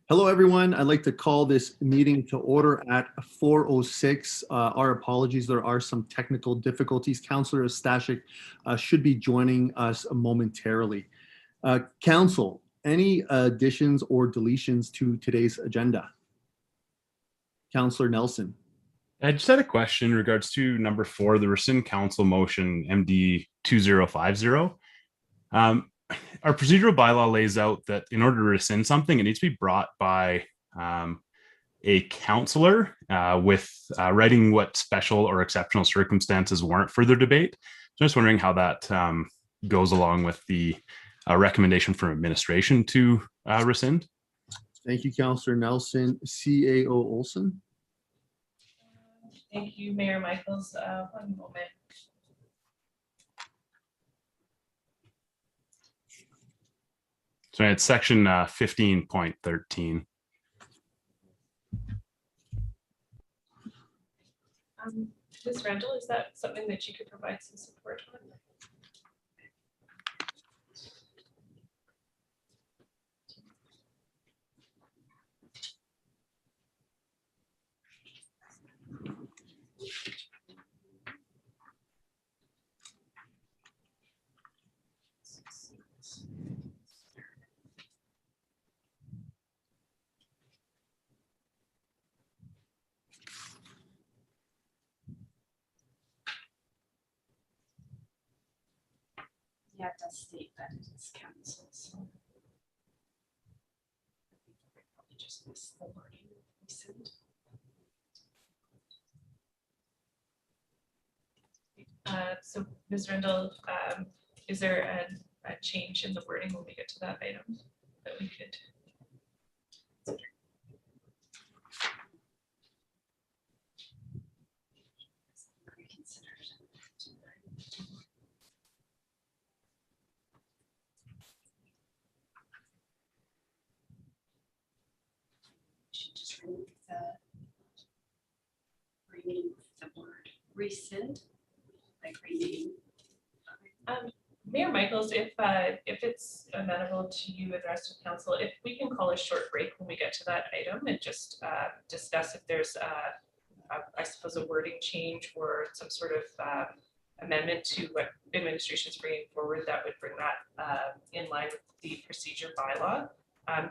Hello, everyone. I'd like to call this meeting to order at 4:06. Our apologies. There are some technical difficulties. Councillor Stashik should be joining us momentarily. Council, any additions or deletions to today's agenda? Councillor Nelson. I just had a question in regards to number 4, the rescind council motion MD 2050. Our procedural bylaw lays out that in order to rescind something, it needs to be brought by a councillor with writing what special or exceptional circumstances warrant further debate. So I'm just wondering how that goes along with the recommendation from administration to rescind. Thank you, Councillor Nelson. CAO Olson. Thank you, Mayor Michaels. One moment. So it's section 15.13. Ms. Randall, is that something that you could provide some support on? Yeah, it does state that it is council, so I probably just missed the wording. Rescind. So, Ms. Randall, is there a change in the wording when we get to that item that we could consider? Rename the word rescind, like rename. Mayor Michaels, if it's amenable to you and the rest of council, if we can call a short break when we get to that item and just discuss if there's I suppose a wording change or some sort of amendment to what administration is bringing forward that would bring that in line with the procedure bylaw.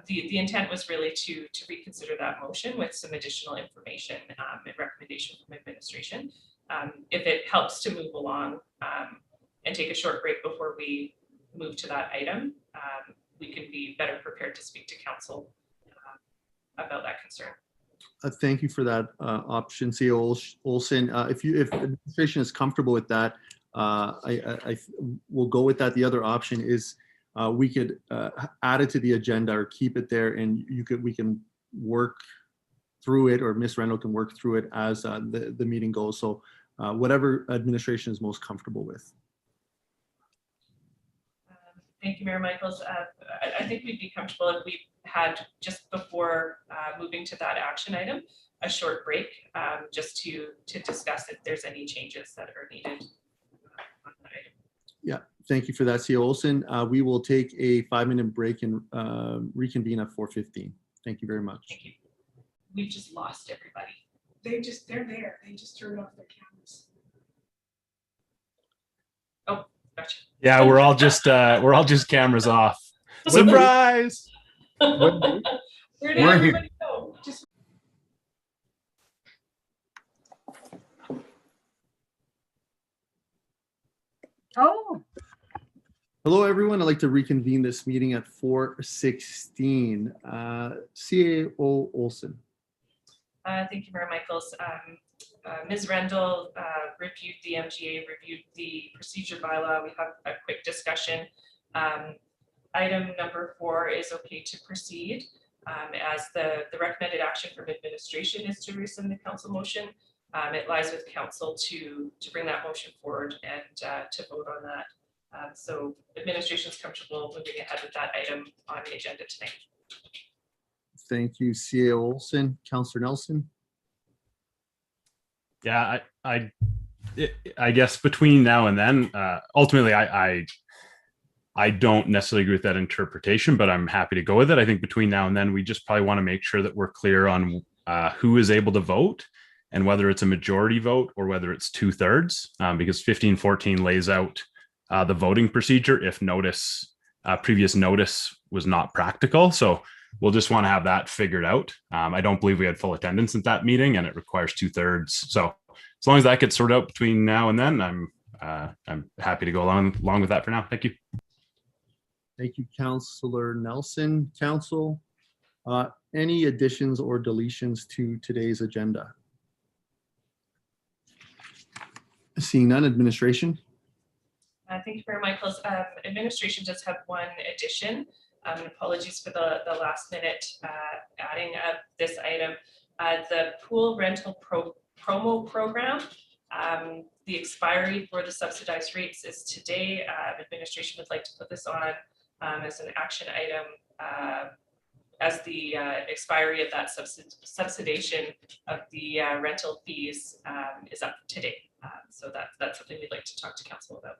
The intent was really to reconsider that motion with some additional information and recommendation from administration. If it helps to move along and take a short break before we move to that item, we can be better prepared to speak to council about that concern. Thank you for that option, CEO Olson. If administration is comfortable with that, I will go with that. The other option is we could add it to the agenda or keep it there, and we can work through it, or Ms. Randall can work through it as the meeting goes. So whatever administration is most comfortable with. Thank you, Mayor Michaels. I think we'd be comfortable if we had, just before moving to that action item, a short break just to discuss if there's any changes that are needed on that item. Yeah, thank you for that, CEO Olson. We will take a 5-minute break and reconvene at 4:15. Thank you very much. Thank you. We've just lost everybody. They're there. They just turned off their cameras. Oh, gotcha. Yeah, we're all just cameras off. Surprise! Where did everybody go? Oh. Hello, everyone. I'd like to reconvene this meeting at 4:16. CAO Olson. Thank you, Mayor Michaels. Ms. Randall reviewed the MGA, reviewed the procedure bylaw. We have a quick discussion. Item number 4 is okay to proceed as the recommended action from administration is to rescind the council motion. It lies with council to bring that motion forward and to vote on that. So administration is comfortable moving ahead with that item on the agenda tonight. Thank you, CAO Olson. Councillor Nelson. Yeah, I guess between now and then, ultimately, I I don't necessarily agree with that interpretation, but I'm happy to go with it. I think between now and then, we just probably want to make sure that we're clear on who is able to vote and whether it's a majority vote or whether it's 2/3, because 1514 lays out the voting procedure if previous notice was not practical. So we'll just want to have that figured out. I don't believe we had full attendance at that meeting, and it requires 2/3. So as long as that gets sorted out between now and then, I'm happy to go along with that for now. Thank you. Thank you, Councillor Nelson. Council, any additions or deletions to today's agenda? Seeing none, administration. Thank you, Mayor Michaels. Administration does have one addition. Apologies for the last minute adding of this item. The pool rental promo program, the expiry for the subsidized rates is today. Administration would like to put this on as an action item as the expiry of that subsidization of the rental fees is up today. So that's something we'd like to talk to council about.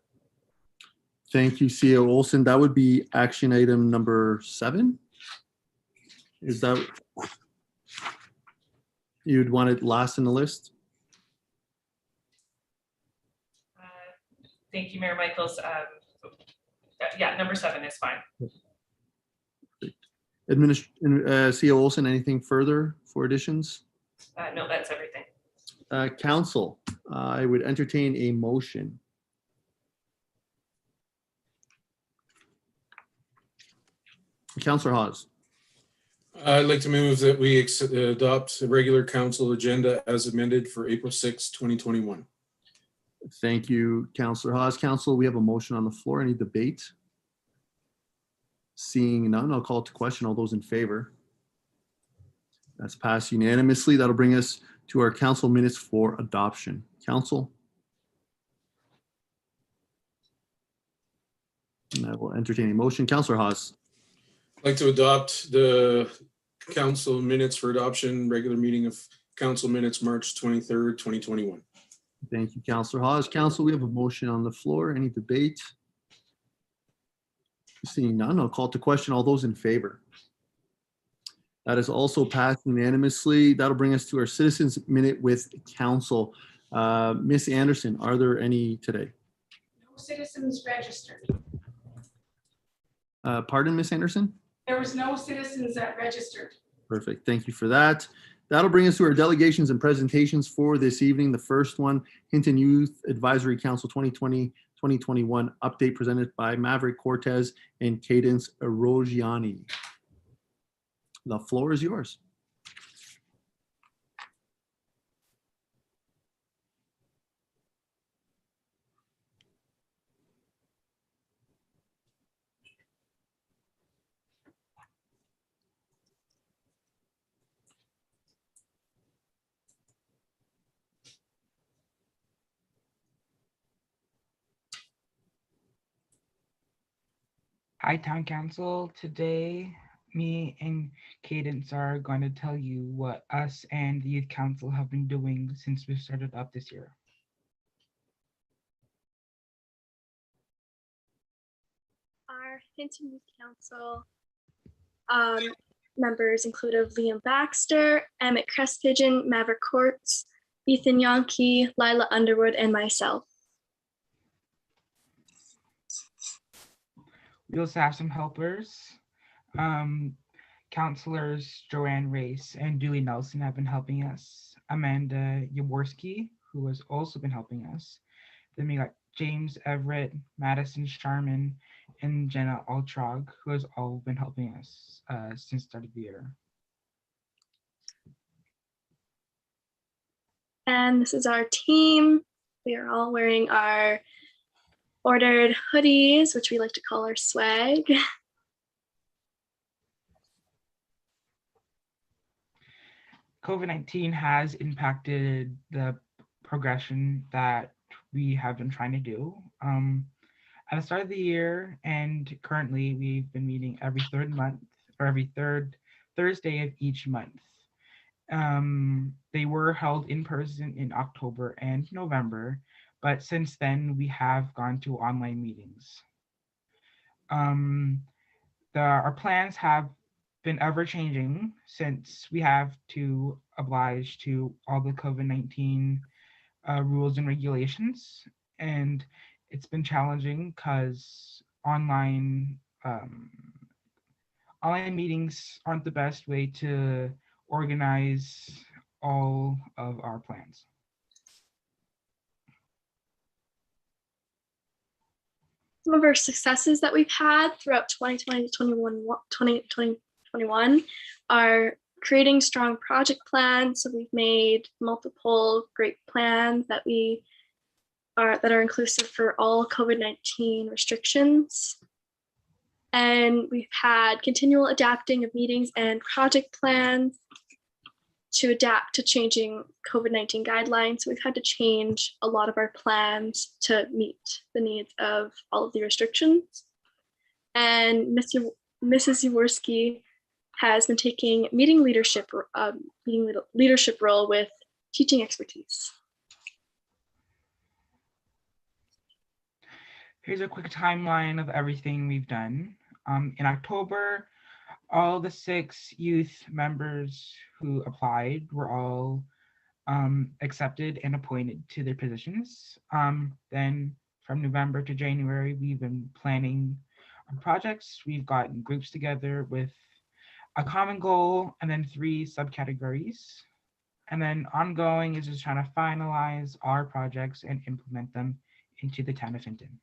Thank you, CEO Olson. That would be action item number 7. Is that, you'd want it last in the list? Thank you, Mayor Michaels. Yeah, number 7 is fine. CEO Olson, anything further for additions? No, that's everything. Council, I would entertain a motion. Councillor Hawes. I'd like to move that we adopt the regular council agenda as amended for April 6, 2021. Thank you, Councillor Hawes. Council, we have a motion on the floor. Any debate? Seeing none, I'll call it to question. All those in favor? That's passed unanimously. That'll bring us to our council minutes for adoption. Council? And I will entertain a motion. Councillor Hawes. I'd like to adopt the council minutes for adoption, regular meeting of council minutes, March 23rd, 2021. Thank you, Councillor Hawes. Council, we have a motion on the floor. Any debate? Seeing none, I'll call to question. All those in favor? That is also passed unanimously. That'll bring us to our citizens minute with council. Ms. Anderson, are there any today? No citizens registered. Pardon, Ms. Anderson? There was no citizens that registered. Perfect. Thank you for that. That'll bring us to our delegations and presentations for this evening. The first one, Hinton Youth Advisory Council 2020-2021 update presented by Maverick Cortez and Cadence Erogiani. The floor is yours. Hi, Town Council. Today, me and Cadence are going to tell you what us and the Youth Council have been doing since we started up this year. Our Hinton Youth Council members included Liam Baxter, Emmett Crestpigeon, Maverick Courts, Ethan Yonke, Lila Underwood, and myself. We also have some helpers. Counselors Joanne Race and Julie Nelson have been helping us. Amanda Jaworski, who has also been helping us. Then we got James Everett, Madison Sharman, and Jenna Altrog, who has all been helping us since the start of the year. And this is our team. We are all wearing our ordered hoodies, which we like to call our swag. COVID-19 has impacted the progression that we have been trying to do. At the start of the year and currently, we've been meeting every third month or every third Thursday of each month. They were held in person in October and November, but since then we have gone to online meetings. Our plans have been ever changing since we have to oblige to all the COVID-19 rules and regulations. And it's been challenging because online meetings aren't the best way to organize all of our plans. Some of our successes that we've had throughout 2020 to 2021 are creating strong project plans. So we've made multiple great plans that are inclusive for all COVID-19 restrictions. And we've had continual adapting of meetings and project plans to adapt to changing COVID-19 guidelines. So we've had to change a lot of our plans to meet the needs of all of the restrictions. And Mrs. Jaworski has been taking meeting leadership role with teaching expertise. Here's a quick timeline of everything we've done. In October, all the 6 youth members who applied were all accepted and appointed to their positions. Then from November to January, we've been planning our projects. We've gotten groups together with a common goal and then 3 subcategories. And then ongoing is just trying to finalize our projects and implement them into the town of Hinton.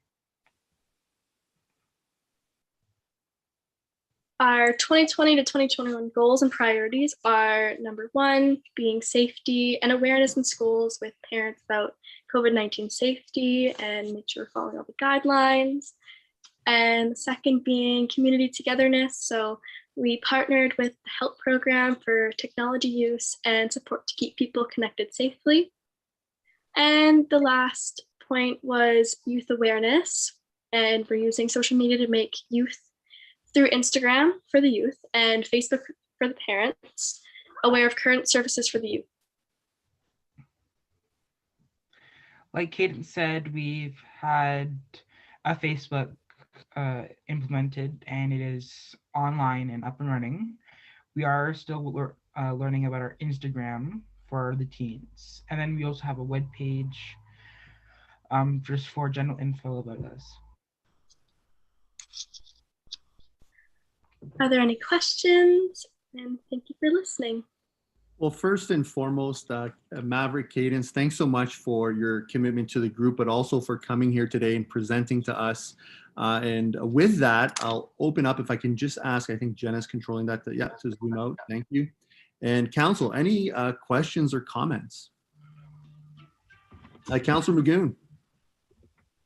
Our 2020 to 2021 goals and priorities are number 1, being safety and awareness in schools with parents about COVID-19 safety and make sure we're following all the guidelines. And the second being community togetherness. So we partnered with the HELP program for technology use and support to keep people connected safely. And the last point was youth awareness. And we're using social media to make youth through Instagram for the youth and Facebook for the parents, aware of current services for the youth. Like Kaden said, we've had a Facebook implemented and it is online and up and running. We are still learning about our Instagram for the teens. And then we also have a web page just for general info about us. Are there any questions? And thank you for listening. Well, first and foremost, Maverick, Cadence, thanks so much for your commitment to the group, but also for coming here today and presenting to us. And with that, I'll open up, if I can just ask, I think Jenna's controlling that, to zoom out. Thank you. And Council, any questions or comments? Councilor Magoon.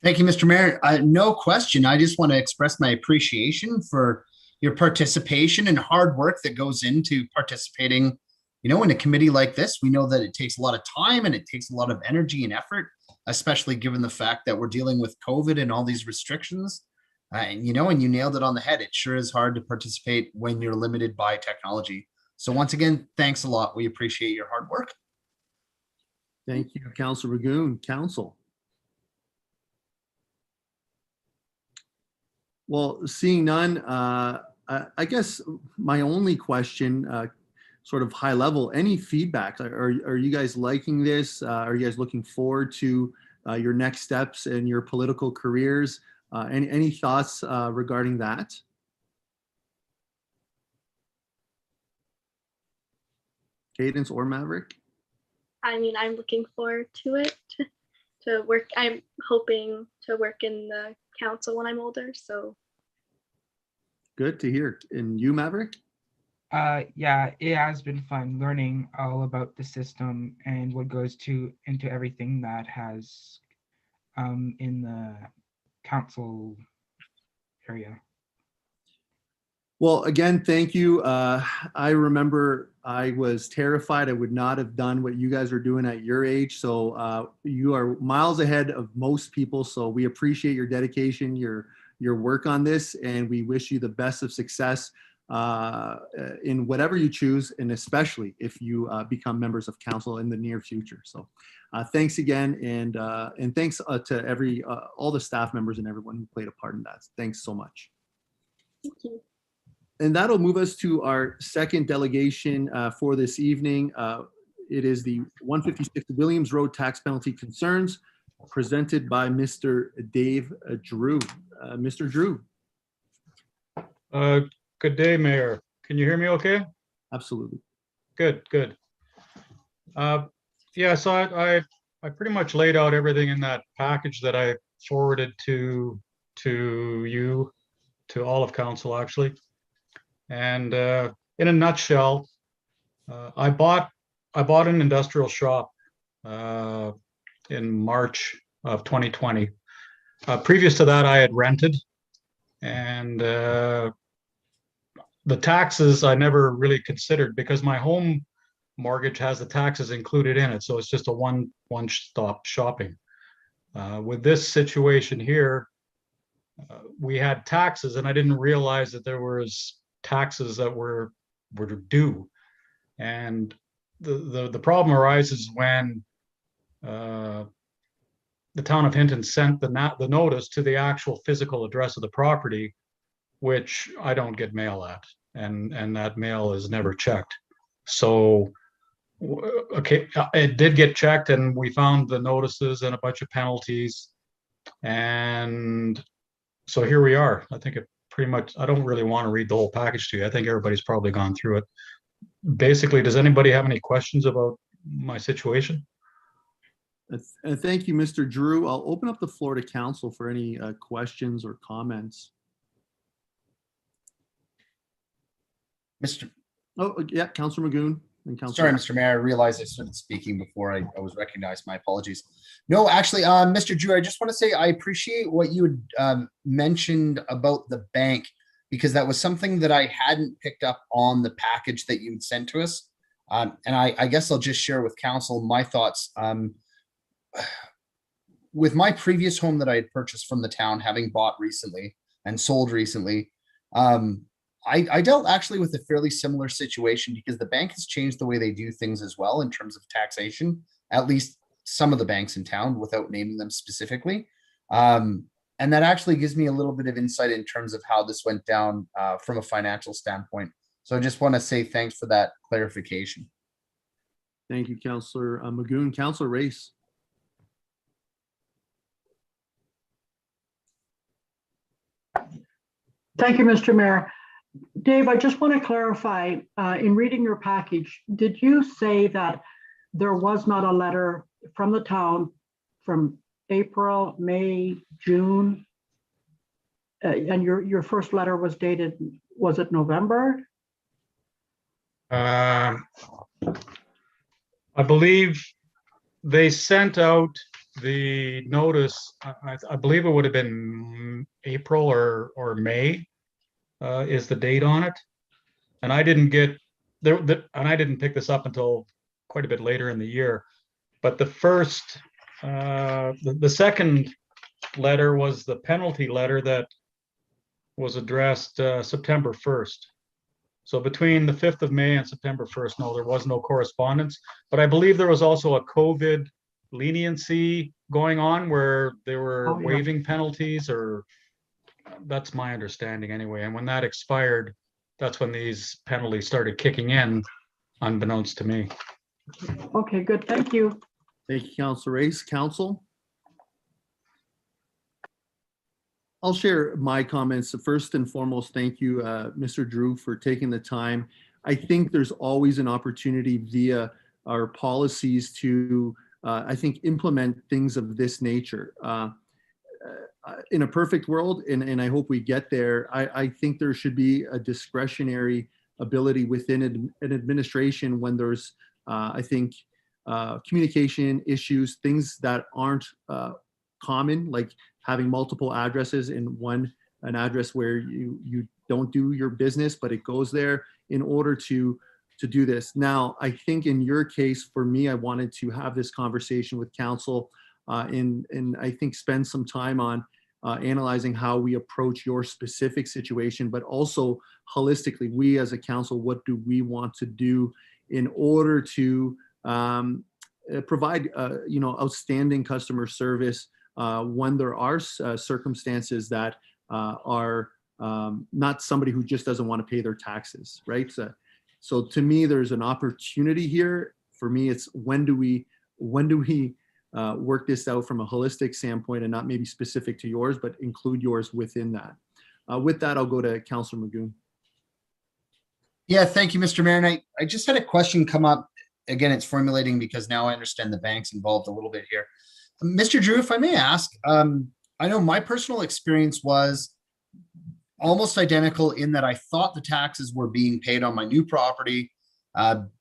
Thank you, Mr. Mayor. No question. I just want to express my appreciation for your participation and hard work that goes into participating, in a committee like this. We know that it takes a lot of time and it takes a lot of energy and effort, especially given the fact that we're dealing with COVID and all these restrictions. And you nailed it on the head. It sure is hard to participate when you're limited by technology. So once again, thanks a lot. We appreciate your hard work. Thank you, Councilor Magoon. Council. Well, seeing none, I guess my only question, sort of high level, any feedback? Are you guys liking this? Are you guys looking forward to your next steps in your political careers? Any thoughts regarding that? Cadence or Maverick? I mean, I'm looking forward to it, to work. I'm hoping to work in the council when I'm older, so. Good to hear. And you, Maverick? Yeah, it has been fun learning all about the system and what goes into everything that has in the council area. Well, again, thank you. I remember I was terrified. I would not have done what you guys are doing at your age. So you are miles ahead of most people. So we appreciate your dedication, your work on this, and we wish you the best of success in whatever you choose, and especially if you become members of council in the near future. So thanks again, and thanks to all the staff members and everyone who played a part in that. Thanks so much. Thank you. And that'll move us to our second delegation for this evening. It is the 156 Williams Road Tax Penalty Concerns presented by Mr. Dave Drew. Mr. Drew. Good day, Mayor. Can you hear me okay? Absolutely. Good. Yeah, so I pretty much laid out everything in that package that I forwarded to you, to all of council actually. And in a nutshell, I bought an industrial shop in March of 2020. Previous to that, I had rented, and the taxes I never really considered because my home mortgage has the taxes included in it, so it's just a one-stop shopping. With this situation here, we had taxes, and I didn't realize that there was taxes that were due, and the problem arises when the town of Hinton sent the notice to the actual physical address of the property, which I don't get mail at, and that mail is never checked. So okay, it did get checked, and we found the notices and a bunch of penalties, and so here we are. I think it pretty much, I don't really want to read the whole package to you. I think everybody's probably gone through it. Basically, does anybody have any questions about my situation? Thank you, Mr. Drew. I'll open up the floor to council for any questions or comments. Mr. Oh, yeah, Councilor Magoon. And Sorry, Mr. Mayor, I realized I started speaking before I was recognized. My apologies. No, actually, Mr. Drew, I just want to say I appreciate what you had mentioned about the bank, because that was something that I hadn't picked up on the package that you'd sent to us. And I guess I'll just share with council my thoughts. With my previous home that I had purchased from the town, having bought recently and sold recently, I dealt actually with a fairly similar situation because the bank has changed the way they do things as well in terms of taxation, at least some of the banks in town, without naming them specifically. And that actually gives me a little bit of insight in terms of how this went down from a financial standpoint. So I just want to say thanks for that clarification. Thank you, Councillor Magoon. Councillor Race. Thank you, Mr. Mayor. Dave, I just want to clarify, in reading your package, did you say that there was not a letter from the town from April, May, June? And your first letter was dated, was it November? I believe they sent out the notice, I believe it would have been April or May. Is the date on it, and I didn't get there, and I didn't pick this up until quite a bit later in the year. But the first, the second letter was the penalty letter that was addressed September 1st. So between the 5th of May and September 1st, no, there was no correspondence. But I believe there was also a COVID leniency going on where they were waiving penalties, or that's my understanding anyway. And when that expired, that's when these penalties started kicking in, unbeknownst to me. Okay, good. Thank you. Thank you, Councillor Race. Council? I'll share my comments. First and foremost, thank you, Mr. Drew, for taking the time. I think there's always an opportunity via our policies to, I think, implement things of this nature. In a perfect world, and I hope we get there, I think there should be a discretionary ability within an administration when there's, I think, communication issues, things that aren't common, like having multiple addresses in an address where you don't do your business, but it goes there in order to do this. Now, I think in your case, for me, I wanted to have this conversation with council and I think spend some time on analyzing how we approach your specific situation, but also holistically, we as a council, what do we want to do in order to provide outstanding customer service when there are circumstances that are not somebody who just doesn't want to pay their taxes, right? So to me, there's an opportunity here. For me, it's when do we work this out from a holistic standpoint and not maybe specific to yours, but include yours within that. With that, I'll go to Councillor Magoon. Yeah, thank you, Mr. Mayor. And I just had a question come up. Again, it's formulating because now I understand the bank's involved a little bit here. Mr. Drew, if I may ask, I know my personal experience was almost identical in that I thought the taxes were being paid on my new property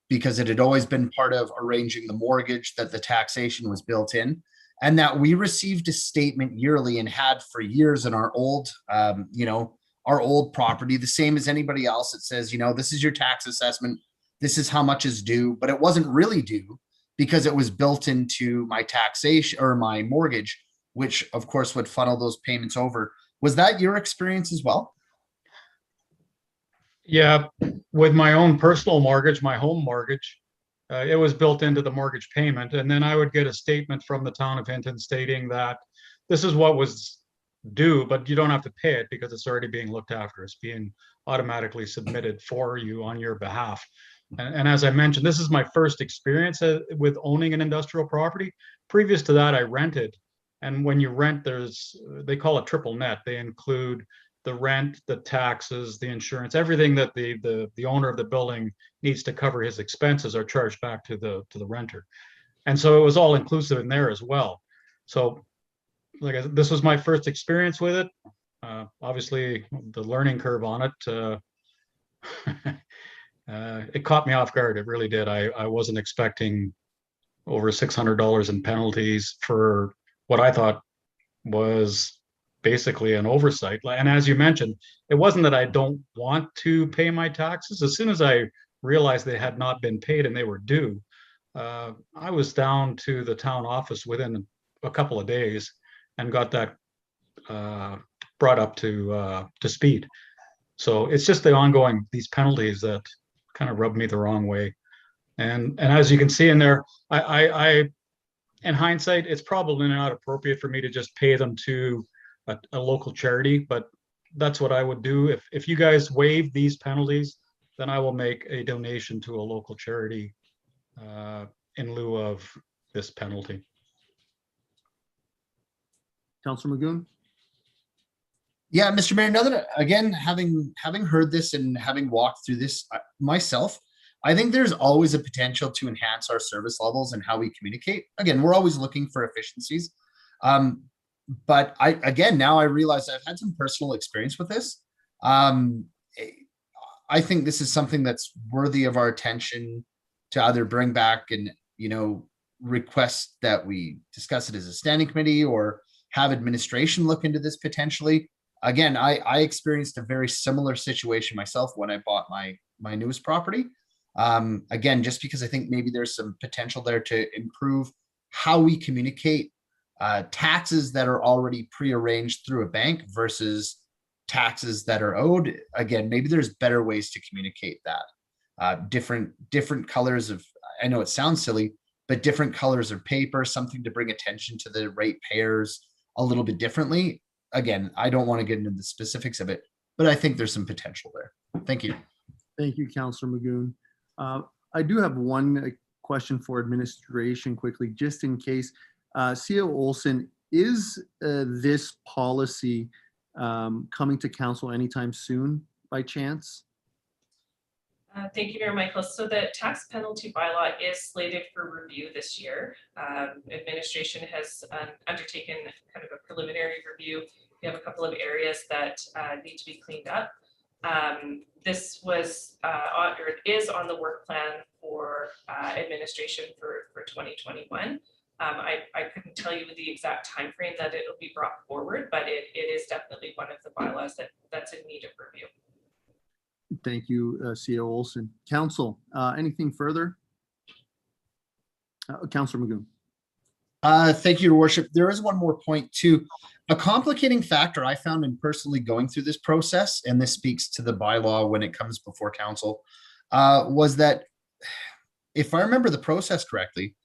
because it had always been part of arranging the mortgage that the taxation was built in, and that we received a statement yearly and had for years in our old, our old property, the same as anybody else. It says, this is your tax assessment. This is how much is due, but it wasn't really due because it was built into my taxation or my mortgage, which of course would funnel those payments over. Was that your experience as well? Yeah, with my own personal mortgage, my home mortgage, it was built into the mortgage payment. And then I would get a statement from the town of Hinton stating that this is what was due, but you don't have to pay it because it's already being looked after. It's being automatically submitted for you on your behalf. And as I mentioned, this is my first experience with owning an industrial property. Previous to that, I rented. And when you rent, they call it triple net. They include the rent, the taxes, the insurance, everything that the owner of the building needs to cover his expenses are charged back to the renter. And so it was all inclusive in there as well. So like this was my first experience with it. Obviously, the learning curve on it, it caught me off guard. It really did. I wasn't expecting over $600 in penalties for what I thought was basically an oversight. And as you mentioned, it wasn't that I don't want to pay my taxes. As soon as I realized they had not been paid and they were due, I was down to the town office within a couple of days and got that brought up to speed. So it's just the ongoing, these penalties that kind of rubbed me the wrong way. And as you can see in there, I in hindsight, it's probably not appropriate for me to just pay them to a local charity, but that's what I would do. If you guys waive these penalties, then I will make a donation to a local charity in lieu of this penalty. Councillor Magoon. Yeah, Mr. Mayor, now that, again, having heard this and having walked through this myself, I think there's always a potential to enhance our service levels and how we communicate. Again, we're always looking for efficiencies. But now I realize I've had some personal experience with this. I think this is something that's worthy of our attention to either bring back and, request that we discuss it as a standing committee or have administration look into this potentially. Again, I experienced a very similar situation myself when I bought my newest property. Again, just because I think maybe there's some potential there to improve how we communicate taxes that are already prearranged through a bank versus taxes that are owed. Again, maybe there's better ways to communicate that. Different colors of, I know it sounds silly, but different colors of paper, something to bring attention to the ratepayers a little bit differently. Again, I don't want to get into the specifics of it, but I think there's some potential there. Thank you. Thank you, Councillor Magoon. I do have one question for administration quickly, just in case. CEO Olson, is this policy coming to council anytime soon by chance? Thank you, Mayor Michael. So the tax penalty bylaw is slated for review this year. Administration has undertaken kind of a preliminary review. We have a couple of areas that need to be cleaned up. This was or is on the work plan for administration for 2021. I couldn't tell you the exact time frame that it will be brought forward, but it is definitely one of the bylaws that's in need of review. Thank you, CEO Olson. Council, anything further? Councillor Magoon. Thank you, Your Worship. There is one more point too. A complicating factor I found in personally going through this process, and this speaks to the bylaw when it comes before council, was that if I remember the process correctly,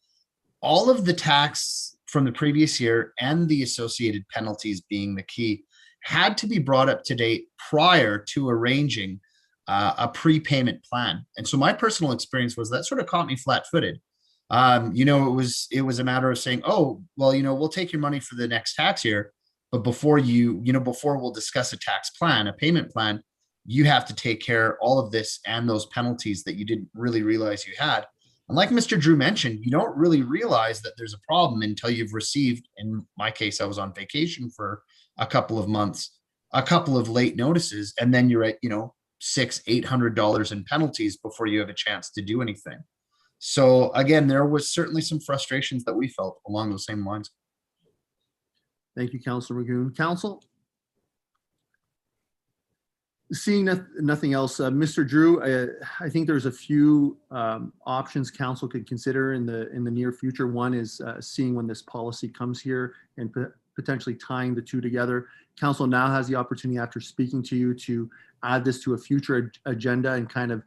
all of the tax from the previous year and the associated penalties being the key had to be brought up to date prior to arranging a prepayment plan. And so my personal experience was that sort of caught me flat-footed. It was a matter of saying, oh, well, we'll take your money for the next tax year, but before before we'll discuss a tax plan, a payment plan, you have to take care of all of this and those penalties that you didn't really realize you had. And like Mr. Drew mentioned, you don't really realize that there's a problem until you've received, in my case, I was on vacation for a couple of months, a couple of late notices, and then you're at, $600-800 in penalties before you have a chance to do anything. So again, there was certainly some frustrations that we felt along those same lines. Thank you, Councillor Magoon. Council? Seeing nothing else, Mr. Drew, I think there's a few options council could consider in the near future. One is seeing when this policy comes here and potentially tying the two together. Council now has the opportunity, after speaking to you, to add this to a future agenda and kind of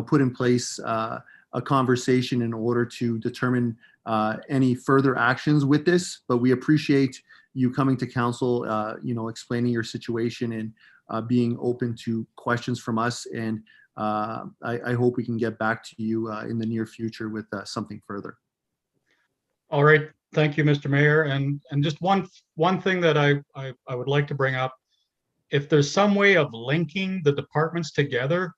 put in place a conversation in order to determine any further actions with this. But we appreciate you coming to council, explaining your situation and being open to questions from us. And I hope we can get back to you in the near future with something further. All right. Thank you, Mr. Mayor. And just one thing that I would like to bring up, if there's some way of linking the departments together,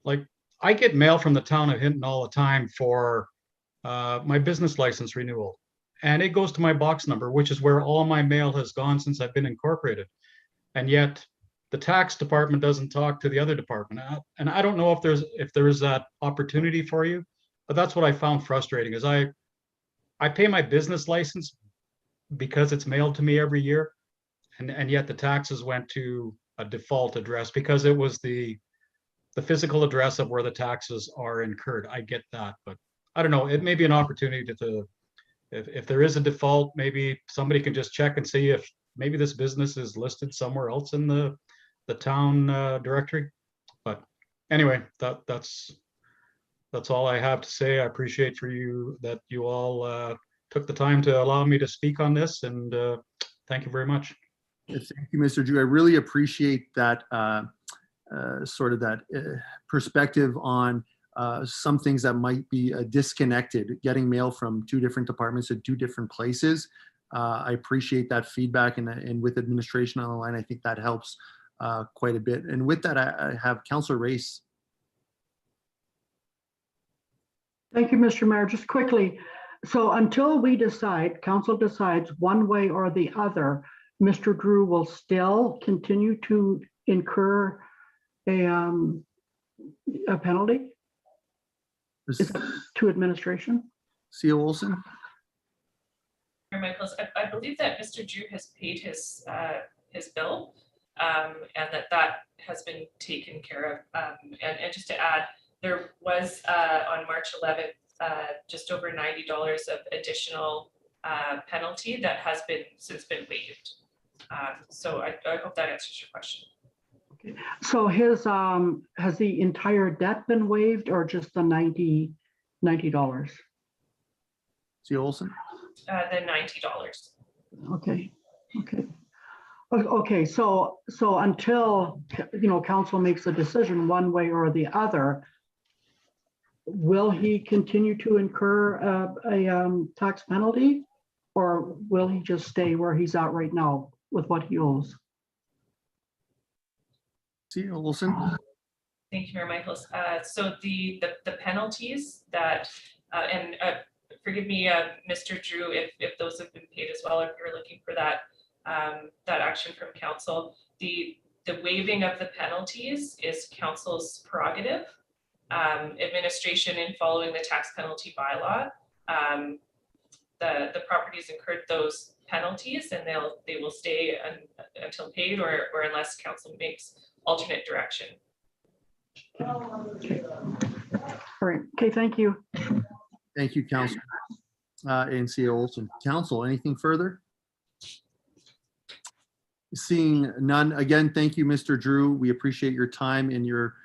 like I get mail from the town of Hinton all the time for my business license renewal, and it goes to my box number, which is where all my mail has gone since I've been incorporated. And yet the tax department doesn't talk to the other department. And I don't know if there is that opportunity for you, but that's what I found frustrating is I pay my business license because it's mailed to me every year. And yet the taxes went to a default address because it was the physical address of where the taxes are incurred. I get that, but I don't know, it may be an opportunity to if there is a default, maybe somebody can just check and see if maybe this business is listed somewhere else in the town directory. But anyway, that's all I have to say. I appreciate that you all took the time to allow me to speak on this, and thank you very much. Thank you, Mr. Drew. I really appreciate that perspective on some things that might be disconnected, getting mail from two different departments at two different places. I appreciate that feedback, and with administration on the line, I think that helps quite a bit. And with that, I have Councillor Race. Thank you, Mr. Mayor. Just quickly, so until council decides one way or the other, Mr. Drew will still continue to incur a penalty? Is that to administration? C.O. Olson? Mayor Michaels, I believe that Mr. Drew has paid his bill, and that has been taken care of. And just to add, there was on March 11th just over $90 of additional penalty that has since been waived. So I hope that answers your question. Okay. So his has the entire debt been waived, or just the $90? C. Olson? The $90. Okay. Okay. So until council makes a decision one way or the other, will he continue to incur a tax penalty, or will he just stay where he's at right now with what he owes? C. Olson? Thank you, Mayor Michaels. So the penalties that, and forgive me, Mr. Drew, if those have been paid as well, if you're looking for that action from council, the waiving of the penalties is council's prerogative. Administration, in following the tax penalty bylaw, the properties incurred those penalties, and they will stay until paid, or unless council makes alternate direction. Okay. All right. Okay. Thank you. Thank you, Councilor. And C.O. Olson. Council, anything further? Seeing none, again, thank you, Mr. Drew. We appreciate your time and your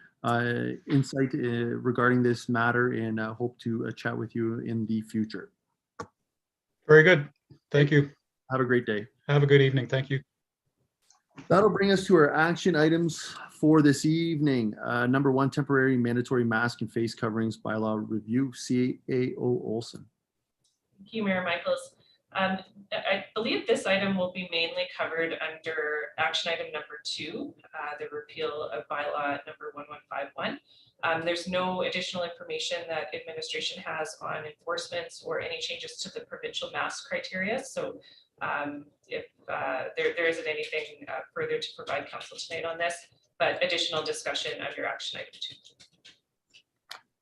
insight regarding this matter, and hope to chat with you in the future. Very good. Thank you. Have a great day. Have a good evening. Thank you. That'll bring us to our action items for this evening. Number 1, temporary mandatory mask and face coverings bylaw review, CAO Olson. Thank you, Mayor Michaels. I believe this item will be mainly covered under action item number 2, the repeal of bylaw number 1151. There's no additional information that administration has on enforcements or any changes to the provincial mask criteria. So if there isn't anything further to provide council tonight on this, but additional discussion under action item 2.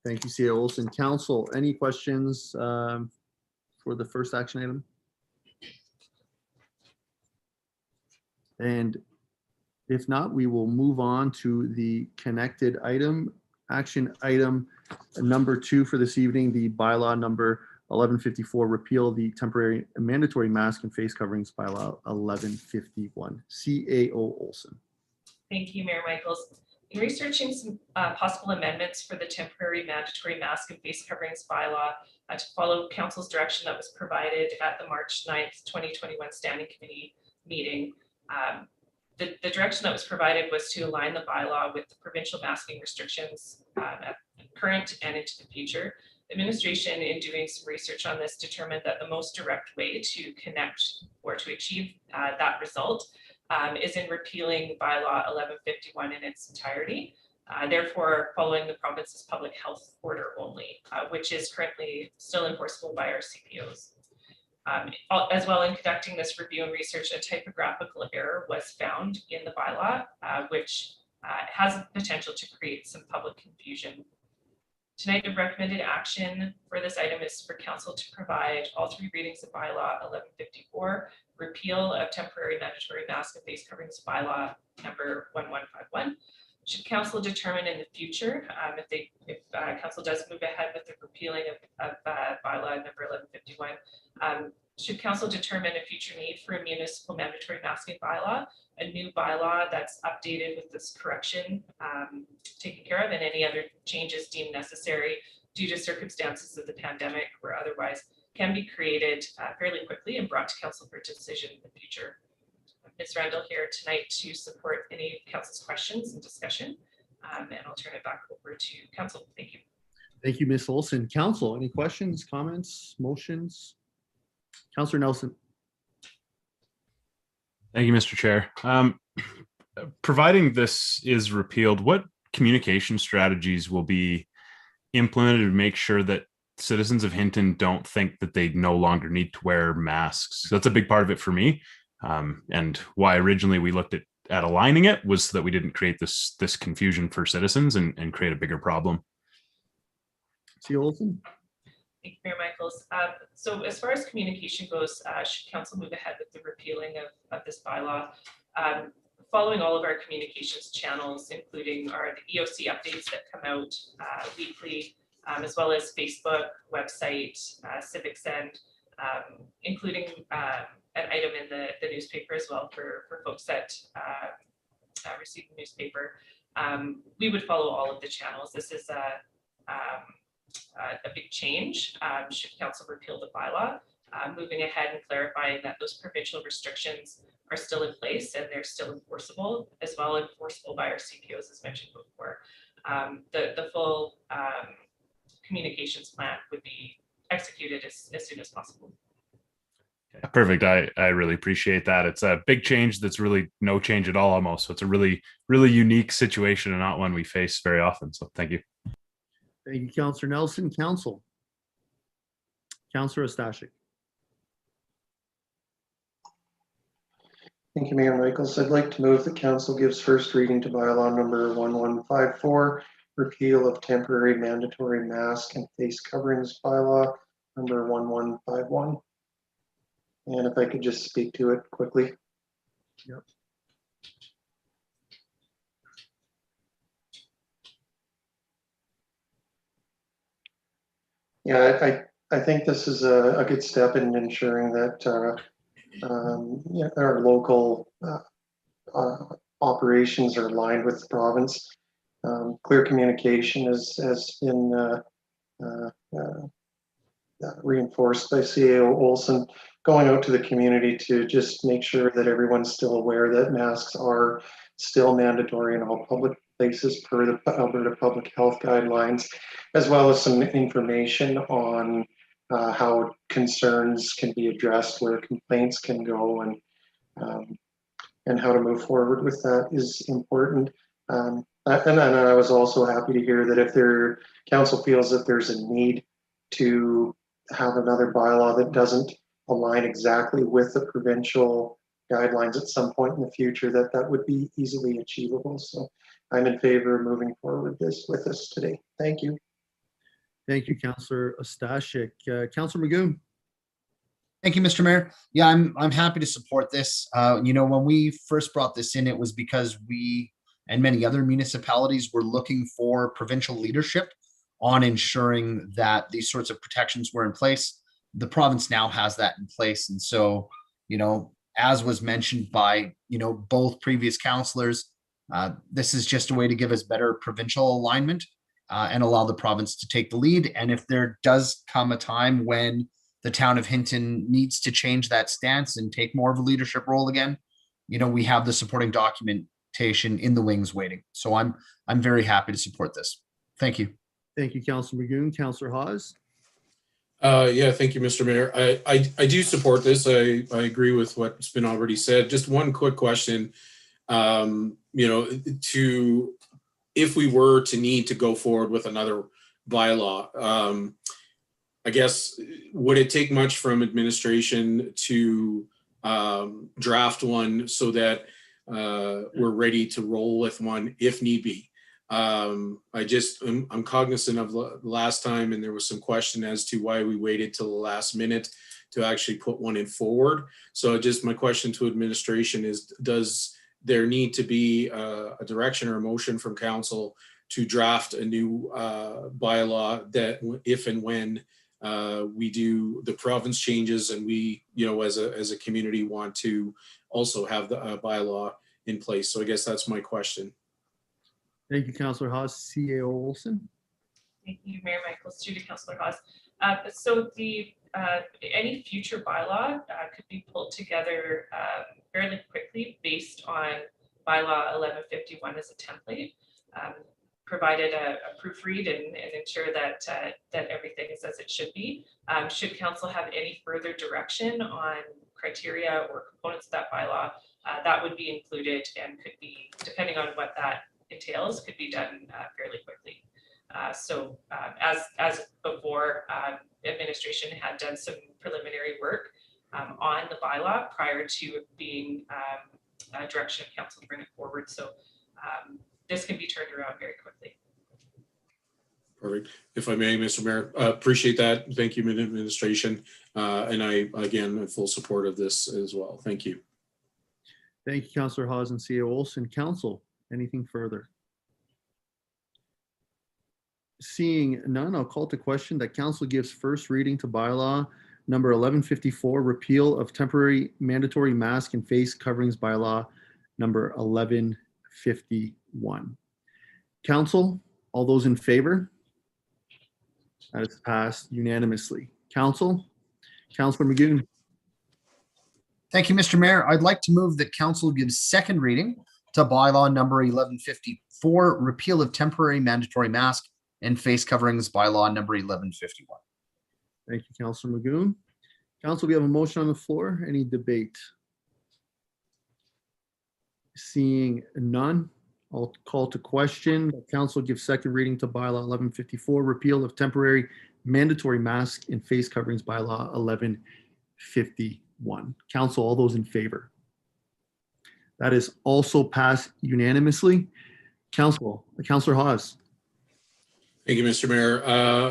Thank you, CAO Olson. Council, any questions for the first action item? And if not, we will move on to the connected item. Action item number 2 for this evening, the bylaw number 1154, repeal the temporary mandatory mask and face coverings bylaw 1151. CAO Olson. Thank you, Mayor Michaels. In researching some possible amendments for the temporary mandatory mask and face coverings bylaw to follow council's direction that was provided at the March 9th, 2021 Standing Committee meeting, the direction that was provided was to align the bylaw with the provincial masking restrictions at current and into the future. Administration, in doing some research on this, determined that the most direct way to connect or to achieve that result is in repealing bylaw 1151 in its entirety. Therefore, following the province's public health order only, which is currently still enforceable by our CPOs. As well, in conducting this review and research, a typographical error was found in the bylaw, which has potential to create some public confusion. Tonight, the recommended action for this item is for council to provide all 3 readings of bylaw 1154, repeal of temporary mandatory mask and face coverings bylaw number 1151. Should council determine in the future, if council does move ahead with the repealing of bylaw number 1151, should council determine a future need for a municipal mandatory masking bylaw, a new bylaw that's updated with this correction taken care of, and any other changes deemed necessary due to circumstances of the pandemic or otherwise can be created fairly quickly and brought to council for decision in the future. Ms. Randall here tonight to support any of council's questions and discussion, and I'll turn it back over to council. Thank you. Thank you, Ms. Olson. Council, any questions, comments, motions? Councillor Nelson. Thank you, Mr. Chair. Providing this is repealed, what communication strategies will be implemented to make sure that citizens of Hinton don't think that they no longer need to wear masks? That's a big part of it for me. And why originally we looked at aligning it was so that we didn't create this confusion for citizens and create a bigger problem. C. Olson. Thank you, Mayor Michaels. So as far as communication goes, should council move ahead with the repealing of this bylaw, following all of our communications channels, including the EOC updates that come out weekly, as well as Facebook, website, Civic Send, including an item in the newspaper as well for folks that receive the newspaper. We would follow all of the channels. This is a big change. Should council repeal the bylaw, moving ahead and clarifying that those provincial restrictions are still in place and they're still enforceable, as well enforceable by our CPOs as mentioned before. The full communications plan would be executed as soon as possible. Yeah, perfect. I really appreciate that. It's a big change that's really no change at all almost. So it's a really, really unique situation and not one we face very often. So thank you. Thank you, Councillor Nelson. Council. Councillor Ostashik. Thank you, Mayor Michaels. I'd like to move that council gives first reading to bylaw number 1154, repeal of temporary mandatory mask and face coverings bylaw number 1151. And if I could just speak to it quickly. Yep. Yeah, I think this is a good step in ensuring that our local operations are aligned with the province. Clear communication has been reinforced by CAO Olson. going out to the community to just make sure that everyone's still aware that masks are still mandatory in all public places per the Alberta Public Health Guidelines, as well as some information on how concerns can be addressed, where complaints can go, and how to move forward with that is important. And I was also happy to hear that if council feels that there's a need to have another bylaw that doesn't align exactly with the provincial guidelines at some point in the future, that would be easily achievable. So I'm in favor of moving forward with this today. Thank you. Thank you, Councillor Ostashik. Councillor Magoon. Thank you, Mr. Mayor. Yeah, I'm happy to support this. When we first brought this in, it was because we and many other municipalities were looking for provincial leadership on ensuring that these sorts of protections were in place. The province now has that in place. And so, as was mentioned by, both previous councillors, this is just a way to give us better provincial alignment and allow the province to take the lead. And if there does come a time when the town of Hinton needs to change that stance and take more of a leadership role again, we have the supporting documentation in the wings waiting. So I'm very happy to support this. Thank you. Thank you, Councillor Magoon. Councillor Hawes. Yeah, thank you, Mr. Mayor. I do support this. I agree with what's been already said. Just one quick question. If we were to need to go forward with another bylaw, I guess, would it take much from administration to draft one so that we're ready to roll with one if need be? I'm cognizant of the last time, and there was some question as to why we waited till the last minute to actually put one in forward. So just my question to administration is, does there need to be a direction or a motion from council to draft a new bylaw that if and when we do the province changes and we, as a community want to also have the bylaw in place? So I guess that's my question. Thank you, Councillor Hawes. CAO Olson. Thank you, Mayor Michaels, to Councillor Hawes. So any future bylaw could be pulled together fairly quickly based on Bylaw 1151 as a template, provided a proofread and ensure that that everything is as it should be. Should council have any further direction on criteria or components of that bylaw, that would be included and could be, depending on what that entails, could be done fairly quickly. As before, administration had done some preliminary work on the bylaw prior to it being a direction of council to bring it forward. So this can be turned around very quickly. Perfect. If I may, Mr. Mayor, appreciate that. Thank you, administration. And I, again, in full support of this as well. Thank you. Thank you, Councillor Hawes and CAO Olson. Council, anything further? Seeing none, I'll call to question that council gives first reading to bylaw number 1154, repeal of temporary mandatory mask and face coverings bylaw number 1151. Council, all those in favor? That is passed unanimously. Council, Councillor Magoon. Thank you, Mr. Mayor. I'd like to move that council gives second reading to bylaw number 1154, repeal of temporary mandatory mask and face coverings bylaw number 1151. Thank you, Councillor Magoon. Council, we have a motion on the floor. Any debate? Seeing none, I'll call to question. Council gives second reading to bylaw 1154, repeal of temporary mandatory mask and face coverings bylaw 1151. Council, all those in favor? That is also passed unanimously. Councillor Hawes. Thank you, Mr. Mayor.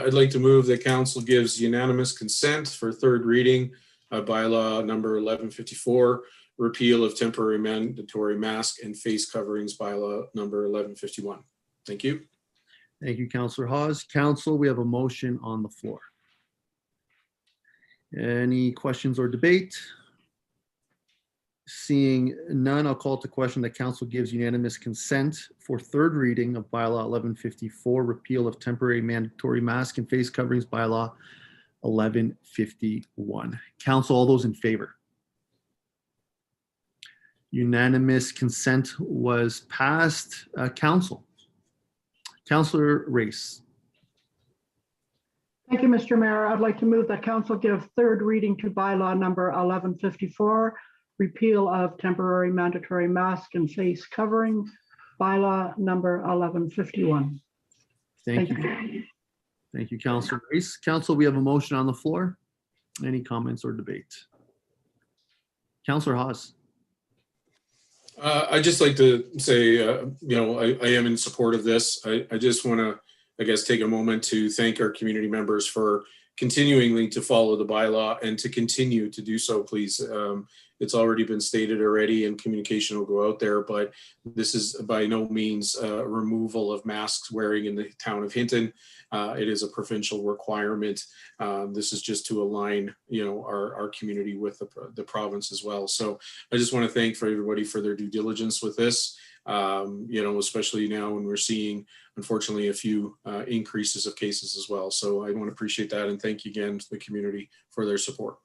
I'd like to move that council gives unanimous consent for third reading of bylaw number 1154, repeal of temporary mandatory mask and face coverings bylaw number 1151. Thank you. Thank you, Councillor Hawes. Council, we have a motion on the floor. Any questions or debate? Seeing none, I'll call to question that council gives unanimous consent for third reading of bylaw 1154, repeal of temporary mandatory mask and face coverings bylaw 1151. Council, all those in favor? Unanimous consent was passed. Council. Councillor Race. Thank you, Mr. Mayor. I'd like to move that council give third reading to bylaw number 1154, repeal of temporary mandatory mask and face covering, bylaw number 1151. Thank you. Thank you, Councillor Race. Council, we have a motion on the floor. Any comments or debate? Councillor Hawes. I'd just like to say, I am in support of this. I just want to, I guess, take a moment to thank our community members for continuingly to follow the bylaw and to continue to do so, please. It's already been stated already and communication will go out there, but this is by no means a removal of masks wearing in the town of Hinton. It is a provincial requirement. This is just to align, our community with the province as well. So I just want to thank for everybody for their due diligence with this. Especially now when we're seeing, unfortunately, a few increases of cases as well. So I want to appreciate that and thank you again to the community for their support.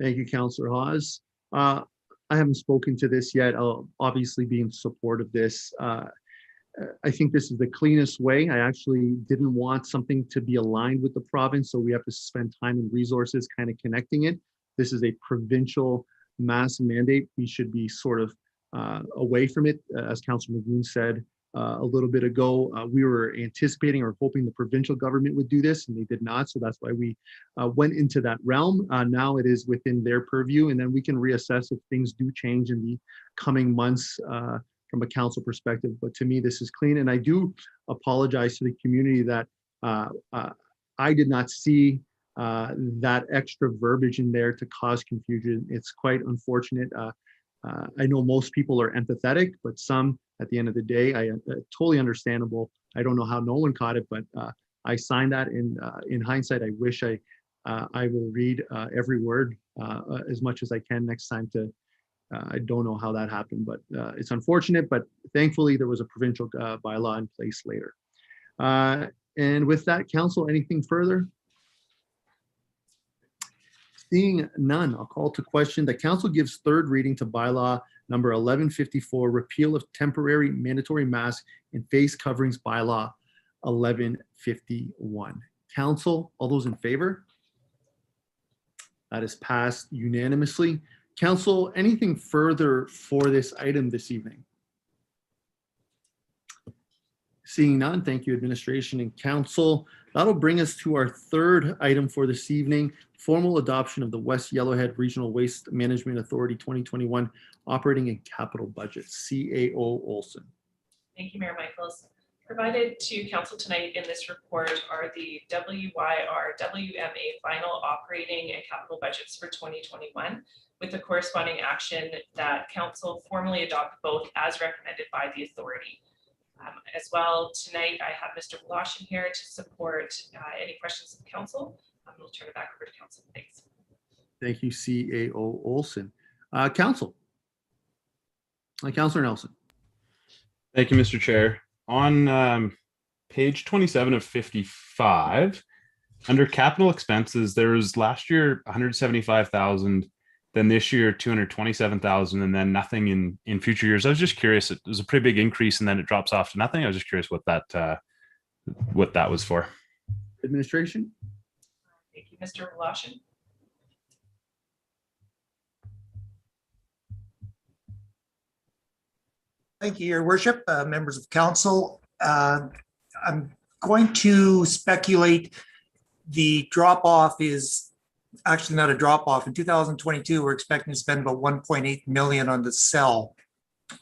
Thank you, Councillor Hawes. I haven't spoken to this yet. I'll obviously be in support of this. I think this is the cleanest way. I actually didn't want something to be aligned with the province, so we have to spend time and resources kind of connecting it. This is a provincial mask mandate. We should be sort of away from it. As Councillor Magoon said a little bit ago, we were anticipating or hoping the provincial government would do this, and they did not. So that's why we went into that realm. Now it is within their purview, and then we can reassess if things do change in the coming months from a council perspective. But to me, this is clean, and I do apologize to the community that I did not see that extra verbiage in there to cause confusion. It's quite unfortunate. I know most people are empathetic, but some, at the end of the day, totally understandable. I don't know how no one caught it, but I signed that. And in hindsight, I wish I will read every word as much as I can next time. I don't know how that happened, but it's unfortunate. But thankfully, there was a provincial bylaw in place later. And with that, council, anything further? Seeing none, I'll call to question. The council gives third reading to bylaw number 1154, repeal of temporary mandatory mask and face coverings bylaw 1151. Council, all those in favor? That is passed unanimously. Council, anything further for this item this evening? Seeing none, thank you, administration and council. That'll bring us to our third item for this evening, formal adoption of the West Yellowhead Regional Waste Management Authority 2021 Operating and Capital Budget. CAO Olson. Thank you, Mayor Michaels. Provided to council tonight in this report are the WYR WMA final operating and capital budgets for 2021, with the corresponding action that council formally adopt both as recommended by the authority. As well, tonight I have Mr. Voloshin here to support any questions of council. We'll turn it back over to council. Thanks. Thank you, CAO Olson. Council. Councillor Nelson. Thank you, Mr. Chair. On page 27 of 55, under capital expenses, there was last year 175,000, then this year 227,000, and then nothing in future years. I was just curious. It was a pretty big increase, and then it drops off to nothing. I was just curious what that was for. Administration. Thank you, Mr. Voloshin. Thank you, Your Worship, members of council. I'm going to speculate the drop off is actually not a drop off. In 2022, we're expecting to spend about 1.8 million on the cell,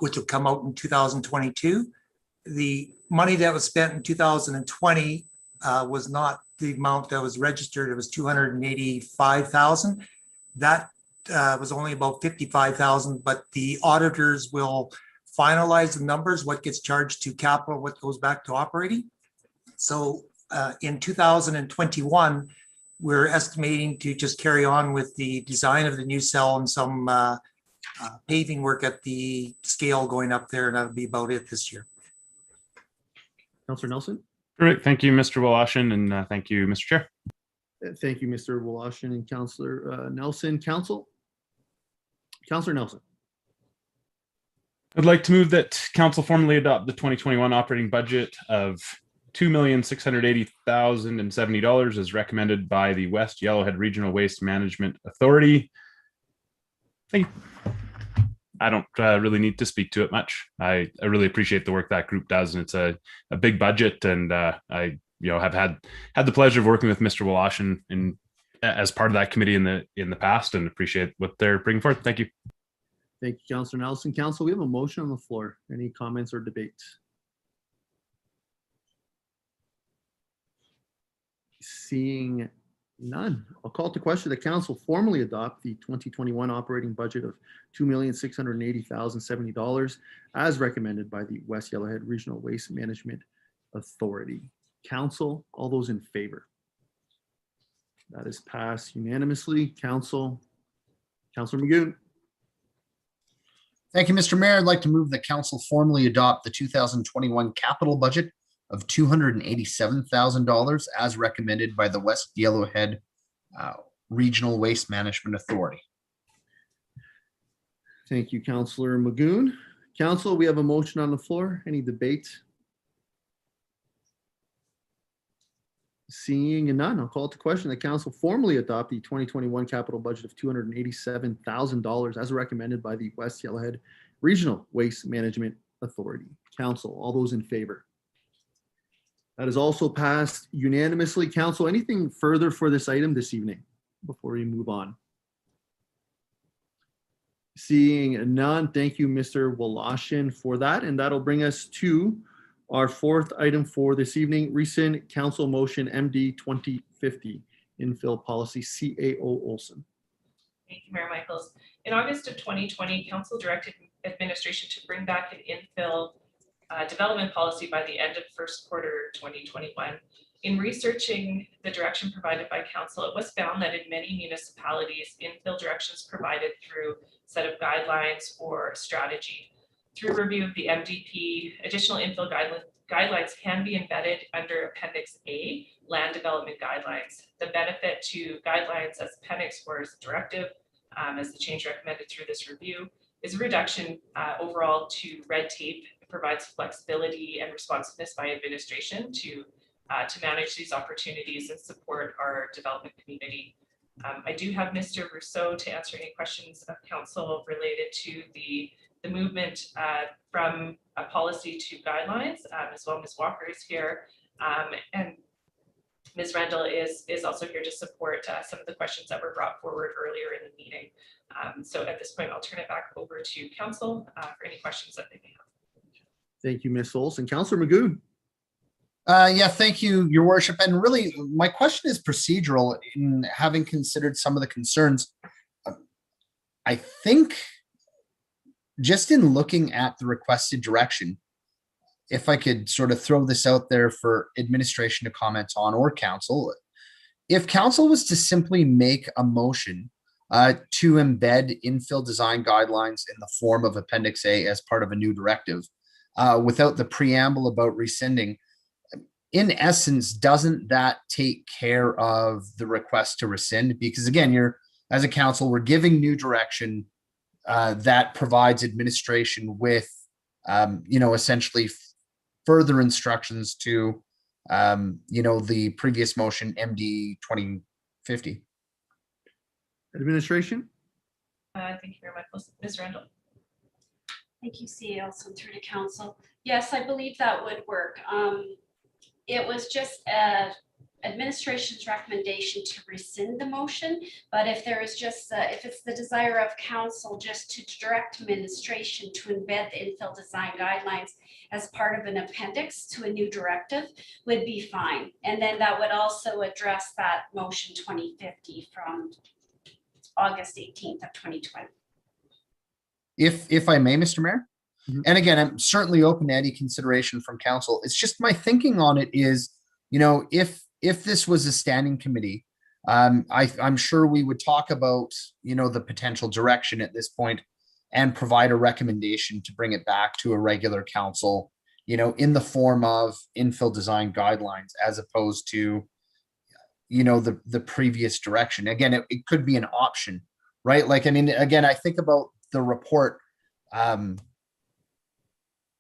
which will come out in 2022. The money that was spent in 2020 was not the amount that was registered. It was 285,000. That was only about 55,000, but the auditors will finalize the numbers, what gets charged to capital, what goes back to operating. So in 2021, we're estimating to just carry on with the design of the new cell and some paving work at the scale going up there, and that'll be about it this year. Councillor Nelson. Great. Thank you, Mr. Voloshin, and thank you, Mr. Chair. Thank you, Mr. Woloshyn and Councillor Nelson. Councillor Nelson. I'd like to move that council formally adopt the 2021 operating budget of $2,680,070 as recommended by the West Yellowhead Regional Waste Management Authority. I don't really need to speak to it much. I really appreciate the work that group does, and it's a big budget. And I have had the pleasure of working with Mr. Woloshyn as part of that committee in the past, and appreciate what they're bringing forth. Thank you. Thank you, Councillor Nelson. Council, we have a motion on the floor. Any comments or debates? Seeing none, I'll call to question the council formally adopt the 2021 operating budget of $2,680,070 as recommended by the West Yellowhead Regional Waste Management Authority. Council, all those in favor? That is passed unanimously. Councillor Magoon. Thank you, Mr. Mayor. I'd like to move the council formally adopt the 2021 capital budget of $287,000 as recommended by the West Yellowhead Regional Waste Management Authority. Thank you, Councillor Magoon. Council, we have a motion on the floor. Any debate? Seeing none, I'll call to question the council formally adopt the 2021 capital budget of $287,000 as recommended by the West Yellowhead Regional Waste Management Authority. Council, all those in favor? That is also passed unanimously. Council, anything further for this item this evening before we move on? Seeing none, thank you, Mr. Woloshyn, for that. And that'll bring us to our fourth item for this evening, rescind council motion MD 2050, Infill Policy, CAO Olson. Thank you, Mayor Michaels. In August of 2020, council directed administration to bring back an infill development policy by the end of first quarter 2021. In researching the direction provided by council, it was found that in many municipalities, infill directions provided through a set of guidelines or strategy. Through review of the MDP, additional infill guidelines can be embedded under Appendix A, Land Development Guidelines. The benefit to guidelines as Appendix or as directive, as the change recommended through this review, is a reduction overall to red tape. It provides flexibility and responsiveness by administration to manage these opportunities and support our development community. I do have Mr. Rousseau to answer any questions of council related to the movement from a policy to guidelines, as well. Ms. Walker is here, and Ms. Rendell is also here to support some of the questions that were brought forward earlier in the meeting. So at this point, I'll turn it back over to council for any questions that they may have. Thank you, Ms. Olson. Councillor Magoon. Yeah, thank you, Your Worship. And really, my question is procedural in having considered some of the concerns. I think just in looking at the requested direction, if I could sort of throw this out there for administration to comment on or council, if council was to simply make a motion to embed infill design guidelines in the form of Appendix A as part of a new directive, without the preamble about rescinding, in essence, doesn't that take care of the request to rescind? Because again, as a council, we're giving new direction that provides administration with, essentially further instructions to, the previous motion MD 2050. Administration. Thank you very much, Ms. Randall. Thank you, CA Olson, through to council. Yes, I believe that would work. It was just administration's recommendation to rescind the motion, but if there is just if it's the desire of council just to direct administration to embed the infill design guidelines as part of an appendix to a new directive would be fine. And then that would also address that motion 2050 from August 18th of 2020. If I may, Mr. Mayor, and again, I'm certainly open to any consideration from council. It's just my thinking on it is, if this was a standing committee, I'm sure we would talk about, the potential direction at this point and provide a recommendation to bring it back to a regular council, in the form of infill design guidelines, as opposed to the previous direction. Again, it could be an option, right? Like, I mean, again, I think about the report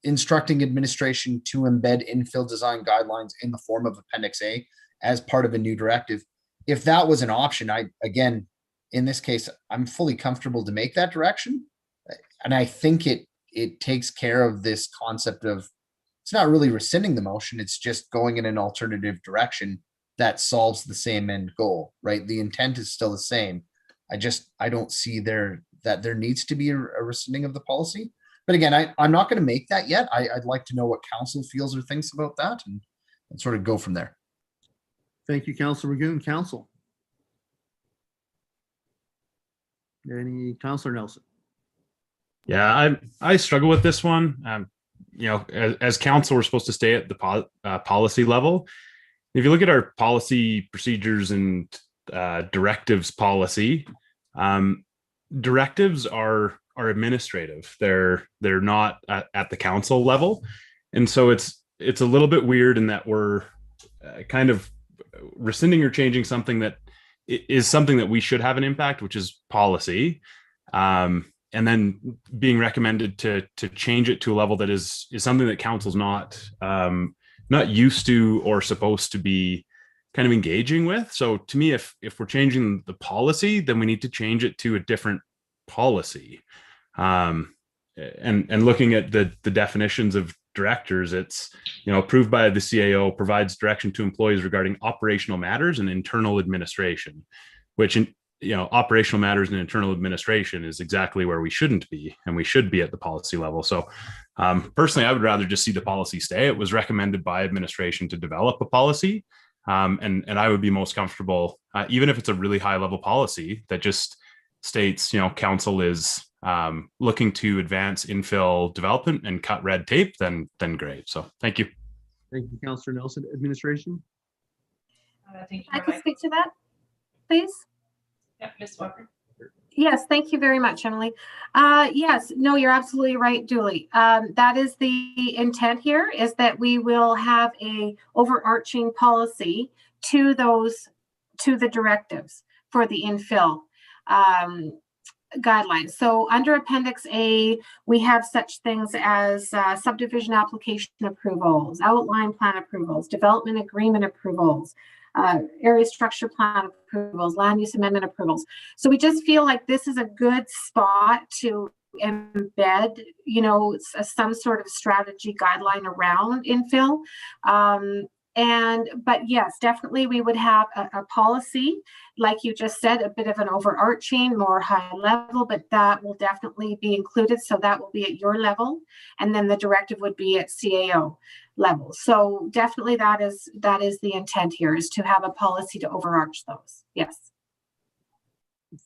instructing administration to embed infill design guidelines in the form of Appendix A as part of a new directive. If that was an option, again, in this case, I'm fully comfortable to make that direction. And I think it takes care of this concept of, it's not really rescinding the motion, it's just going in an alternative direction that solves the same end goal, right? The intent is still the same. I don't see that there needs to be a rescinding of the policy. But again, I'm not going to make that yet. I'd like to know what council feels or thinks about that and sort of go from there. Thank you, Councillor Magoon. Council. Any Councillor Nelson? Yeah, I struggle with this one. As council, we're supposed to stay at the policy level. If you look at our policy procedures and directives policy, directives are administrative. They're not at the council level, and so it's a little bit weird in that we're kind of rescinding or changing something that is something that we should have an impact, which is policy, and then being recommended to change it to a level that is something that council's not used to or supposed to be kind of engaging with. So to me, if we're changing the policy, then we need to change it to a different policy. And looking at the definitions of directors, it's, approved by the CAO, provides direction to employees regarding operational matters and internal administration, which operational matters and internal administration is exactly where we shouldn't be, and we should be at the policy level. So personally, I would rather just see the policy stay. It was recommended by administration to develop a policy, and I would be most comfortable, even if it's a really high level policy that just states, council is looking to advance infill development and cut red tape, then great. So thank you. Thank you, Councillor Nelson. Administration. Thank you. I can speak to that, please. Yeah, Ms. Walker. Yes, thank you very much, Emily. Yes, no, you're absolutely right, Julie. That is the intent here, is that we will have a overarching policy to the directives for the infill guidelines. So under Appendix A, we have such things as subdivision application approvals, outline plan approvals, development agreement approvals, area structure plan approvals, land use amendment approvals. So we just feel like this is a good spot to embed, some sort of strategy guideline around infill. But yes, definitely we would have a policy, like you just said, a bit of an overarching, more high level, but that will definitely be included. So that will be at your level. And then the directive would be at CAO level. So definitely that is the intent here, is to have a policy to overarch those. Yes.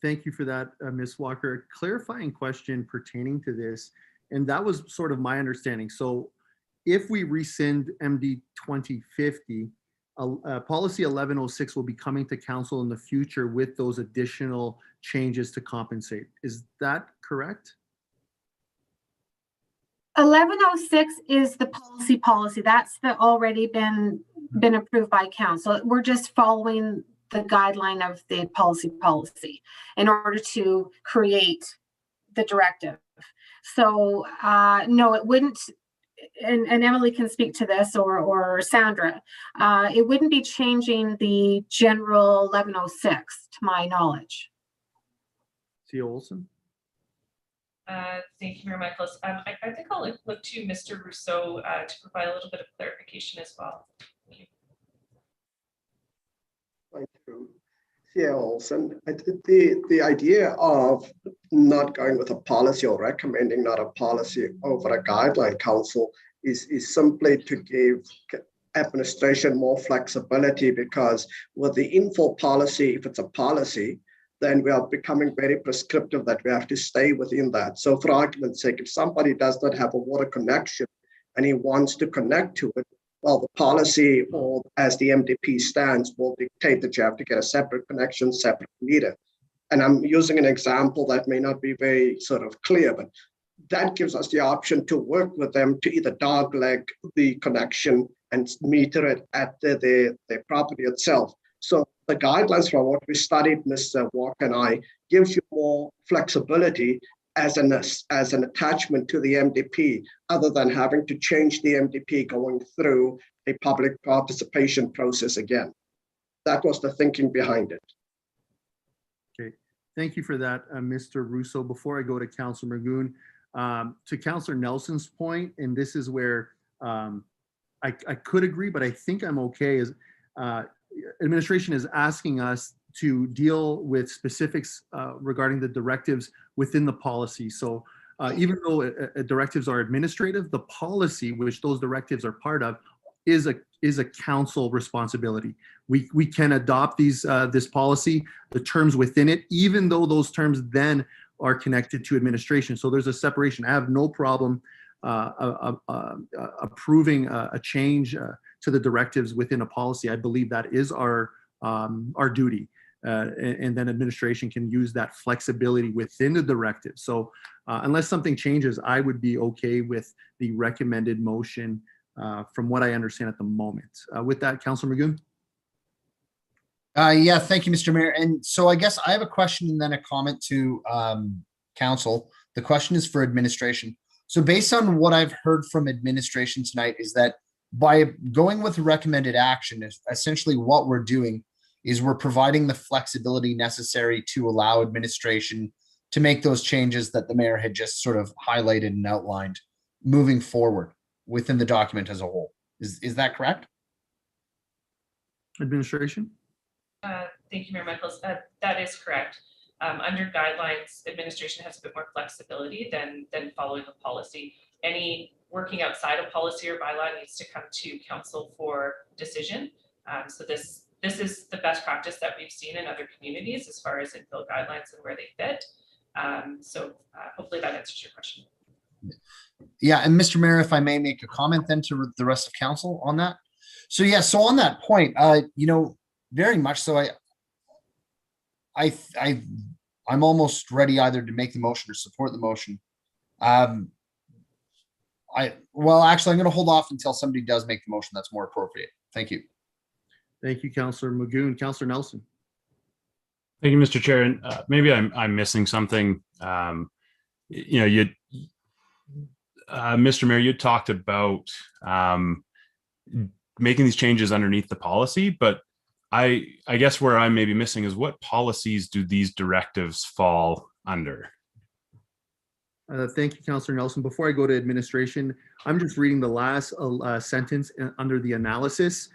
Thank you for that, Ms. Walker. A clarifying question pertaining to this, and that was sort of my understanding. So if we rescind MD 2050, policy 1106 will be coming to council in the future with those additional changes to compensate. Is that correct? 1106 is the policy. That's already been approved by council. We're just following the guideline of the policy in order to create the directive. So no, it wouldn't. And Emily can speak to this, or Sandra. It wouldn't be changing the general 1106, to my knowledge. C. Olson. Thank you, Mayor Michaels. I think I'll look to Mr. Rousseau to provide a little bit of clarification as well. Thank you. Thank you. Yeah, Olson. The idea of not going with a policy or recommending not a policy over a guideline council is simply to give administration more flexibility, because with the infill policy, if it's a policy, then we are becoming very prescriptive that we have to stay within that. So for argument's sake, if somebody does not have a water connection and he wants to connect to it, well, the policy, or as the MDP stands, will dictate that you have to get a separate connection, separate meter. And I'm using an example that may not be very sort of clear, but that gives us the option to work with them to either dogleg the connection and meter it at their property itself. So the guidelines from what we studied, Mr. Walker and I, gives you more flexibility as an attachment to the MDP, other than having to change the MDP going through a public participation process again. That was the thinking behind it. Okay, thank you for that, Mr. Russo. Before I go to Councillor Magoon, to Councillor Nelson's point, and this is where I could agree, but I think I'm okay, is administration is asking us to deal with specifics regarding the directives within the policy. So even though directives are administrative, the policy, which those directives are part of, is a council responsibility. We can adopt this policy, the terms within it, even though those terms then are connected to administration. So there's a separation. I have no problem approving a change to the directives within a policy. I believe that is our duty. And then administration can use that flexibility within the directive. So unless something changes, I would be okay with the recommended motion from what I understand at the moment. With that, Councillor Magoon. Yeah, thank you, Mr. Mayor. And so I guess I have a question and then a comment to council. The question is for administration. So based on what I've heard from administration tonight is that by going with recommended action, essentially what we're doing is we're providing the flexibility necessary to allow administration to make those changes that the mayor had just sort of highlighted and outlined moving forward within the document as a whole. Is that correct? Administration? Thank you, Mayor Michaels. That is correct. Under guidelines, administration has a bit more flexibility than following a policy. Any working outside of policy or bylaw needs to come to council for decision. So this is the best practice that we've seen in other communities as far as infill guidelines and where they fit. So hopefully that answers your question. Yeah, and Mr. Mayor, if I may make a comment then to the rest of council on that. So yeah, so on that point, very much so. I'm almost ready either to make the motion or support the motion. Well, actually, I'm going to hold off until somebody does make the motion. That's more appropriate. Thank you. Thank you, Councillor Magoon. Councillor Nelson. Thank you, Mr. Chair. And maybe I'm missing something. Mr. Mayor, you talked about making these changes underneath the policy, but I guess where I may be missing is what policies do these directives fall under? Thank you, Councillor Nelson. Before I go to administration, I'm just reading the last sentence under the analysis.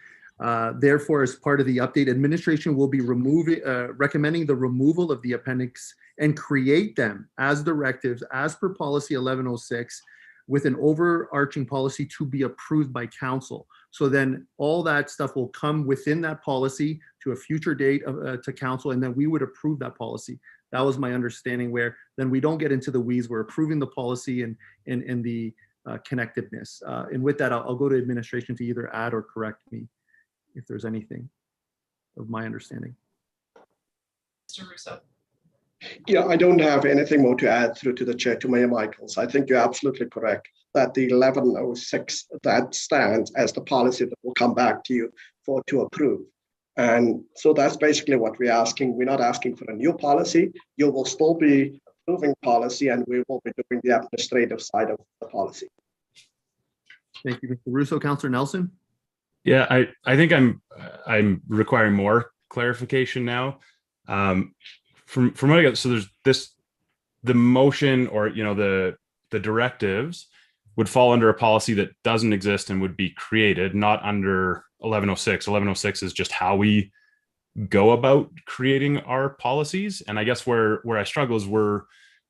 Therefore, as part of the update, administration will be recommending the removal of the appendix and create them as directives as per policy 1106 with an overarching policy to be approved by council. So then all that stuff will come within that policy to a future date to council, and then we would approve that policy. That was my understanding, where then we don't get into the weeds. We're approving the policy and the connectiveness. And with that, I'll go to administration to either add or correct me if there's anything of my understanding. Mr. Russo. Yeah, I don't have anything more to add through to the chair, to Mayor Michaels. I think you're absolutely correct that the 1106, that stands as the policy that will come back to you to approve. And so that's basically what we're asking. We're not asking for a new policy. You will still be approving policy, and we will be doing the administrative side of the policy. Thank you, Mr. Russo. Councillor Nelson. Yeah, I think I'm requiring more clarification now. From what I got, so there's the motion, or the directives would fall under a policy that doesn't exist and would be created, not under 1106. 1106 is just how we go about creating our policies. And I guess where I struggle is we're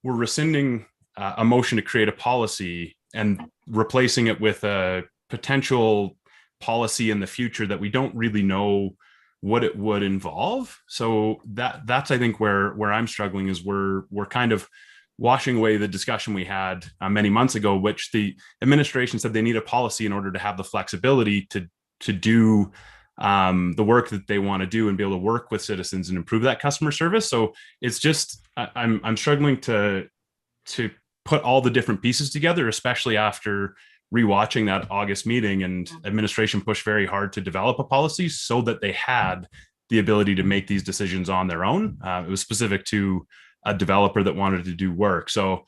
rescinding a motion to create a policy and replacing it with a potential policy in the future that we don't really know what it would involve. So that's I think where I'm struggling is we're kind of washing away the discussion we had many months ago, which the administration said they need a policy in order to have the flexibility to do the work that they want to do and be able to work with citizens and improve that customer service. So it's just I'm struggling to put all the different pieces together, especially after rewatching that August meeting, and administration pushed very hard to develop a policy so that they had the ability to make these decisions on their own. It was specific to a developer that wanted to do work. So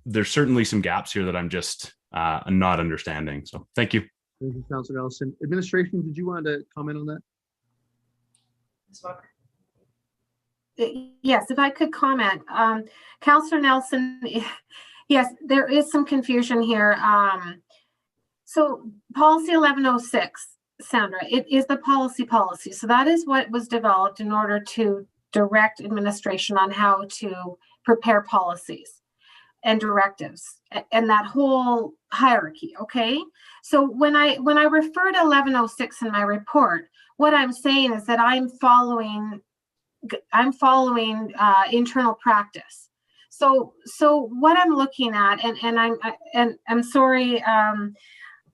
there's certainly some gaps here that I'm just not understanding. So thank you. Thank you, Councilor Nelson. Administration, did you want to comment on that? Ms. Walker. Yes, if I could comment. Councillor Nelson, yes, there is some confusion here. So policy 1106, Sandra, it is the policy. So that is what was developed in order to direct administration on how to prepare policies and directives and that whole hierarchy. Okay. So when I refer to 1106 in my report, what I'm saying is that I'm following internal practice. So what I'm looking at, and I'm sorry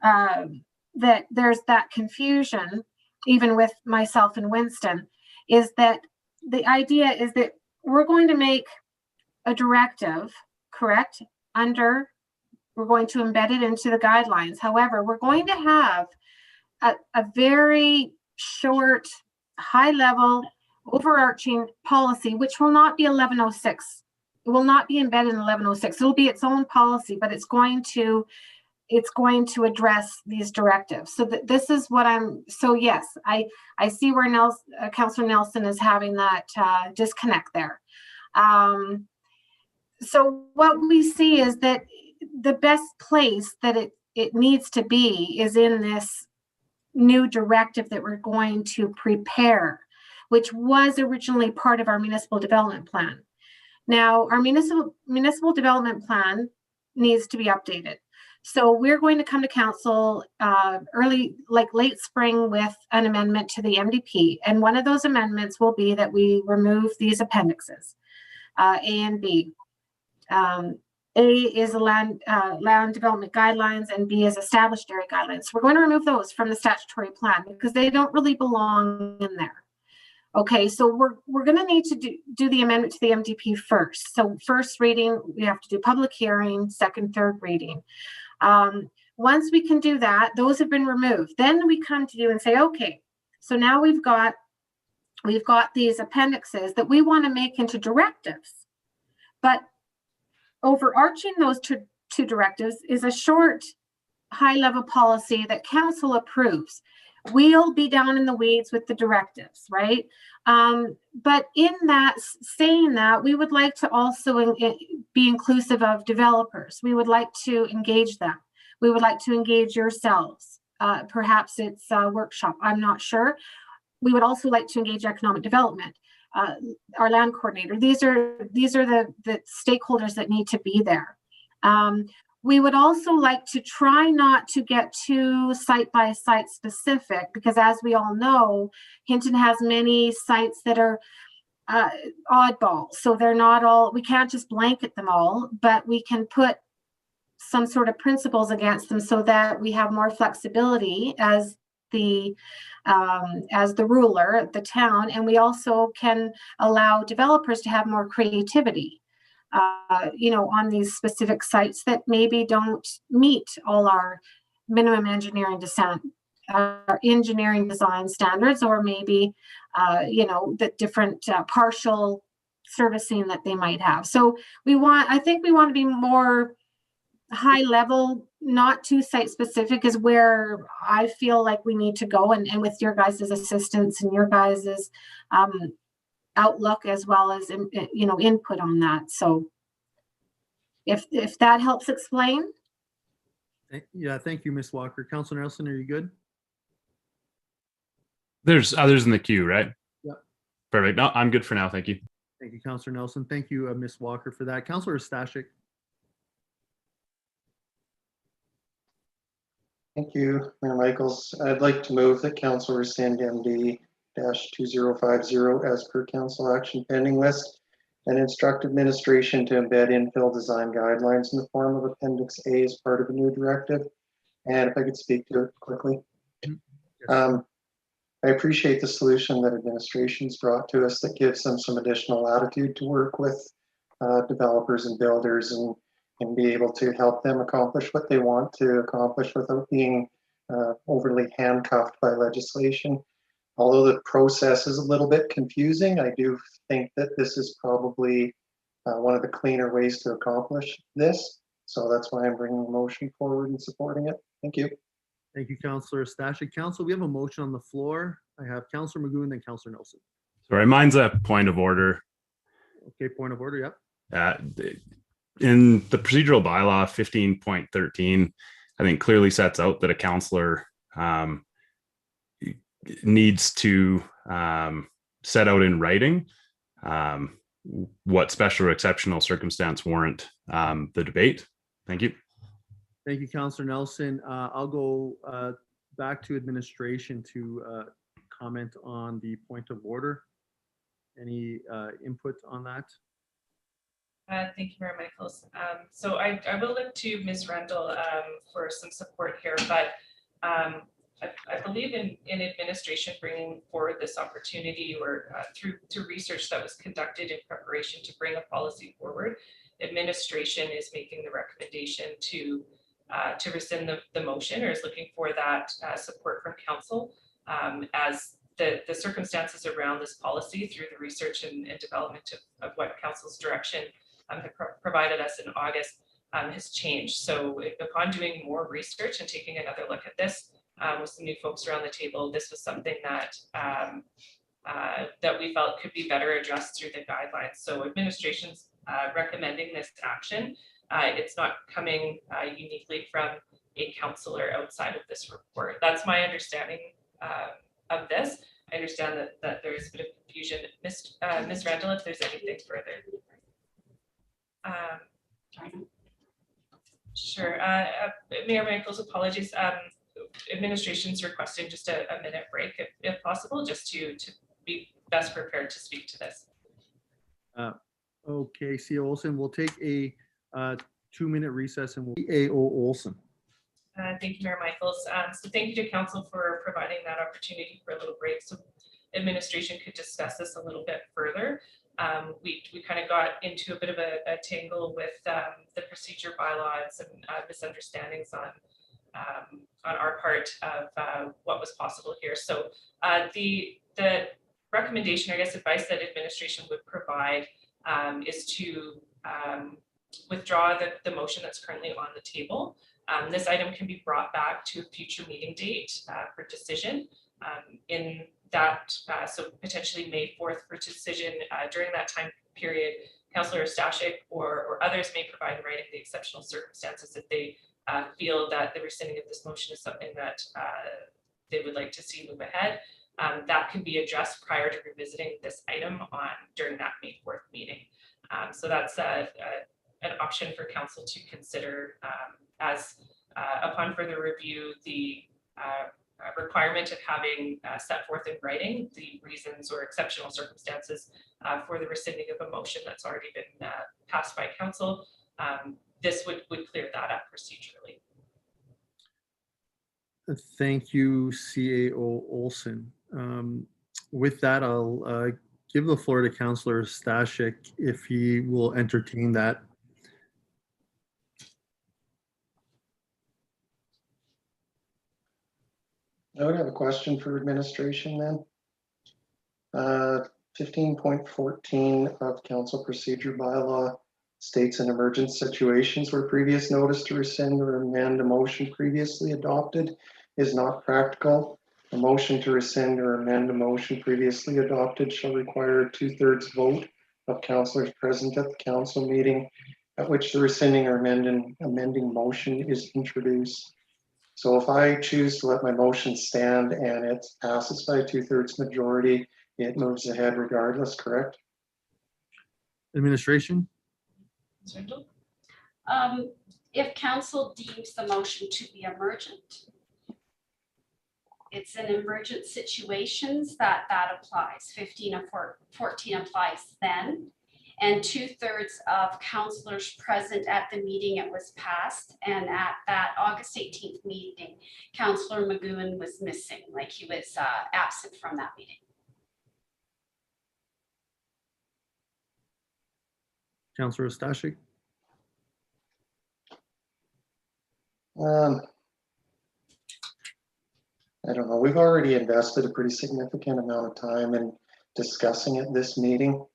that there's that confusion, even with myself and Winston, is that the idea is that we're going to make a directive, correct? We're going to embed it into the guidelines. However, we're going to have a very short, high level, overarching policy, which will not be 1106. It will not be embedded in 1106. It'll be its own policy, but it's going to address these directives. So this is what yes, I see where Councillor Nelson is having that disconnect there. So what we see is that the best place that it needs to be is in this new directive that we're going to prepare, which was originally part of our municipal development plan. Now, our municipal development plan needs to be updated. So we're going to come to council late spring with an amendment to the MDP. And one of those amendments will be that we remove these appendixes, A and B. A is the land development guidelines and B is established area guidelines. So we're going to remove those from the statutory plan because they don't really belong in there. Okay, so we're going to need to do the amendment to the MDP first. So first reading, we have to do public hearing, second, third reading. Once we can do that, those have been removed. Then we come to you and say, okay, so now we've got these appendixes that we want to make into directives. But overarching those two directives is a short, high-level policy that council approves. We'll be down in the weeds with the directives, right? But in that, saying that, we would like to also be inclusive of developers. We would like to engage them. We would like to engage yourselves. Perhaps it's a workshop, I'm not sure. We would also like to engage economic development, our land coordinator. These are the stakeholders that need to be there. We would also like to try not to get too site-by-site specific because, as we all know, Hinton has many sites that are oddball. So they're not all, we can't just blanket them all, but we can put some sort of principles against them so that we have more flexibility as the ruler, the town, and we also can allow developers to have more creativity. On these specific sites that maybe don't meet all our minimum engineering design standards, or maybe, the different partial servicing that they might have. So I think we want to be more high level, not too site specific is where I feel like we need to go, and with your guys' assistance and your guys' outlook as well as input on that. So if that helps explain. Yeah, thank you, Ms. Walker. Councilor Nelson, are you good? There's others in the queue, right? Yep. Perfect. No, I'm good for now. Thank you. Thank you, Councilor Nelson. Thank you, Ms. Walker, for that. Councilor Stashik. Thank you, Mayor Michaels. I'd like to move that council rescind MD-2050 as per council action pending list and instruct administration to embed infill design guidelines in the form of Appendix A as part of a new directive. And if I could speak to it quickly. I appreciate the solution that administration's brought to us that gives them some additional latitude to work with developers and builders and be able to help them accomplish what they want to accomplish without being overly handcuffed by legislation. although the process is a little bit confusing, I do think that this is probably one of the cleaner ways to accomplish this. So that's why I'm bringing the motion forward and supporting it. Thank you. Thank you, Councillor Stashik. Council, we have a motion on the floor. I have Councillor Magoo and then Councillor Nelson. Sorry, mine's a point of order. Okay, point of order, yep. In the procedural bylaw 15.13, I think clearly sets out that a councillor needs to set out in writing what special or exceptional circumstance warrant the debate. Thank you. Thank you, Councillor Nelson. I'll go back to administration to comment on the point of order. Any input on that? Thank you, Mayor Michaels. So I will look to Ms. Rendell for some support here, but I believe in administration bringing forward this opportunity or through research that was conducted in preparation to bring a policy forward. Administration is making the recommendation to rescind the motion, or is looking for that support from council as the circumstances around this policy through the research and development of what council's direction have provided us in August has changed. So upon doing more research and taking another look at this with some new folks around the table, this was something that that we felt could be better addressed through the guidelines. So administration's recommending this action. It's not coming uniquely from a councillor outside of this report. That's my understanding of this. I understand that there's a bit of confusion. Ms. Randall, if there's anything further. Sure. Mayor Michaels, apologies. Administration's requesting just a minute break if possible, just to be best prepared to speak to this. Okay, CEO Olson, we'll take a 2-minute recess and we'll AO Olson. Thank you, Mayor Michaels. So thank you to council for providing that opportunity for a little break so administration could discuss this a little bit further. We kind of got into a bit of a tangle with the procedure bylaw and some misunderstandings on our part of what was possible here. So the recommendation, I guess, advice that administration would provide is to withdraw the motion that's currently on the table. This item can be brought back to a future meeting date for decision. In that, so potentially May 4th for decision. During that time period, Councillor Stashik or others may provide in writing the exceptional circumstances if they feel that the rescinding of this motion is something that they would like to see move ahead. That can be addressed prior to revisiting this item during that May 4th meeting. So that's an option for council to consider as upon further review, the requirement of having set forth in writing the reasons or exceptional circumstances for the rescinding of a motion that's already been passed by council. This would clear that up procedurally. Thank you, CAO Olson. With that, I'll give the floor to Councillor Stashik if he will entertain that. I would have a question for administration then. 15.14 of council procedure bylaw states in emergent situations where previous notice to rescind or amend a motion previously adopted is not practical. A motion to rescind or amend a motion previously adopted shall require a 2/3 vote of councillors present at the council meeting at which the rescinding or amending motion is introduced. So if I choose to let my motion stand and it passes by a 2/3 majority, it moves ahead regardless, correct? Administration? If council deems the motion to be emergent, it's in emergent situations that applies. 15 or 14 applies then. And 2/3 of councillors present at the meeting it was passed, and at that August 18th meeting, Councillor McGowan was missing, like he was absent from that meeting. Councillor Stashik? I don't know, we've already invested a pretty significant amount of time in discussing it this meeting.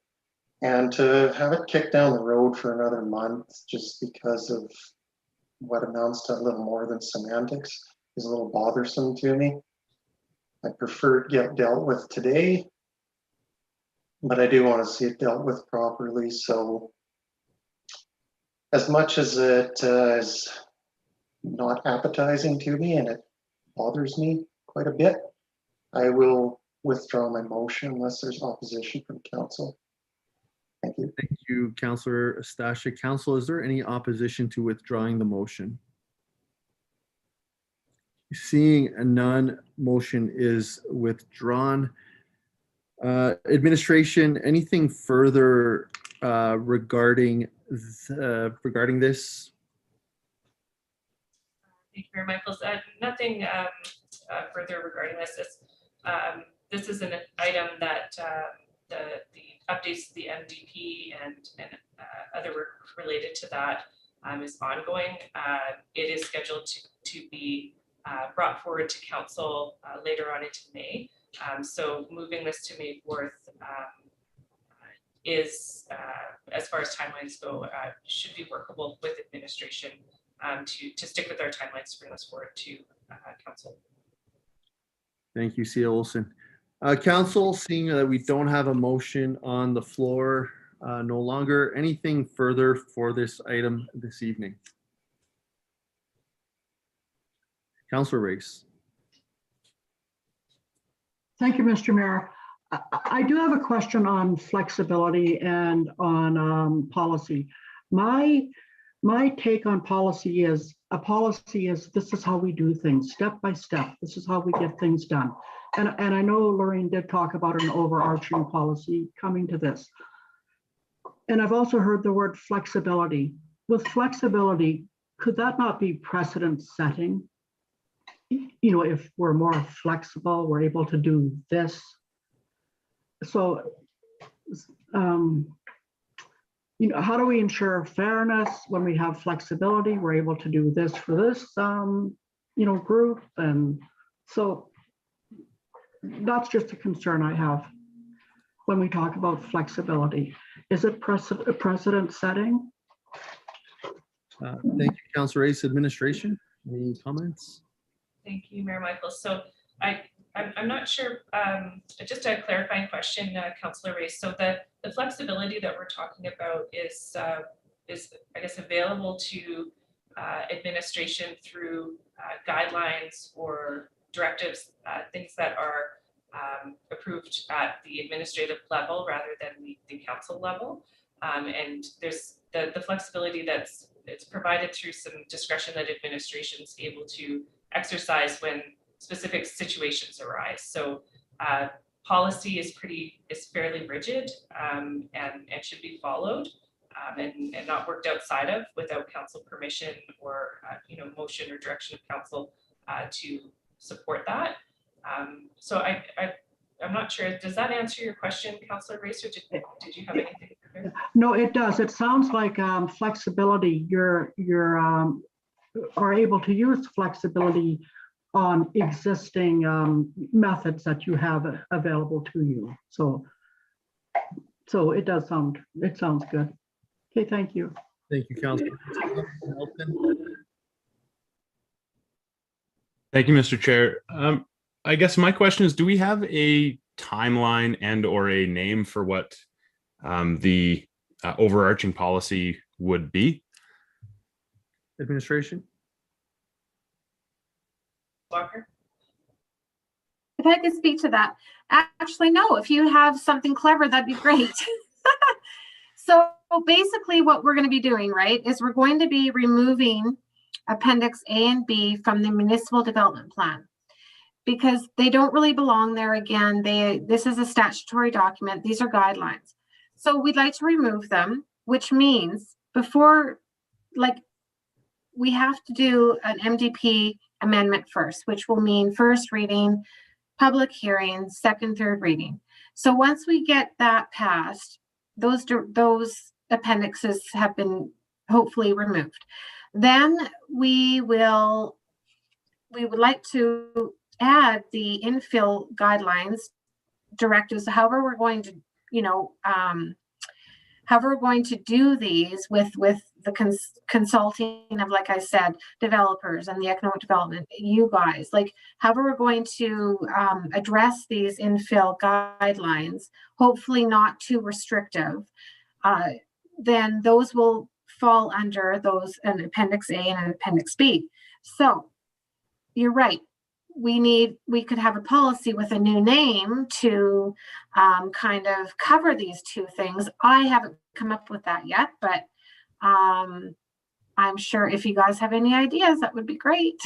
And to have it kicked down the road for another month just because of what amounts to a little more than semantics is a little bothersome to me. I prefer it get dealt with today, but I do want to see it dealt with properly. So as much as it is not appetizing to me and it bothers me quite a bit, I will withdraw my motion unless there's opposition from council. Thank you. Thank you, Councillor Stashik. Council, is there any opposition to withdrawing the motion? Seeing none, motion is withdrawn. Administration, anything further regarding this? Thank you, Mayor Michaels. Nothing further regarding this. This is an item that the updates to the MDP and other work related to that is ongoing. It is scheduled to be brought forward to council later on into May. So moving this to May 4th is, as far as timelines go, should be workable with administration to stick with our timelines to bring this forward to council. Thank you, C. Olson. Council, seeing that we don't have a motion on the floor no longer, anything further for this item this evening? Councillor Race. Thank you, Mr. Mayor. I do have a question on flexibility and on policy. My take on policy is this is how we do things, step by step. This is how we get things done. And I know Lorraine did talk about an overarching policy coming to this. And I've also heard the word flexibility. With flexibility, could that not be precedent setting? You know, if we're more flexible, we're able to do this. So, you know, how do we ensure fairness when we have flexibility? We're able to do this for this, you know, group. And so that's just a concern I have when we talk about flexibility. Is it precedent setting? Thank you, Councillor Race. Administration, any comments? Thank you, Mayor Michaels. So I'm not sure, just a clarifying question, Councillor Race. So the flexibility that we're talking about is I guess available to administration through guidelines or directives, things that are approved at the administrative level rather than the council level. And there's the flexibility it's provided through some discretion that administration is able to exercise when specific situations arise. So policy is fairly rigid and should be followed and not worked outside of without council permission or you know, motion or direction of council to support that. So I'm not sure. Does that answer your question, Councillor Race, or did you have anything? No, it does. It sounds like flexibility. You're are able to use flexibility on existing methods that you have available to you. So it does sound good. Okay, thank you. Thank you, Councillor. Thank you, Mr. Chair. I guess my question is, do we have a timeline and or a name for what the overarching policy would be? Administration. Walker? If I could speak to that. Actually, no, if you have something clever, that'd be great. So basically what we're going to be doing, right, is we're going to be removing Appendix A and B from the municipal development plan because they don't really belong there. Again, this is a statutory document. These are guidelines. So we'd like to remove them, which means before, like, we have to do an MDP amendment first, which will mean first reading, public hearing, second, third reading. So once we get that passed, those appendixes have been hopefully removed. Then we would like to add the infill guidelines directives, however we're going to, however we're going to do these with the consulting of, like I said, developers and the economic development, you guys, like however we're going to address these infill guidelines, hopefully not too restrictive, then those will fall under those an Appendix A and an Appendix B. So you're right. We could have a policy with a new name to kind of cover these two things. I haven't come up with that yet, but I'm sure if you guys have any ideas, that would be great.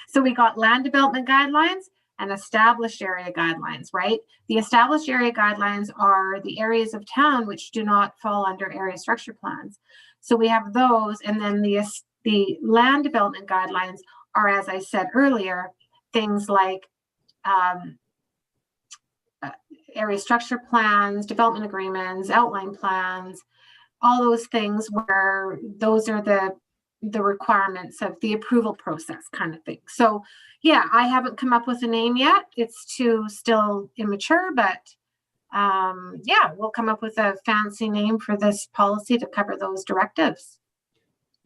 So we got land development guidelines and established area guidelines, right? The established area guidelines are the areas of town which do not fall under area structure plans. So we have those, and then the land development guidelines are, as I said earlier, things like area structure plans, development agreements, outline plans, all those things where those are the requirements of the approval process kind of thing. So yeah, I haven't come up with a name yet. It's still immature, but yeah, we'll come up with a fancy name for this policy to cover those directives.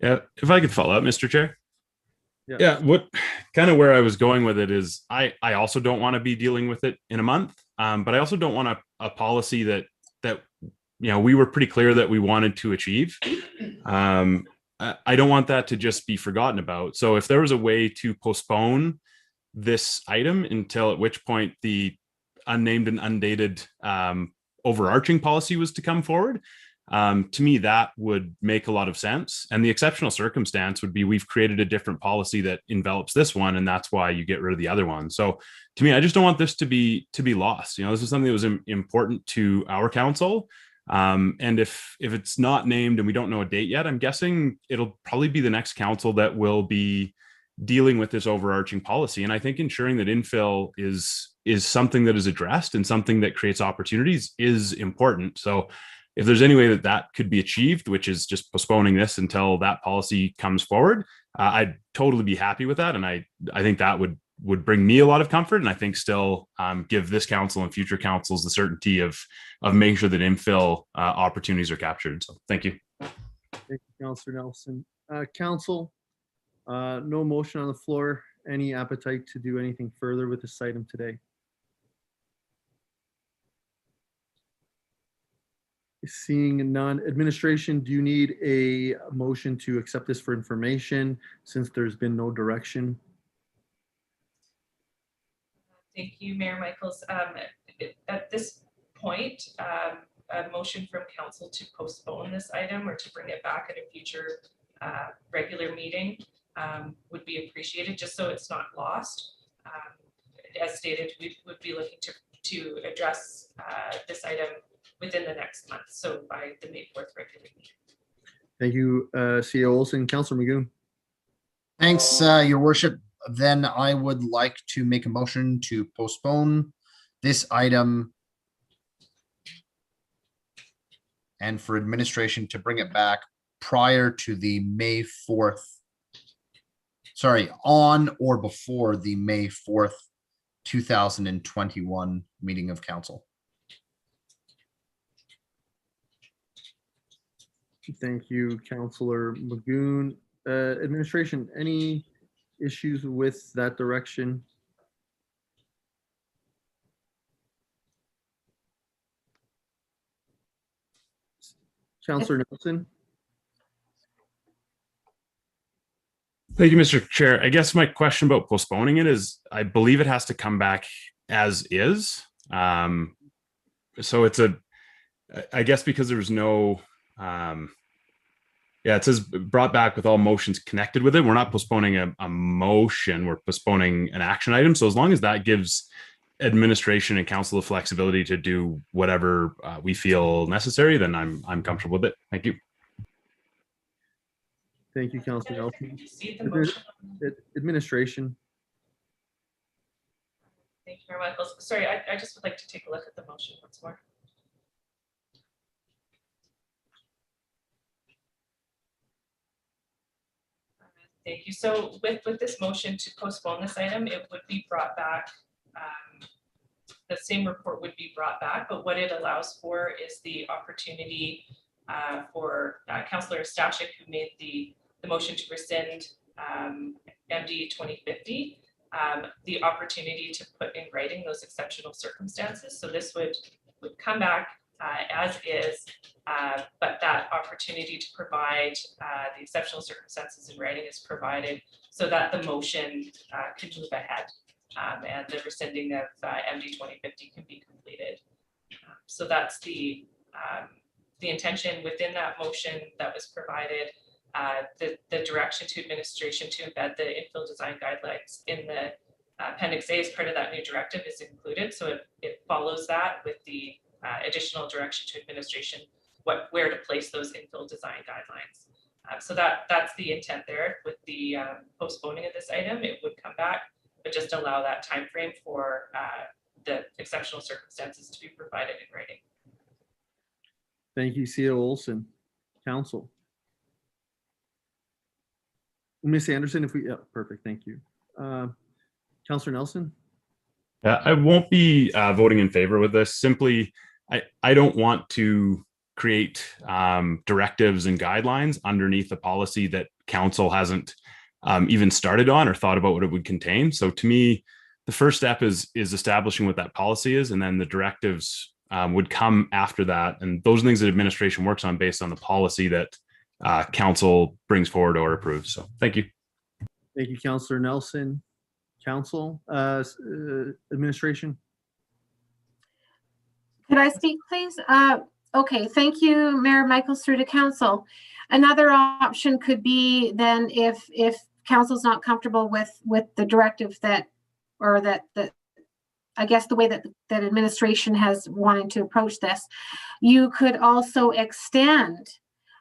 Yeah, if I could follow up, Mr. Chair. Yeah, what kind of where I was going with it is I also don't want to be dealing with it in a month, but I also don't want a policy that we were pretty clear that we wanted to achieve. I don't want that to just be forgotten about. So if there was a way to postpone this item until at which point the unnamed and undated overarching policy was to come forward, to me, that would make a lot of sense. And the exceptional circumstance would be we've created a different policy that envelops this one, and that's why you get rid of the other one. So to me, I just don't want this to be lost. This is something that was important to our council. And if it's not named and we don't know a date yet, I'm guessing it'll probably be the next council that will be dealing with this overarching policy. And I think ensuring that infill is something that is addressed and something that creates opportunities is important. So if there's any way that could be achieved, which is just postponing this until that policy comes forward, I'd totally be happy with that. And I think that would bring me a lot of comfort, and I think still give this council and future councils the certainty of making sure that infill opportunities are captured. So thank you. Thank you, Councillor Nelson. Council, no motion on the floor. Any appetite to do anything further with this item today? Seeing none. Administration, do you need a motion to accept this for information since there's been no direction? Thank you, Mayor Michaels. At this point, a motion from council to postpone this item or to bring it back at a future regular meeting would be appreciated, just so it's not lost. As stated, we would be looking to address this item within the next month, so by the May 4th regular meeting. Thank you, CEO Olson. Councillor Magoon. Thanks, Your Worship. Then I would like to make a motion to postpone this item and for administration to bring it back prior to the May 4th, sorry, on or before the May 4th, 2021 meeting of council. Thank you, Councillor Magoon. Administration, any issues with that direction? Councillor Nelson. Thank you, Mr. Chair. I guess my question about postponing it is, I believe it has to come back as is. So it's I guess because there was no, it says brought back with all motions connected with it. We're not postponing a motion, we're postponing an action item. So as long as that gives administration and council the flexibility to do whatever we feel necessary, then I'm comfortable with it. Thank you. Thank you, Councillor Nelson. See the motion. Administration. Thank you, Mayor Michaels. Sorry, I just would like to take a look at the motion once more. Thank you. So with this motion to postpone this item, it would be brought back. The same report would be brought back, but what it allows for is the opportunity for Councillor Stashik, who made the motion to rescind MD 2050, the opportunity to put in writing those exceptional circumstances. So this would come back as is, but that opportunity to provide the exceptional circumstances in writing is provided so that the motion can move ahead and the rescinding of MD 2050 can be completed. So that's the intention within that motion that was provided. The direction to administration to embed the infill design guidelines in the Appendix A as part of that new directive is included. So it follows that with the additional direction to administration, where to place those infill design guidelines. So that's the intent there. With the postponing of this item, it would come back, but just allow that time frame for the exceptional circumstances to be provided in writing. Thank you, CEO Olson. Council. Ms. Anderson, yeah, perfect, thank you. Councillor Nelson? Yeah, I won't be voting in favor with this. Simply, I don't want to create directives and guidelines underneath a policy that council hasn't even started on or thought about what it would contain. So to me, the first step is establishing what that policy is, and then the directives would come after that. And those are things that administration works on based on the policy that council brings forward or approves. So thank you. Thank you, Councillor Nelson. Council, administration. Could I speak, please? Okay, thank you, Mayor Michaels, through to council. Another option could be then if council's not comfortable with the directive that, or that I guess the way that administration has wanted to approach this, you could also extend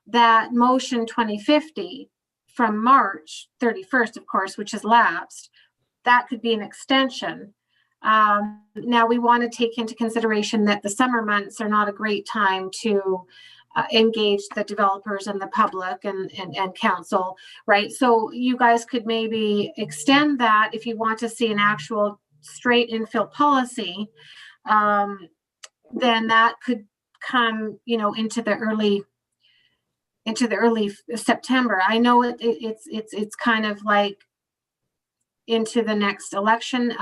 that motion 2050 from March 31st, of course, which has lapsed. That could be an extension. Now we want to take into consideration that the summer months are not a great time to engage the developers and the public and council, right? So you guys could maybe extend that if you want to see an actual straight infill policy, then that could come, into the early September. I know it's kind of like into the next election,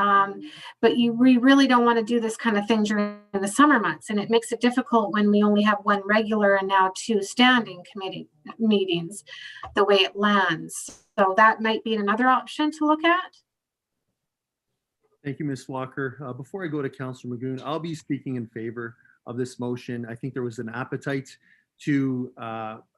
but we really don't want to do this kind of thing during the summer months, and it makes it difficult when we only have one regular and now 2 standing committee meetings, the way it lands. So that might be another option to look at. Thank you, Ms. Walker. Before I go to Councillor Magoon, I'll be speaking in favor of this motion. I think there was an appetite to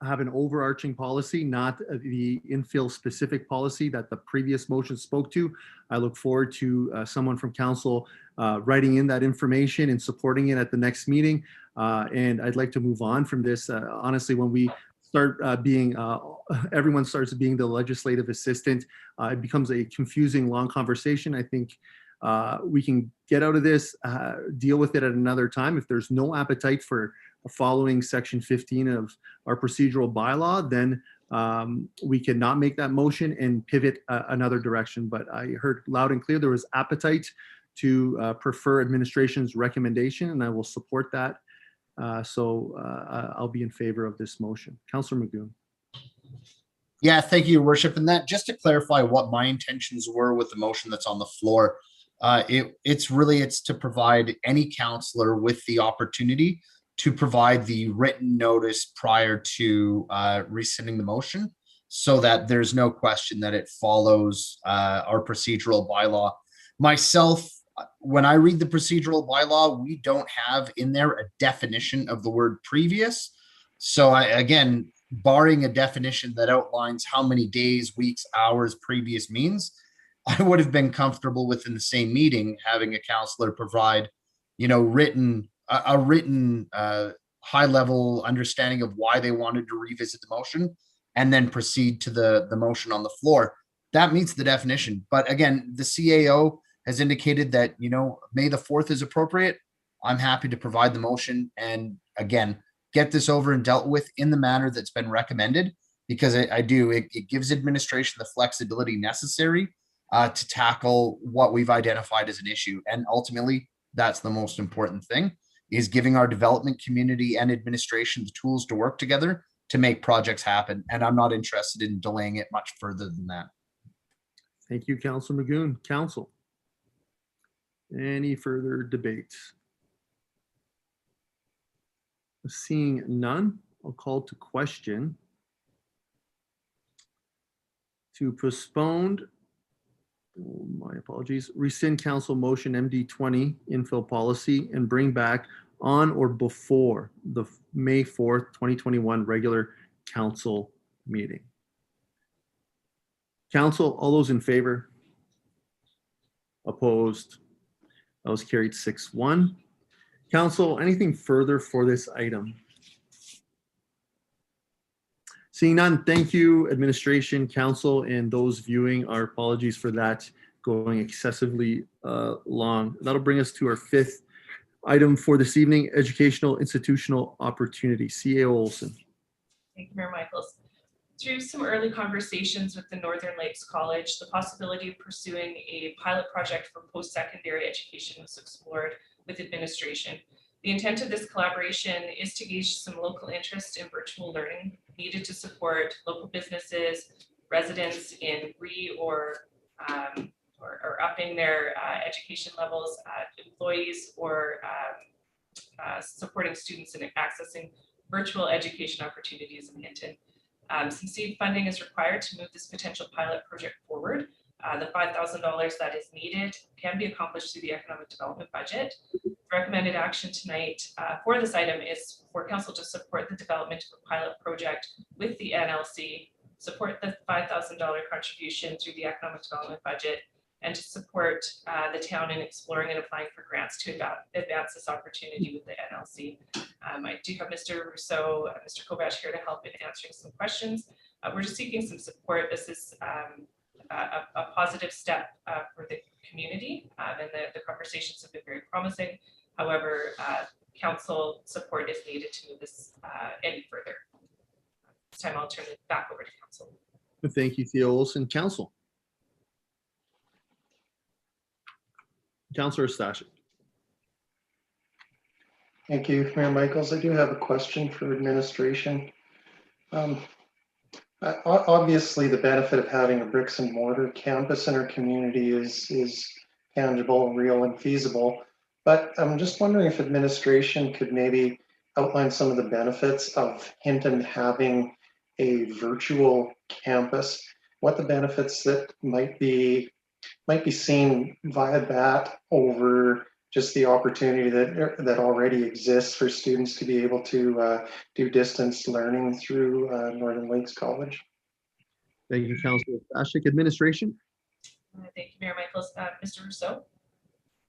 have an overarching policy, not the infill specific policy that the previous motion spoke to. I look forward to someone from council writing in that information and supporting it at the next meeting. And I'd like to move on from this. Honestly, when we start everyone starts being the legislative assistant, it becomes a confusing, long conversation. I think we can get out of this, deal with it at another time. If there's no appetite for following section 15 of our procedural bylaw, then we cannot make that motion and pivot another direction. But I heard loud and clear there was appetite to prefer administration's recommendation, and I will support that. So I'll be in favor of this motion. Councillor Magoon. Yeah, thank you, Your Worship. And that, just to clarify what my intentions were with the motion that's on the floor, it's to provide any councillor with the opportunity to provide the written notice prior to rescinding the motion, so that there's no question that it follows our procedural bylaw. Myself, when I read the procedural bylaw, we don't have in there a definition of the word previous. So again, barring a definition that outlines how many days, weeks, hours previous means, I would have been comfortable within the same meeting having a councillor provide, a written high-level understanding of why they wanted to revisit the motion, and then proceed to the motion on the floor. That meets the definition. But again, the CAO has indicated that, May the 4th is appropriate. I'm happy to provide the motion and, again, get this over and dealt with in the manner that's been recommended. because I do, it gives administration the flexibility necessary to tackle what we've identified as an issue. And ultimately, that's the most important thing, is giving our development community and administration the tools to work together to make projects happen. And I'm not interested in delaying it much further than that. Thank you, Councilor Magoon. Council, any further debates? Seeing none, I'll call to question to postpone, oh, my apologies, rescind council motion MD 20 infill policy and bring back on or before the May 4th, 2021 regular council meeting. Council, all those in favor? Opposed? That was carried 6-1. Council, anything further for this item? Seeing none, thank you, administration, council, and those viewing. Our apologies for that going excessively long. That'll bring us to our 5th item for this evening, educational institutional opportunity. CAO Olson. Thank you, Mayor Michaels. Through some early conversations with the Northern Lakes College, the possibility of pursuing a pilot project for post-secondary education was explored with administration. The intent of this collaboration is to gauge some local interest in virtual learning needed to support local businesses, residents in or upping their education levels, employees, or supporting students in accessing virtual education opportunities in Hinton. Some seed funding is required to move this potential pilot project forward. The $5,000 that is needed can be accomplished through the economic development budget. The recommended action tonight for this item is for council to support the development of a pilot project with the NLC, support the $5,000 contribution through the economic development budget, and to support the town in exploring and applying for grants to advance this opportunity with the NLC. I do have Mr. Rousseau, Mr. Kovac here to help in answering some questions. We're just seeking some support. This is a positive step for the community, and the conversations have been very promising. However, council support is needed to move this any further. This time I'll turn it back over to council. Thank you, Theo Olson. Council. Councilor Stashik. Thank you, Mayor Michaels. I do have a question for administration. Obviously, the benefit of having a bricks and mortar campus in our community is tangible, real, and feasible. But I'm just wondering if administration could maybe outline some of the benefits of Hinton having a virtual campus, what the benefits that might be seen via that over just the opportunity that already exists for students to be able to do distance learning through Northern Lakes College. Thank you, Councilor Stashik. Administration. Thank you, Mayor Michaels. Mr. Rousseau.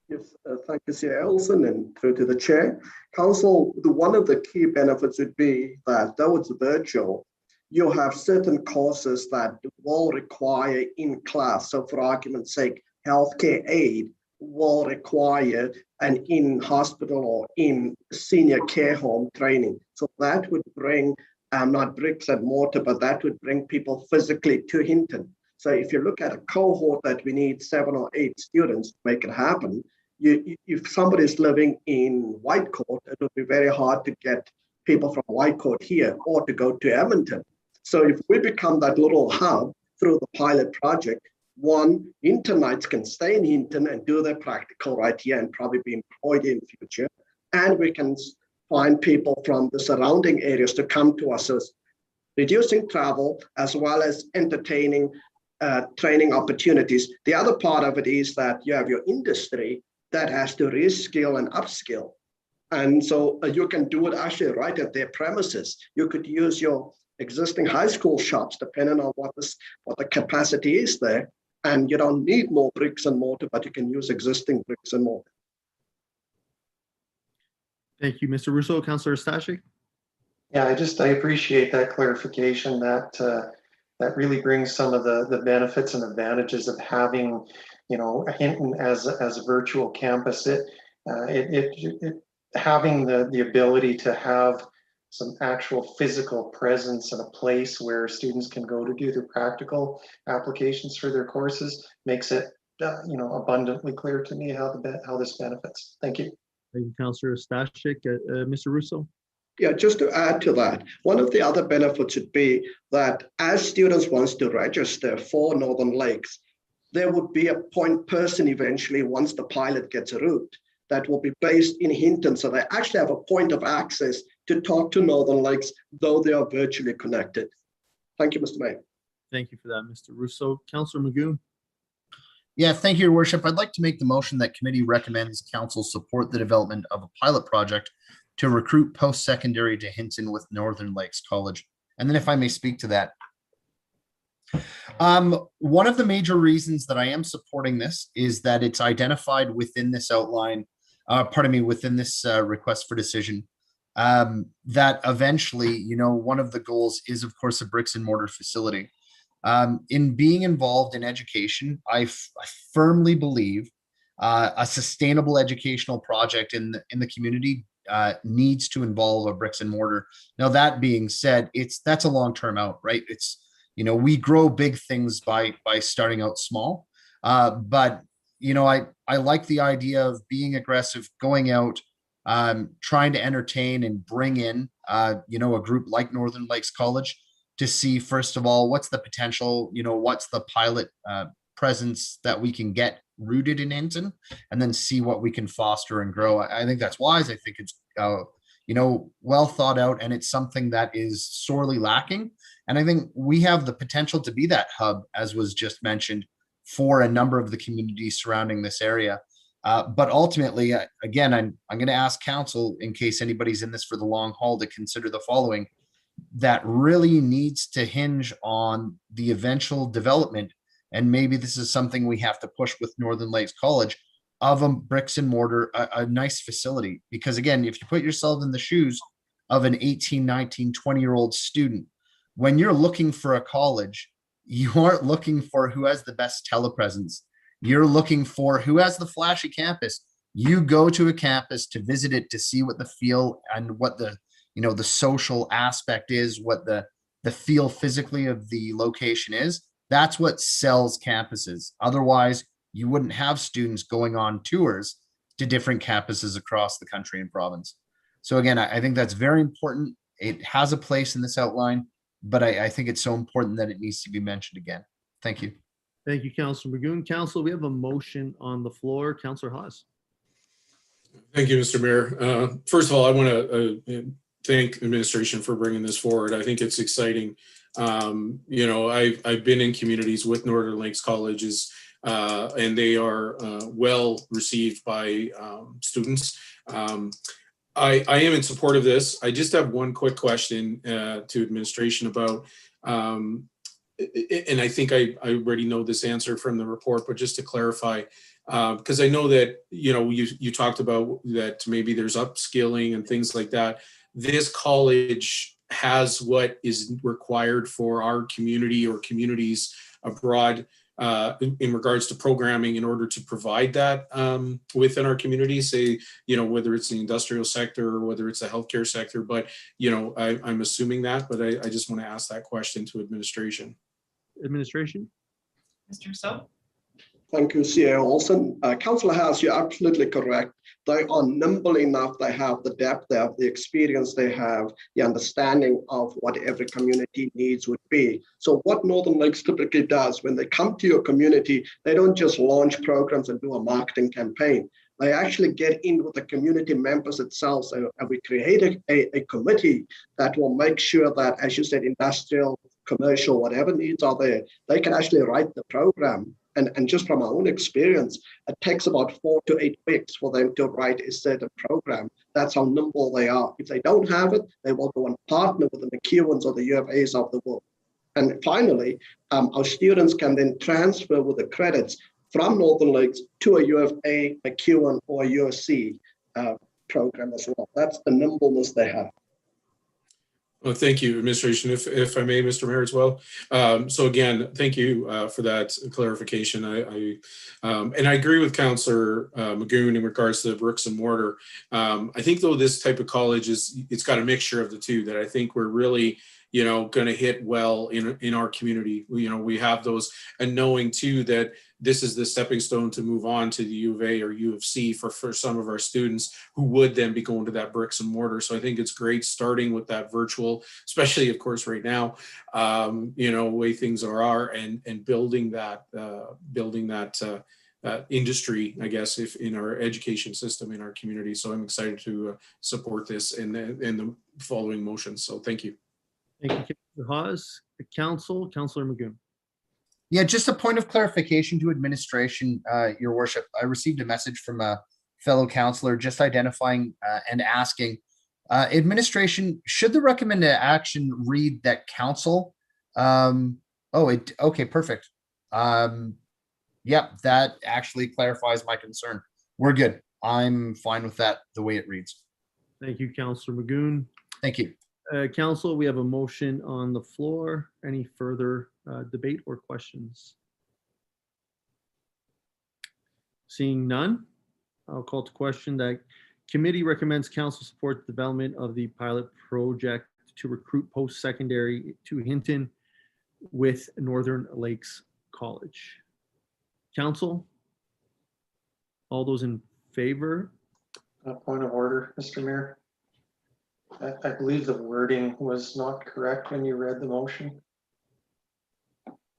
Yes, thank you, Chair Elson, and through to the chair. Council, one of the key benefits would be that though it's virtual, you'll have certain courses that will require in class. So for argument's sake, healthcare aid will require an in-hospital or in senior care home training. So that would bring, not bricks and mortar, but that would bring people physically to Hinton. So if you look at a cohort that we need 7 or 8 students to make it happen, if somebody's living in Whitecourt, it would be very hard to get people from Whitecourt here or to go to Edmonton. So if we become that little hub through the pilot project, one, Hintonites can stay in Hinton and do their practical right here and probably be employed in future. And we can find people from the surrounding areas to come to us. So reducing travel as well as entertaining training opportunities. The other part of it is that you have your industry that has to reskill and upskill. And so you can do it actually right at their premises. You could use your existing high school shops, depending on what the capacity is there. And you don't need more bricks and mortar, but you can use existing bricks and mortar. Thank you, Mr. Rousseau. Councilor Stashik. Yeah, I appreciate that clarification. That really brings some of the benefits and advantages of having, Hinton as a virtual campus. Having the ability to have some actual physical presence and a place where students can go to do their practical applications for their courses makes it abundantly clear to me how this benefits. Thank you. Thank you, Councillor Stashik. Mr. Russo? Yeah, just to add to that, one of the other benefits would be that as students want to register for Northern Lakes, there would be a point person eventually once the pilot gets a route that will be based in Hinton. So they actually have a point of access to talk to Northern Lakes, though they are virtually connected. Thank you, Mr. Mayor. Thank you for that, Mr. Russo. Councillor Magoon? Yeah, thank you, Your Worship. I'd like to make the motion that committee recommends council support the development of a pilot project to recruit post-secondary to Hinton with Northern Lakes College. And then if I may speak to that. One of the major reasons that I am supporting this is that it's identified within this outline, within this request for decision, that eventually, one of the goals is, of course, a bricks and mortar facility. In being involved in education, I firmly believe a sustainable educational project in the community needs to involve a bricks and mortar. Now, that being said, that's a long-term out, right? It's, we grow big things by starting out small. But, I like the idea of being aggressive, going out, trying to entertain and bring in, a group like Northern Lakes College to see, first of all, what's the potential, what's the pilot presence that we can get rooted in Hinton, and then see what we can foster and grow. I think that's wise. I think it's, well thought out, and it's something that is sorely lacking. And I think we have the potential to be that hub, as was just mentioned, for a number of the communities surrounding this area. But ultimately, again, I'm going to ask council, in case anybody's in this for the long haul, to consider the following. That really needs to hinge on the eventual development, and maybe this is something we have to push with Northern Lakes College, of a bricks and mortar, a nice facility. Because again, if you put yourself in the shoes of an 18, 19, 20-year-old student, when you're looking for a college, you aren't looking for who has the best telepresence. You're looking for who has the flashy campus. You go to a campus to visit it, to see what the feel and what the social aspect is, what the feel physically of the location is. That's what sells campuses. Otherwise, you wouldn't have students going on tours to different campuses across the country and province. So again, I think that's very important. It has a place in this outline, but I think it's so important that it needs to be mentioned again. Thank you. Thank you, Councillor Magoon. Council, we have a motion on the floor. Councillor Haas. Thank you, Mr. Mayor. First of all, I want to thank administration for bringing this forward. I think it's exciting. I've been in communities with Northern Lakes Colleges, and they are well received by students. I am in support of this. I just have one quick question to administration about, and I think I already know this answer from the report, but just to clarify, because I know that, you talked about that maybe there's upskilling and things like that. This college has what is required for our community or communities abroad in regards to programming in order to provide that within our community, say, whether it's the industrial sector or whether it's the healthcare sector. But, I'm assuming that, but I just want to ask that question to administration. Administration? Mr. Rousseau? Thank you, CA Olson. Councillor House, you're absolutely correct. They are nimble enough. They have the depth, they have the experience, they have the understanding of what every community needs would be. So what Northern Lakes typically does when they come to your community, they don't just launch programs and do a marketing campaign. They actually get in with the community members itself. So we create a committee that will make sure that, as you said, industrial, commercial, whatever needs are there, they can actually write the program. And just from our own experience, it takes about 4 to 8 weeks for them to write a certain program. That's how nimble they are. If they don't have it, they will go and partner with the McEwens or the UFAs of the world. And finally, our students can then transfer with the credits from Northern Lakes to a UFA, McEwen, or a USC program as well. That's the nimbleness they have. Oh, thank you, administration. If I may, Mr. Mayor, as well. So again, thank you for that clarification. And I agree with Councillor Magoon in regards to the bricks and mortar. I think though this type of college it's got a mixture of the two that I think we're really, going to hit well in our community. We have those, and knowing too that this is the stepping stone to move on to the U of A or U of C for some of our students who would then be going to that bricks and mortar. So I think it's great starting with that virtual, especially of course right now, way things are and building that industry, I guess, if in our education system in our community. So I'm excited to support this in the following motions. So thank you. Thank you, Councillor Hawes. The Councillor Magoon. Yeah, just a point of clarification to administration, Your Worship. I received a message from a fellow councillor just identifying and asking, administration, should the recommended action read that council? Okay, perfect. Yep, that actually clarifies my concern. We're good. I'm fine with that, the way it reads. Thank you, Councillor Magoon. Thank you. Council, we have a motion on the floor. Any further debate or questions? Seeing none, I'll call to question that committee recommends council support the development of the pilot project to recruit post-secondary to Hinton with Northern Lakes College. Council, all those in favor? Point of order, Mr. Mayor. I believe the wording was not correct when you read the motion.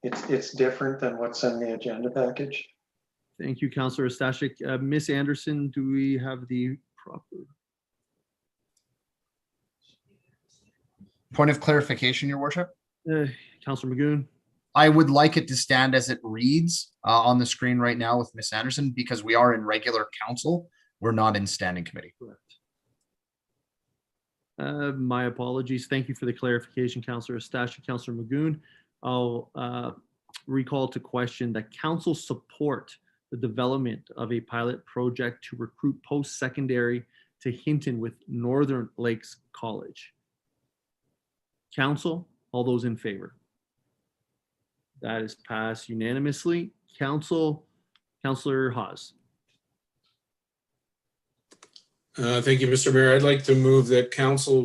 It's different than what's in the agenda package. Thank you, Councillor Stashik. Ms. Anderson, do we have the proper? Point of clarification, Your Worship. Councillor Magoon. I would like it to stand as it reads on the screen right now with Ms. Anderson, because we are in regular council. We're not in standing committee. Correct. My apologies. Thank you for the clarification, Councillor Stashik. Councillor Magoon. I'll recall to question that council support the development of a pilot project to recruit post-secondary to Hinton with Northern Lakes College. Council, all those in favor? That is passed unanimously. Councillor Hawes. Thank you, Mr. Mayor. I'd like to move that council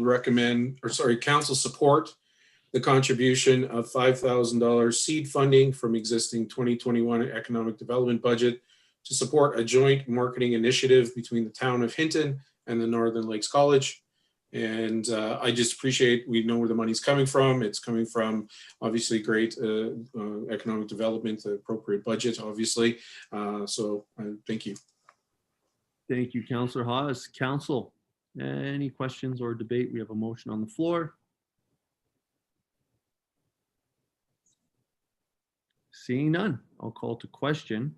support the contribution of $5,000 seed funding from existing 2021 economic development budget to support a joint marketing initiative between the town of Hinton and the Northern Lakes College. And I just appreciate, we know where the money's coming from. It's coming from obviously great economic development, the appropriate budget, obviously. So thank you. Thank you, Councillor Hawes. Council, any questions or debate? We have a motion on the floor. Seeing none, I'll call to question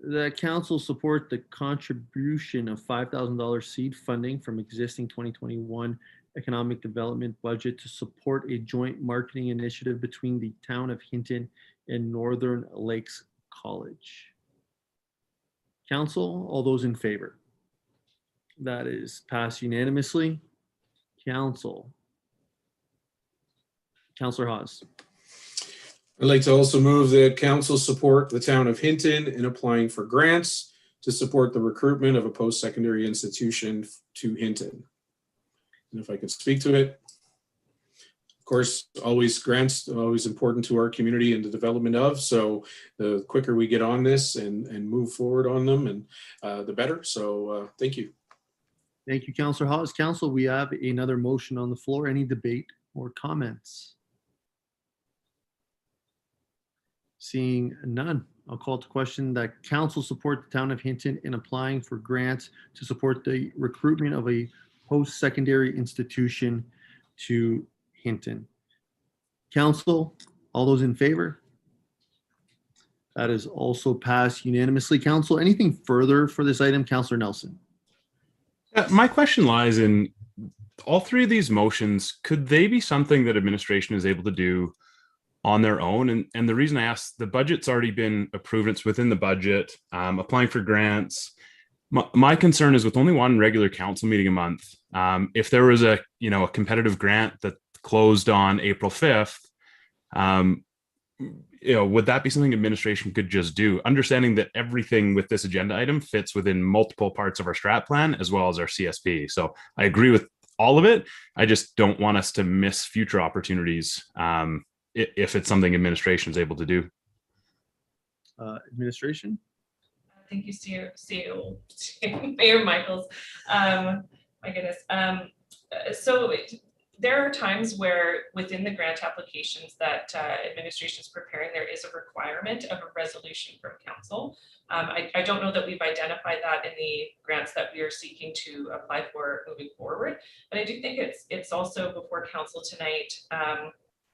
that council support the contribution of $5,000 seed funding from existing 2021 economic development budget to support a joint marketing initiative between the town of Hinton and Northern Lakes College. Council, all those in favor? That is passed unanimously. Councillor Hawes. I'd like to also move that council support the town of Hinton in applying for grants to support the recruitment of a post-secondary institution to Hinton. And if I could speak to it. Of course, always grants, always important to our community and the development of. So the quicker we get on this and move forward on them, and the better. So thank you. Thank you, Councillor Hawes. Council, we have another motion on the floor. Any debate or comments? Seeing none, I'll call to question that council support the town of Hinton in applying for grants to support the recruitment of a post-secondary institution to Hinton. Council, all those in favor? That is also passed unanimously. Council, anything further for this item? Councillor Nelson. My question lies in all three of these motions. Could they be something that administration is able to do on their own? And the reason I ask, the budget's already been approved, it's within the budget. Applying for grants My concern is with only one regular council meeting a month. If there was a competitive grant that closed on April 5th, would that be something administration could just do? Understanding that everything with this agenda item fits within multiple parts of our strat plan as well as our CSP. So I agree with all of it. I just don't want us to miss future opportunities if it's something administration is able to do. Administration? Thank you, CEO Mayor Michaels. My goodness. So there are times where within the grant applications that administration is preparing, there is a requirement of a resolution from council. I don't know that we've identified that in the grants that we are seeking to apply for moving forward, but I do think it's also before council tonight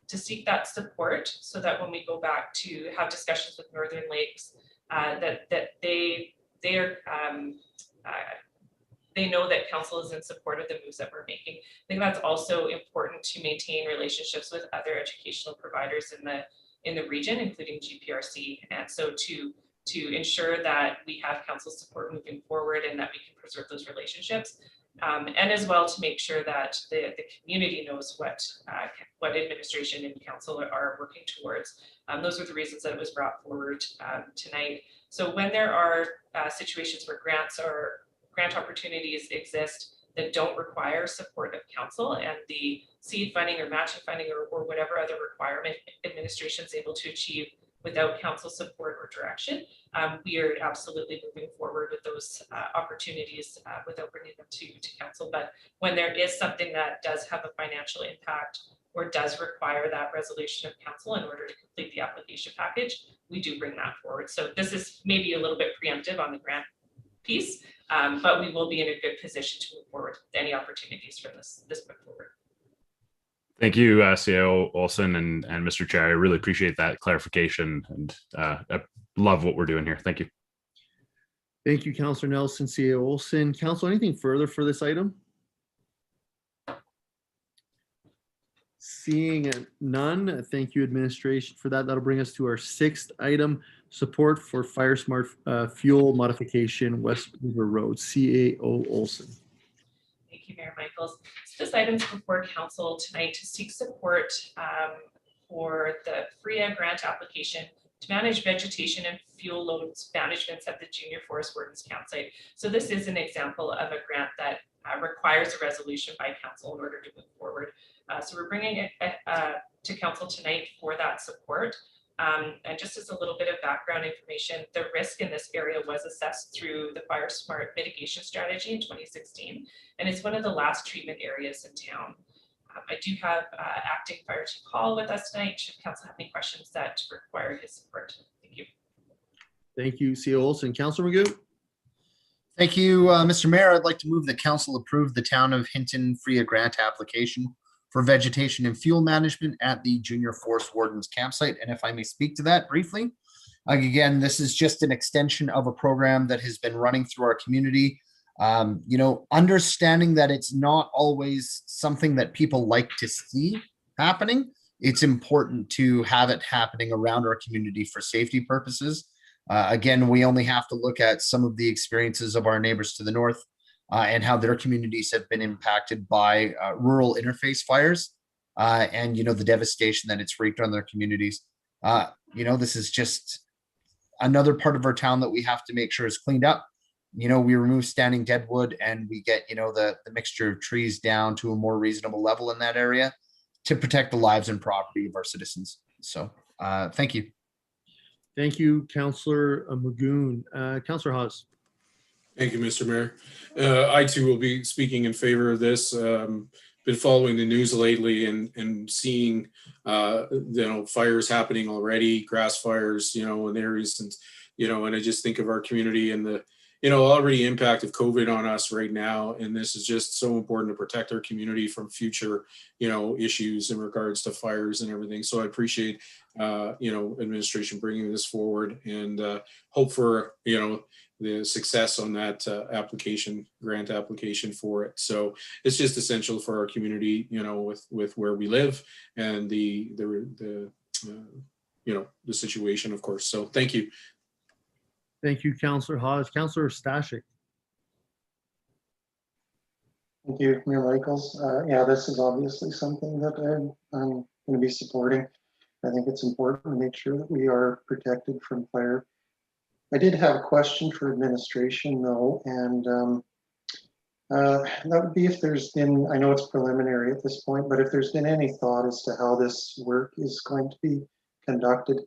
to seek that support so that when we go back to have discussions with Northern Lakes, that they know that council is in support of the moves that we're making. I think that's also important to maintain relationships with other educational providers in the region, including GPRC, and so to ensure that we have council support moving forward and that we can preserve those relationships, and as well to make sure that the community knows what administration and council are working towards. Those are the reasons that it was brought forward tonight. So when there are situations where grant opportunities exist that don't require support of council, and the seed funding or matching funding or whatever other requirement administration is able to achieve without council support or direction, we are absolutely moving forward with those opportunities without bringing them to council. But when there is something that does have a financial impact or does require that resolution of council in order to complete the application package, we do bring that forward. So this is maybe a little bit preemptive on the grant piece, but we will be in a good position to move forward with any opportunities from this point forward. Thank you, CEO Olson and Mr. Chair. I really appreciate that clarification, and I love what we're doing here. Thank you. Thank you, Councillor Nelson, CEO Olson. Council, anything further for this item? Seeing none, thank you, administration, for that. That'll bring us to our 6th item, support for Fire Smart fuel modification, West River Road. CEO Olson. Thank you, Mayor Michaels. So this item is before council tonight to seek support for the FRIA grant application to manage vegetation and fuel loads managements at the Junior Forest Wardens campsite. So this is an example of a grant that requires a resolution by council in order to move forward. So we're bringing it to council tonight for that support. And just as a little bit of background information, the risk in this area was assessed through the Fire Smart mitigation strategy in 2016, and it's one of the last treatment areas in town. I do have Acting Fire Chief Hall with us tonight. Should council have any questions that require his support? Thank you. Thank you, CEO Olson. Councillor Magoo. Thank you, Mr. Mayor. I'd like to move the council approve the Town of Hinton FRIA grant application for vegetation and fuel management at the Junior Forest Wardens campsite. And if I may speak to that briefly, again, this is just an extension of a program that has been running through our community. Understanding that it's not always something that people like to see happening, it's important to have it happening around our community for safety purposes. Again, we only have to look at some of the experiences of our neighbors to the north and how their communities have been impacted by rural interface fires and, the devastation that it's wreaked on their communities. This is just another part of our town that we have to make sure is cleaned up. We remove standing deadwood and we get, the mixture of trees down to a more reasonable level in that area to protect the lives and property of our citizens. So thank you. Thank you, Councillor Magoon. Councillor Hawes. Thank you, Mr. Mayor. I too will be speaking in favor of this. Been following the news lately and seeing, fires happening already, grass fires, in areas, and I just think of our community and the, already impact of COVID on us right now. And this is just so important to protect our community from future, issues in regards to fires and everything. So I appreciate, administration bringing this forward and hope for, the success on that grant application for it. So it's just essential for our community, with where we live and the situation, of course. So thank you. Thank you, Councillor Hawes. Councillor Stashik. Thank you, Mayor Michaels. Yeah, this is obviously something that I'm going to be supporting. I think it's important to make sure that we are protected from fire. I did have a question for administration though, and that would be if there's been, I know it's preliminary at this point, but if there's been any thought as to how this work is going to be conducted.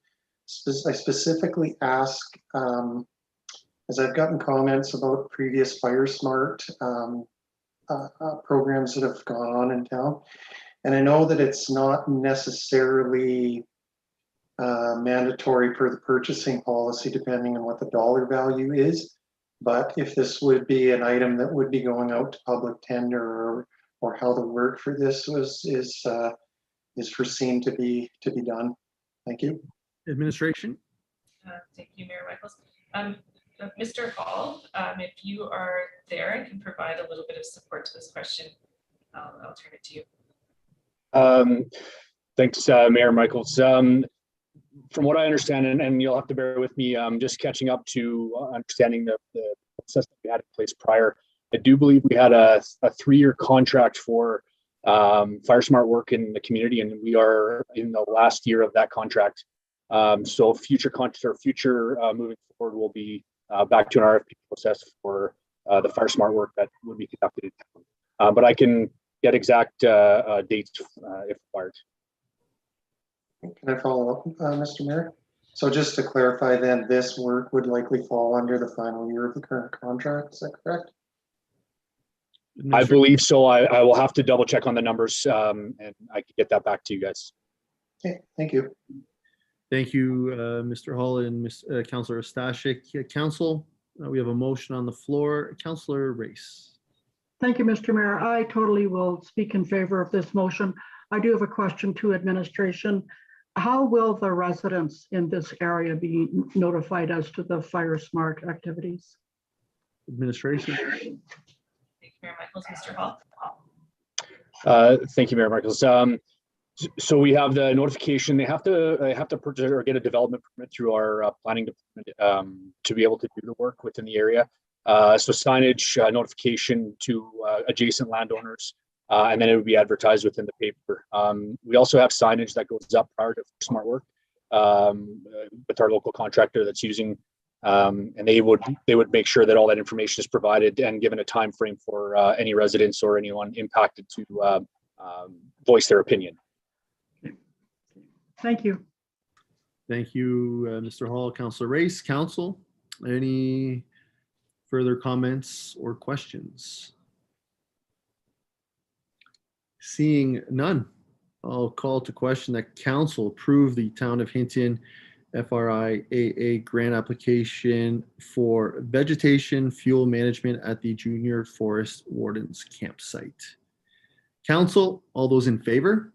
I specifically ask, as I've gotten comments about previous Fire Smart programs that have gone on in town. And I know that it's not necessarily mandatory per the purchasing policy, depending on what the dollar value is. But if this would be an item that would be going out to public tender, or how the work for this is foreseen to be done. Thank you. Administration. Thank you, Mayor Michaels. Mr. Hall, if you are there and can provide a little bit of support to this question, I'll turn it to you. Thanks, Mayor Michaels. From what I understand, and you'll have to bear with me, just catching up to understanding the process that we had in place prior. I do believe we had a 3-year contract for Fire Smart work in the community, and we are in the last year of that contract. So future contracts or future moving forward will be back to an RFP process for the Fire Smart work that would be conducted in town. But I can get exact dates if required. Can I follow up, Mr. Mayor? So just to clarify then, this work would likely fall under the final year of the current contract, is that correct? I believe so. I will have to double check on the numbers and I can get that back to you guys. Okay, thank you. Thank you, Mr. Hall and Councillor Stashik. Council, we have a motion on the floor. Councillor Race. Thank you, Mr. Mayor. I totally will speak in favor of this motion. I do have a question to administration. How will the residents in this area be notified as to the Fire Smart activities? Administration. Thank you, Mayor Michaels. Mr. Hall. Thank you, Mayor Michaels. So we have the notification. They have to purchase or get a development permit through our planning department to be able to do the work within the area. So signage notification to adjacent landowners, and then it would be advertised within the paper. We also have signage that goes up prior to smart work with our local contractor that's using, and they would make sure that all that information is provided and given a time frame for any residents or anyone impacted to voice their opinion. Thank you. Thank you, Mr. Hall. Councillor Race. Council, any further comments or questions? Seeing none, I'll call to question that council approve the Town of Hinton FRIAA grant application for vegetation fuel management at the Junior Forest Wardens campsite. Council, all those in favor?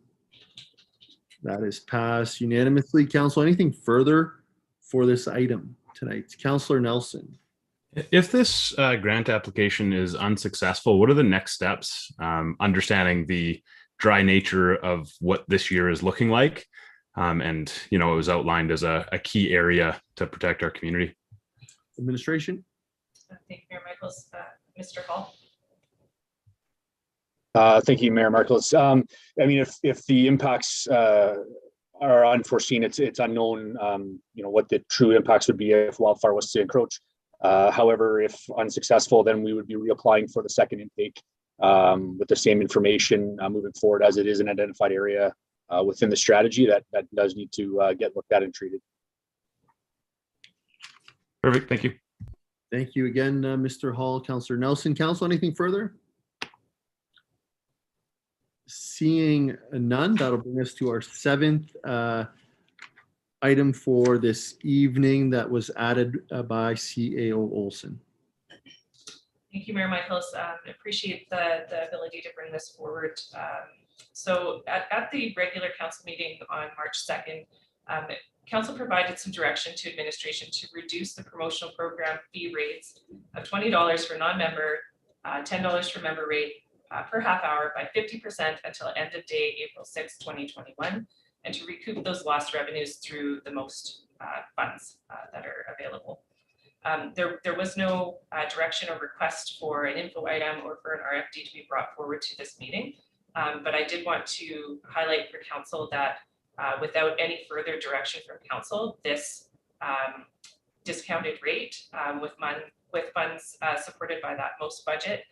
That is passed unanimously. Council, anything further for this item tonight? Councillor Nelson. If this grant application is unsuccessful, what are the next steps? Understanding the dry nature of what this year is looking like. And, you know, it was outlined as a key area to protect our community. Administration. Thank you, Mayor Michaels. Mr. Hall. Thank you, Mayor Michaels. I mean, if the impacts are unforeseen, it's unknown, you know, what the true impacts would be if wildfire was to encroach. However, if unsuccessful, then we would be reapplying for the second intake with the same information moving forward, as it is an identified area within the strategy that does need to get looked at and treated. Perfect. Thank you. Thank you again, Mr. Hall. Councillor Nelson. Council, anything further? Seeing none, that'll bring us to our 7th item for this evening that was added by CAO Olson. Thank you, Mayor Michaels. Appreciate the ability to bring this forward. So at the regular council meeting on March 2nd, council provided some direction to administration to reduce the promotional program fee rates of $20 for non-member, $10 for member rate per half hour by 50% until end of day April 6, 2021, and to recoup those lost revenues through the most funds that are available. There was no direction or request for an info item or for an RFD to be brought forward to this meeting. But I did want to highlight for council that without any further direction from council, this discounted rate with funds supported by that most budget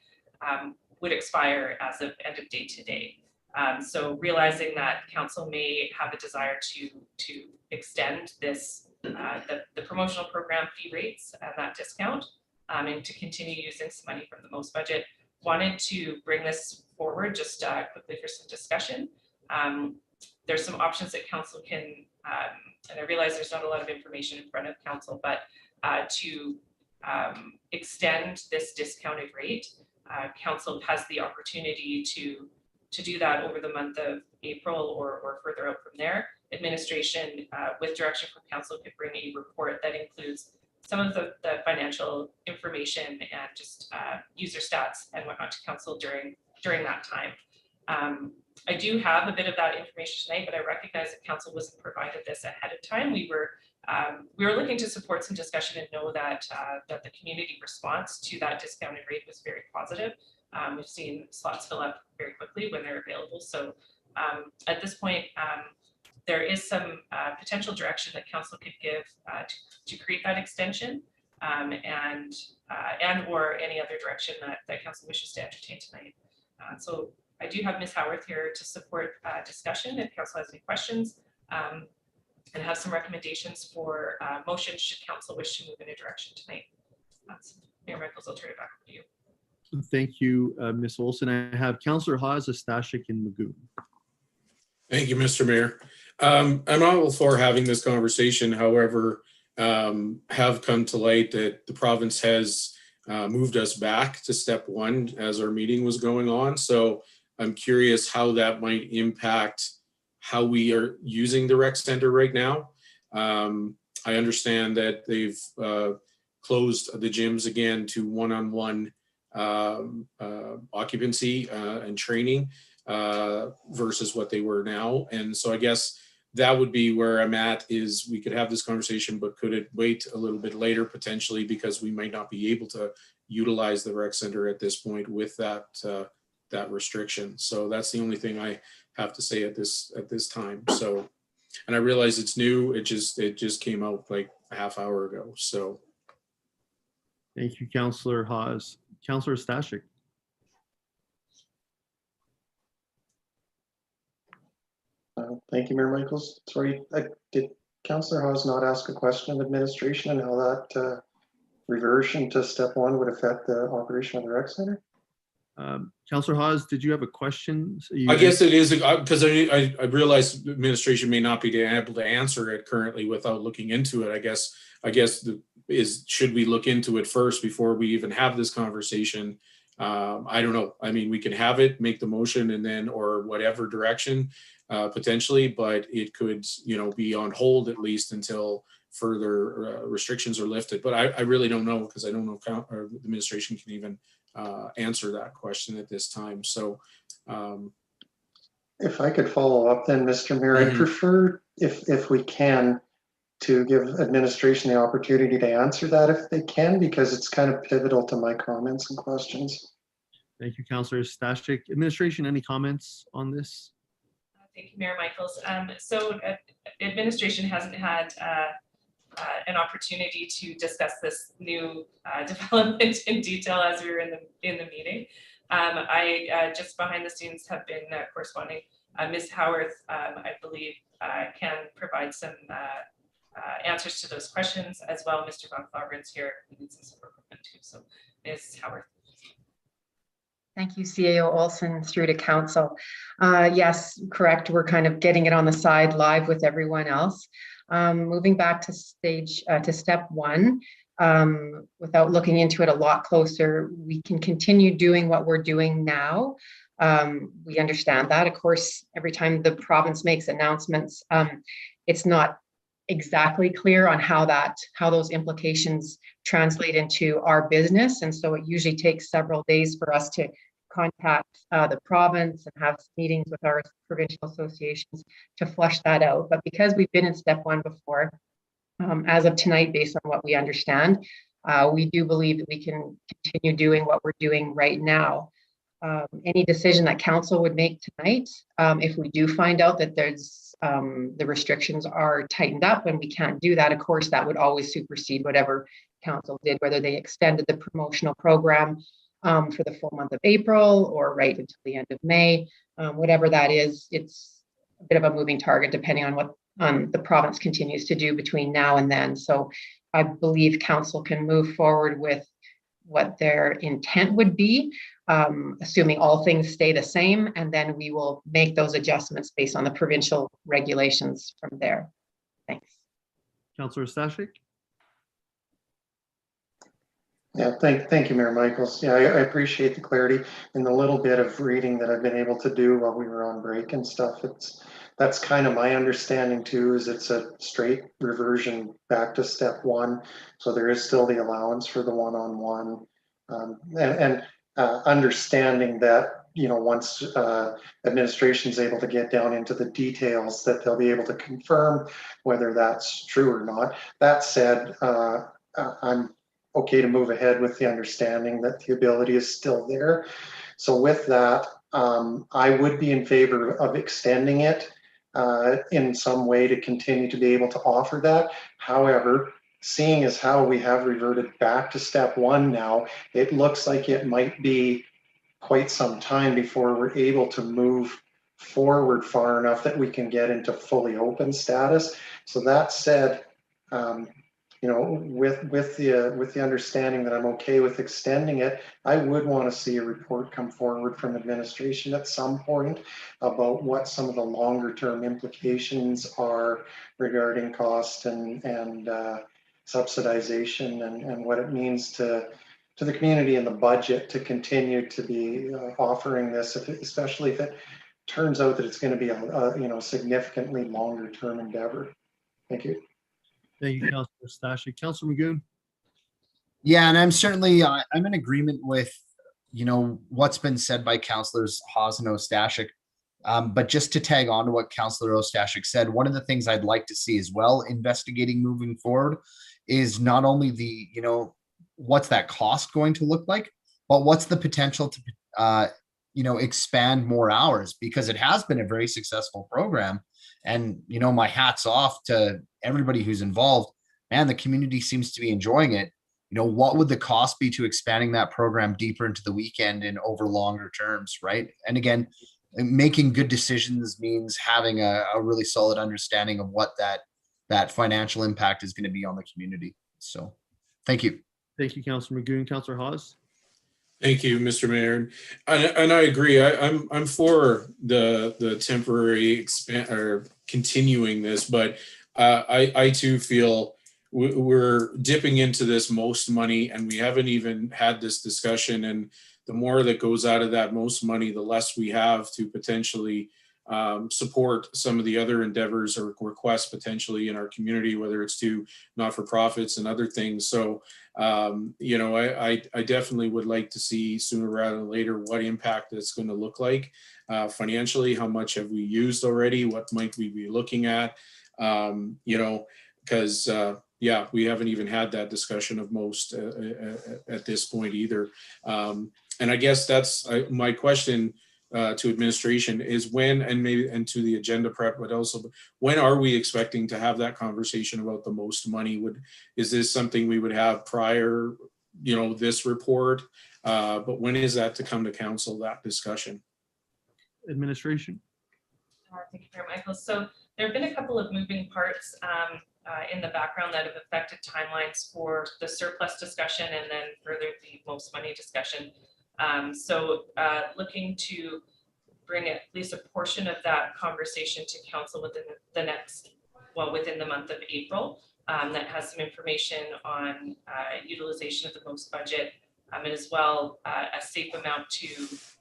would expire as of end of day today. So realizing that council may have a desire to extend this the promotional program fee rates and that discount and to continue using some money from the most budget, wanted to bring this forward just quickly for some discussion. There's some options that council can, and I realize there's not a lot of information in front of council, but to extend this discounted rate, council has the opportunity to do that over the month of April or further out from there. Administration, with direction from council, could bring a report that includes some of the financial information and just user stats and whatnot to council during that time. I do have a bit of that information tonight, but I recognize that council wasn't provided this ahead of time. We were looking to support some discussion and know that that the community response to that discounted rate was very positive. We've seen slots fill up very quickly when they're available. So at this point, there is some potential direction that council could give to create that extension and or any other direction that council wishes to entertain tonight. So I do have Ms. Howarth here to support discussion if council has any questions and have some recommendations for motions should council wish to move in a direction tonight. Mayor Michaels, I'll turn it back to you. Thank you, Ms. Olson. I have Councillor Hawes, Stashik, and Magoon. Thank you, Mr. Mayor. I'm all for having this conversation. However, have come to light that the province has moved us back to step one as our meeting was going on. So I'm curious how that might impact how we are using the rec center right now. I understand that they've closed the gyms again to one-on-one occupancy and training versus what they were now. And so I guess that would be where I'm at, is we could have this conversation, but could it wait a little bit later potentially, because we might not be able to utilize the rec center at this point with that that restriction. So that's the only thing I have to say at this time. So, and I realize it's new. It just came out like a half hour ago. So Thank you, Councillor Hawes. Councillor Stashik. Thank you, Mayor Michaels. Sorry, did Councillor Hawes not ask a question of administration and how that reversion to step one would affect the operation of the rec center? Councillor Hawes, did you have a question? I guess it is, because I realize administration may not be able to answer it currently without looking into it. I guess should we look into it first before we even have this conversation? I don't know. I mean, we can have it, make the motion, and then, or whatever direction potentially, but it could, be on hold at least until further restrictions are lifted. But I really don't know, because I don't know if the administration can even answer that question at this time. So if I could follow up then, Mr. Mayor, I'd prefer, if we can, to give administration the opportunity to answer that if they can, because it's kind of pivotal to my comments and questions. Thank you, Councillor Stashik. Administration, any comments on this? Thank you, Mayor Michaels. So administration hasn't had an opportunity to discuss this new development in detail as we were in the meeting. I just behind the scenes have been corresponding. Ms. Howarth, I believe, can provide some answers to those questions as well. Mr. Von Flavren's here, who needs some support from too. So Ms. Howarth. Thank you, CAO Olson, through to council. Yes, correct. We're kind of getting it on the side live with everyone else. Moving back to step one, without looking into it a lot closer, we can continue doing what we're doing now. We understand that. Of course, every time the province makes announcements, it's not exactly clear on how those implications translate into our business. And so it usually takes several days for us to contact the province and have meetings with our provincial associations to flush that out. But because we've been in step one before, as of tonight, based on what we understand, We do believe that we can continue doing what we're doing right now. Any decision that council would make tonight, if we do find out that there's the restrictions are tightened up and we can't do that, of course, that would always supersede whatever council did, whether they extended the promotional program for the full month of April or right until the end of May, whatever that is. It's a bit of a moving target depending on what the province continues to do between now and then. So I believe council can move forward with what their intent would be, assuming all things stay the same, and then we will make those adjustments based on the provincial regulations from there. Thanks. Councillor Stashik. Yeah, thank you, Mayor Michaels. Yeah, I appreciate the clarity and the little bit of reading that I've been able to do while we were on break and stuff. That's kind of my understanding too, is it's a straight reversion back to step one. So there is still the allowance for the one-on-one, and understanding that, you know, once administration is able to get down into the details, that they'll be able to confirm whether that's true or not. That said, I'm okay to move ahead with the understanding that the ability is still there. So with that, I would be in favor of extending it in some way to continue to be able to offer that. However, seeing as how we have reverted back to step one now, it looks like it might be quite some time before we're able to move forward far enough that we can get into fully open status. So that said, you know, with the understanding that I'm okay with extending it, I would want to see a report come forward from administration at some point about what some of the longer term implications are regarding cost and subsidization and what it means to the community and the budget to continue to be offering this, especially if it turns out that it's going to be a you know, significantly longer term endeavor. Thank you. Thank you, Councillor Stashik. Councillor Magoon. Yeah, and I'm certainly I'm in agreement with, you know, what's been said by Councillors Hawes and Ostashik. But just to tag on to what Councillor Ostashik said, one of the things I'd like to see as well, investigating moving forward, is not only the, you know, what's that cost going to look like, but what's the potential to, you know, expand more hours, because it has been a very successful program. And, you know, my hat's off to everybody who's involved. Man, the community seems to be enjoying it. You know, what would the cost be to expanding that program deeper into the weekend and over longer terms, right? And again, making good decisions means having a really solid understanding of what that financial impact is going to be on the community. So thank you. Thank you, Councillor Magoon. Councillor Hawes. Thank you, Mr. Mayor. And I agree. I'm for the temporary or continuing this, but I too feel we're dipping into this most money, and we haven't even had this discussion. And the more that goes out of that most money, the less we have to potentially support some of the other endeavors or requests potentially in our community, whether it's to not-for-profits and other things. So, you know, I definitely would like to see sooner rather than later what impact it's going to look like financially. How much have we used already? What might we be looking at? You know, because yeah, we haven't even had that discussion of most at this point either. And I guess that's my question to administration is when, and maybe, and to the agenda prep, but also when are we expecting to have that conversation about the most money? Is this something we would have prior, you know, this report? But when is that to come to council, that discussion? Administration. Thank you, Mayor Michael. So there have been a couple of moving parts in the background that have affected timelines for the surplus discussion and then further the most money discussion. So looking to bring at least a portion of that conversation to council within the next, well, within the month of April, that has some information on utilization of the most budget, and as well a safe amount to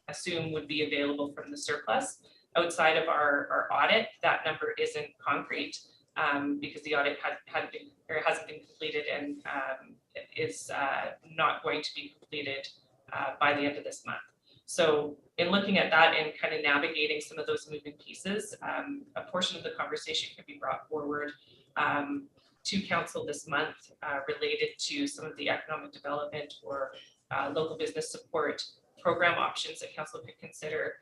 assume would be available from the surplus. Outside of our audit, that number isn't concrete because the audit hasn't been completed and is not going to be completed by the end of this month. So in looking at that and kind of navigating some of those moving pieces, a portion of the conversation can be brought forward to council this month related to some of the economic development or local business support program options that council could consider.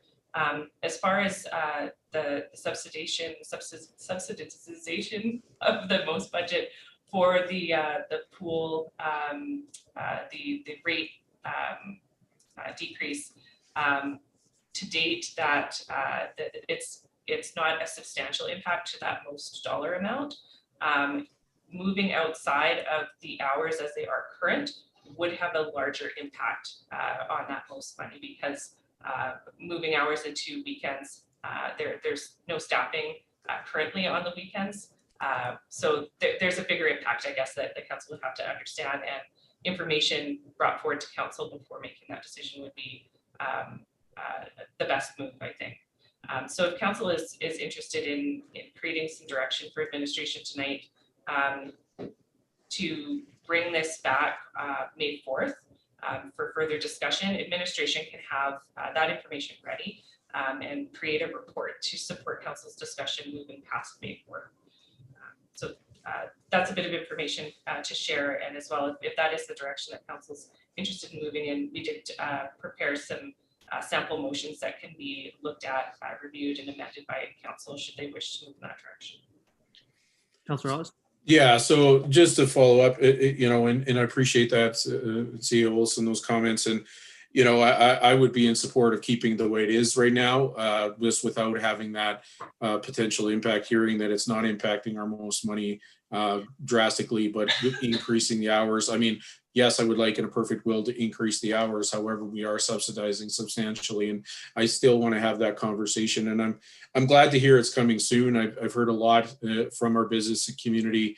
As far as the subsidization of the most budget for the pool, the rate decrease, to date that it's not a substantial impact to that most dollar amount. Moving outside of the hours as they are current would have a larger impact on that most money, because moving hours into weekends, there's no staffing currently on the weekends. So there's a bigger impact, I guess, that the council would have to understand, and information brought forward to council before making that decision would be the best move, I think. So if council is interested in creating some direction for administration tonight to bring this back May 4th for further discussion, administration can have that information ready and create a report to support council's discussion moving past May 4th. So that's a bit of information to share, and as well, if that is the direction that council's interested in moving in, we did prepare some sample motions that can be looked at, reviewed, and amended by council should they wish to move in that direction. Councillor Oz? Yeah, so just to follow up, and I appreciate that, CEO Olson, those comments. And, I would be in support of keeping the way it is right now, just without having that potential impact, hearing that it's not impacting our most money drastically, but increasing the hours. I mean, yes, I would like in a perfect world to increase the hours. However, we are subsidizing substantially, and I still want to have that conversation. And I'm glad to hear it's coming soon. I've heard a lot from our business community,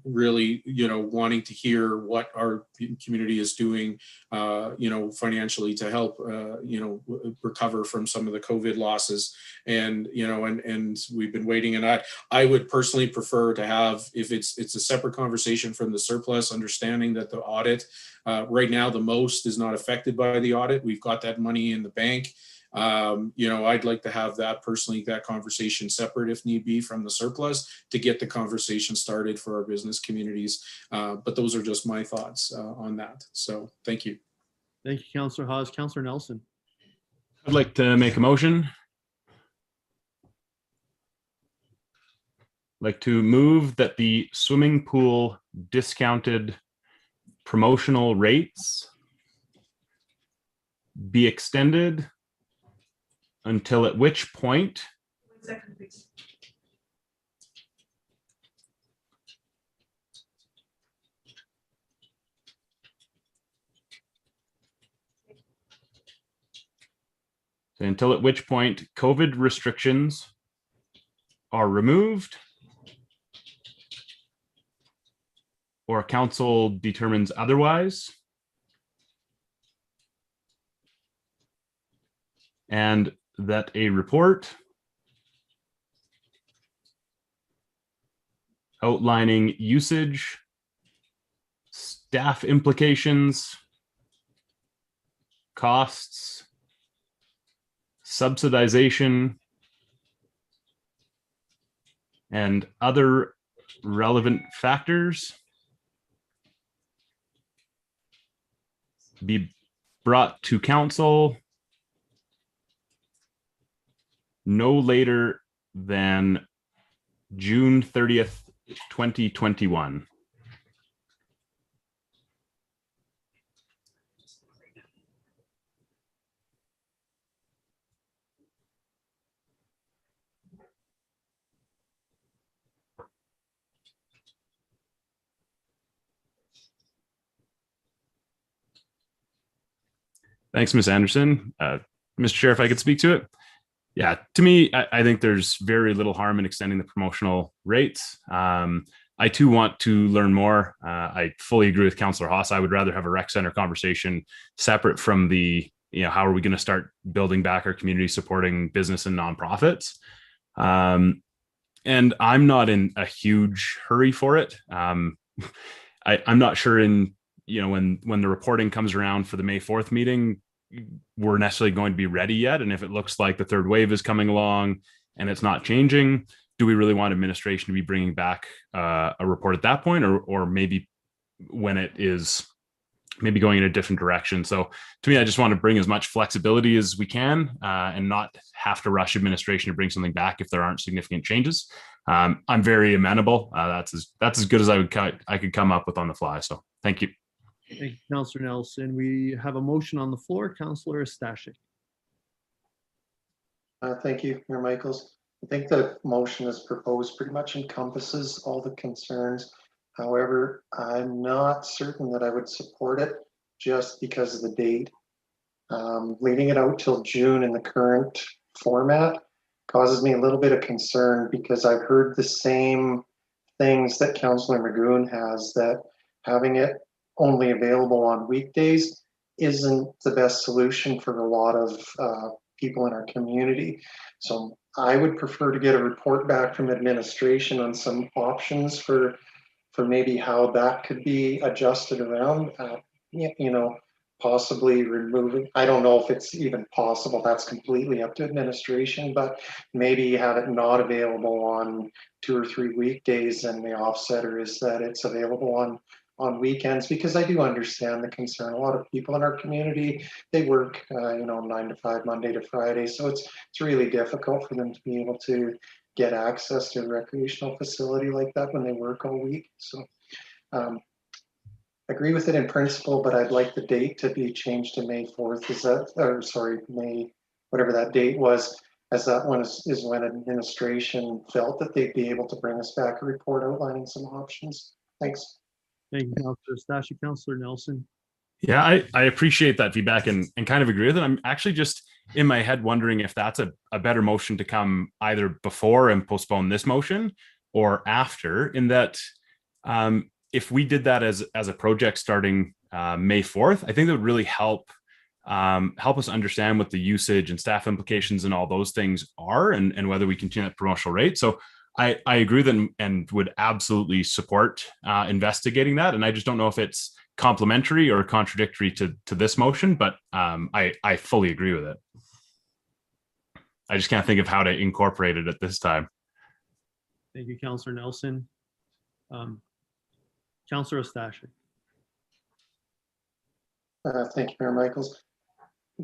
really, wanting to hear what our community is doing, financially to help, recover from some of the COVID losses. And, and we've been waiting, and I would personally prefer to have, if it's a separate conversation from the surplus, understanding that the audit, right now, the most is not affected by the audit. We've got that money in the bank. I'd like to have that conversation separate if need be from the surplus to get the conversation started for our business communities. But those are just my thoughts on that. So thank you. Thank you, Councillor Hawes. Councillor Nelson? I'd like to make a motion. Like to move that the swimming pool discounted promotional rates be extended until at which point 1 second, please. until at which point COVID restrictions are removed or council determines otherwise, and that a report outlining usage, staff implications, costs, subsidization, and other relevant factors be brought to council no later than June 30th, 2021. Thanks, Ms. Anderson. Mr. Chair, if I could speak to it. Yeah, to me, I think there's very little harm in extending the promotional rates. I too want to learn more. I fully agree with Councillor Haas. I would rather have a rec center conversation separate from the, how are we going to start building back our community, supporting business and nonprofits. And I'm not in a huge hurry for it. I'm not sure when the reporting comes around for the May 4th meeting, we're necessarily going to be ready yet. And if it looks like the third wave is coming along and it's not changing, do we really want administration to be bringing back a report at that point, or maybe when it is maybe going in a different direction? So to me, I just want to bring as much flexibility as we can and not have to rush administration to bring something back if there aren't significant changes. I'm very amenable. That's as good as I could come up with on the fly. So thank you. Thank you, Councillor Nelson. We have a motion on the floor. Councillor Stashik. Thank you, Mayor Michaels. I think the motion as proposed pretty much encompasses all the concerns. However, I'm not certain that I would support it just because of the date. Leaving it out till June in the current format causes me a little bit of concern because I've heard the same things that Councillor Magoon has, that having it only available on weekdays isn't the best solution for a lot of people in our community. So I would prefer to get a report back from administration on some options for maybe how that could be adjusted around, you know, possibly removing, I don't know if it's even possible, that's completely up to administration, but maybe have it not available on 2 or 3 weekdays, and the offsetter is that it's available on weekends, because I do understand the concern. A lot of people in our community, they work, you know, 9 to 5, Monday to Friday. So it's really difficult for them to be able to get access to a recreational facility like that when they work all week. So agree with it in principle, but I'd like the date to be changed to May 4th. Is that, or sorry, May, whatever that date was, as that one is when administration felt that they'd be able to bring us back a report outlining some options. Thanks. Thank you, Councillor Stashik. Councillor Nelson. Yeah, I appreciate that feedback and kind of agree with it. I'm actually just in my head wondering if that's a better motion to come either before and postpone this motion or after, in that if we did that as a project starting May 4th, I think that would really help us understand what the usage and staff implications and all those things are, and whether we continue at promotional rate. So I agree with them and would absolutely support investigating that. And I just don't know if it's complementary or contradictory to this motion, but I fully agree with it. I just can't think of how to incorporate it at this time. Thank you, Councillor Nelson. Councillor Stashik. Thank you, Mayor Michaels.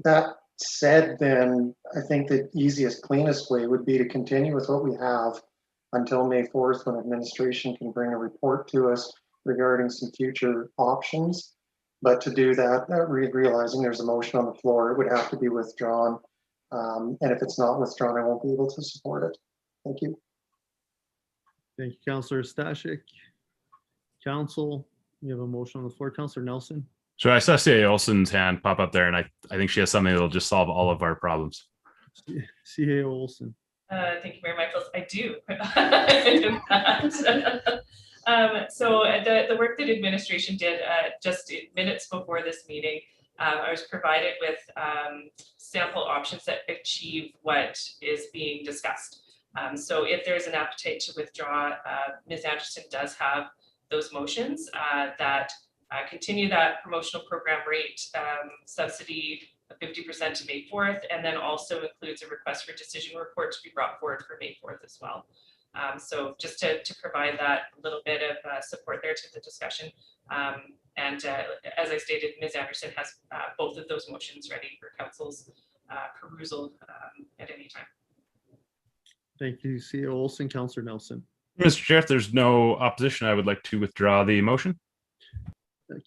That said, then I think the easiest, cleanest way would be to continue with what we have until May 4th, when administration can bring a report to us regarding some future options. But to do that, realizing there's a motion on the floor, it would have to be withdrawn. And if it's not withdrawn, I won't be able to support it. Thank you. Thank you, Councillor Stashik. Council, you have a motion on the floor. Councillor Nelson. So I saw CA Olson's hand pop up there, and I think she has something that'll just solve all of our problems. CA Olson. Thank you, Mayor Michaels. I do. So the work that administration did just minutes before this meeting, I was provided with sample options that achieve what is being discussed. So if there's an appetite to withdraw, Ms. Anderson does have those motions that continue that promotional program rate subsidy of 50% to May 4th, and then also includes a request for decision report to be brought forward for May 4th as well. So just to provide that little bit of support there to the discussion. And as I stated, Ms. Anderson has both of those motions ready for council's perusal at any time. Thank you, CA Olson. Councillor Nelson. Mr. Chair, if there's no opposition, I would like to withdraw the motion.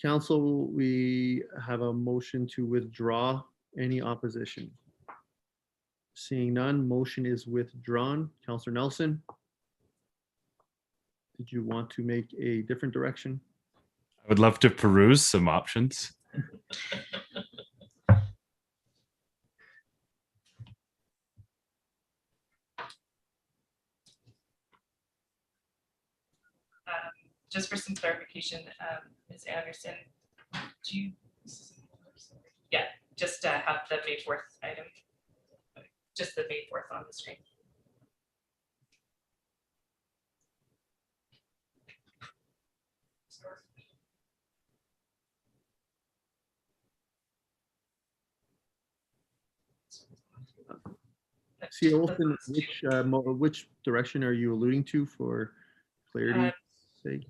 Council, we have a motion to withdraw. Any opposition? Seeing none, motion is withdrawn. Councillor Nelson, did you want to make a different direction? I would love to peruse some options. Just for some clarification, Ms. Anderson, do you, yeah, just have the May 4th item, just the May 4th on the screen. See, Olson, which direction are you alluding to for clarity's sake?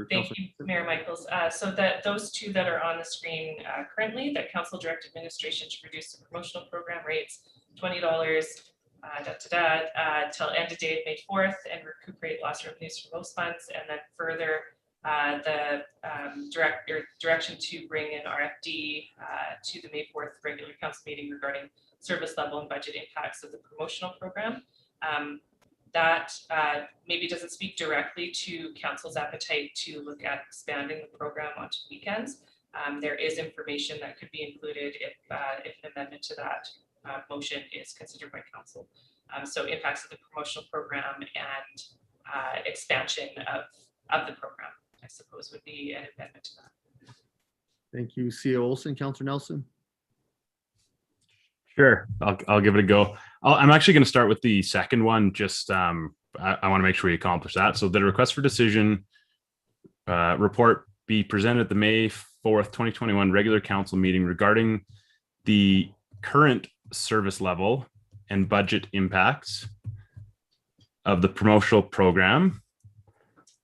Thank you, Mayor Michaels. So that those two that are on the screen currently, that council direct administration to reduce the promotional program rates, $20 till end of day of May 4th and recuperate lost revenues from those funds. And then further the direction to bring in RFD to the May 4th regular council meeting regarding service level and budget impacts of the promotional program. That maybe doesn't speak directly to council's appetite to look at expanding the program onto weekends. There is information that could be included if an amendment to that motion is considered by council. So impacts of the promotional program and expansion of the program, I suppose, would be an amendment to that. Thank you, CEO Olson. Councillor Nelson. Sure, I'll give it a go. I'm actually going to start with the second one. Just I want to make sure we accomplish that. So the request for decision report be presented at the May 4th, 2021 regular council meeting regarding the current service level and budget impacts of the promotional program,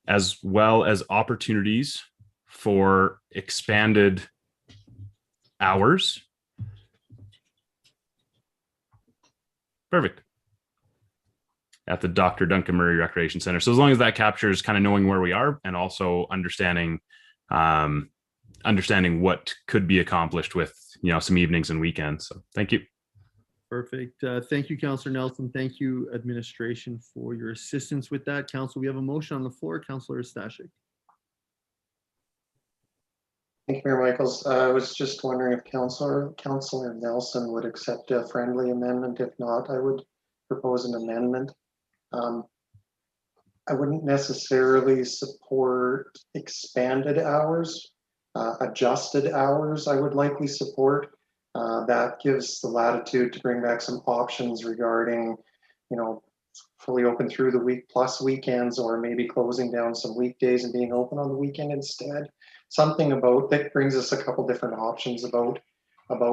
as well as opportunities for expanded hours. Perfect. At the Dr. Duncan Murray Recreation Center. So as long as that captures kind of knowing where we are and also understanding what could be accomplished with, some evenings and weekends. So thank you. Perfect. Thank you, Councillor Nelson. Thank you, administration, for your assistance with that. Council, we have a motion on the floor. Councillor Stashik. Thank you, Mayor Michaels. I was just wondering if Councillor Nelson would accept a friendly amendment. If not, I would propose an amendment. I wouldn't necessarily support expanded hours. Adjusted hours I would likely support. That gives the latitude to bring back some options regarding, fully open through the week plus weekends, or maybe closing down some weekdays and being open on the weekend instead. Something about that brings us a couple different options about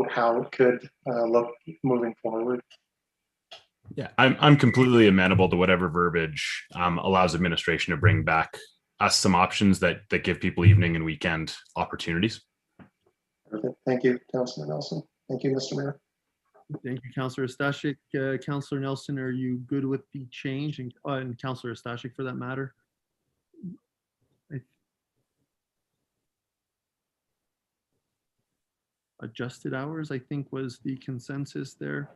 how it could look moving forward. Yeah, I'm completely amenable to whatever verbiage allows administration to bring back us some options that give people evening and weekend opportunities. Perfect. Thank you, Councillor Nelson. Thank you, Mr. Mayor. Thank you, Councillor Stashik. Councillor Nelson, are you good with the change? And Councillor Stashik, for that matter? Adjusted hours, I think, was the consensus there.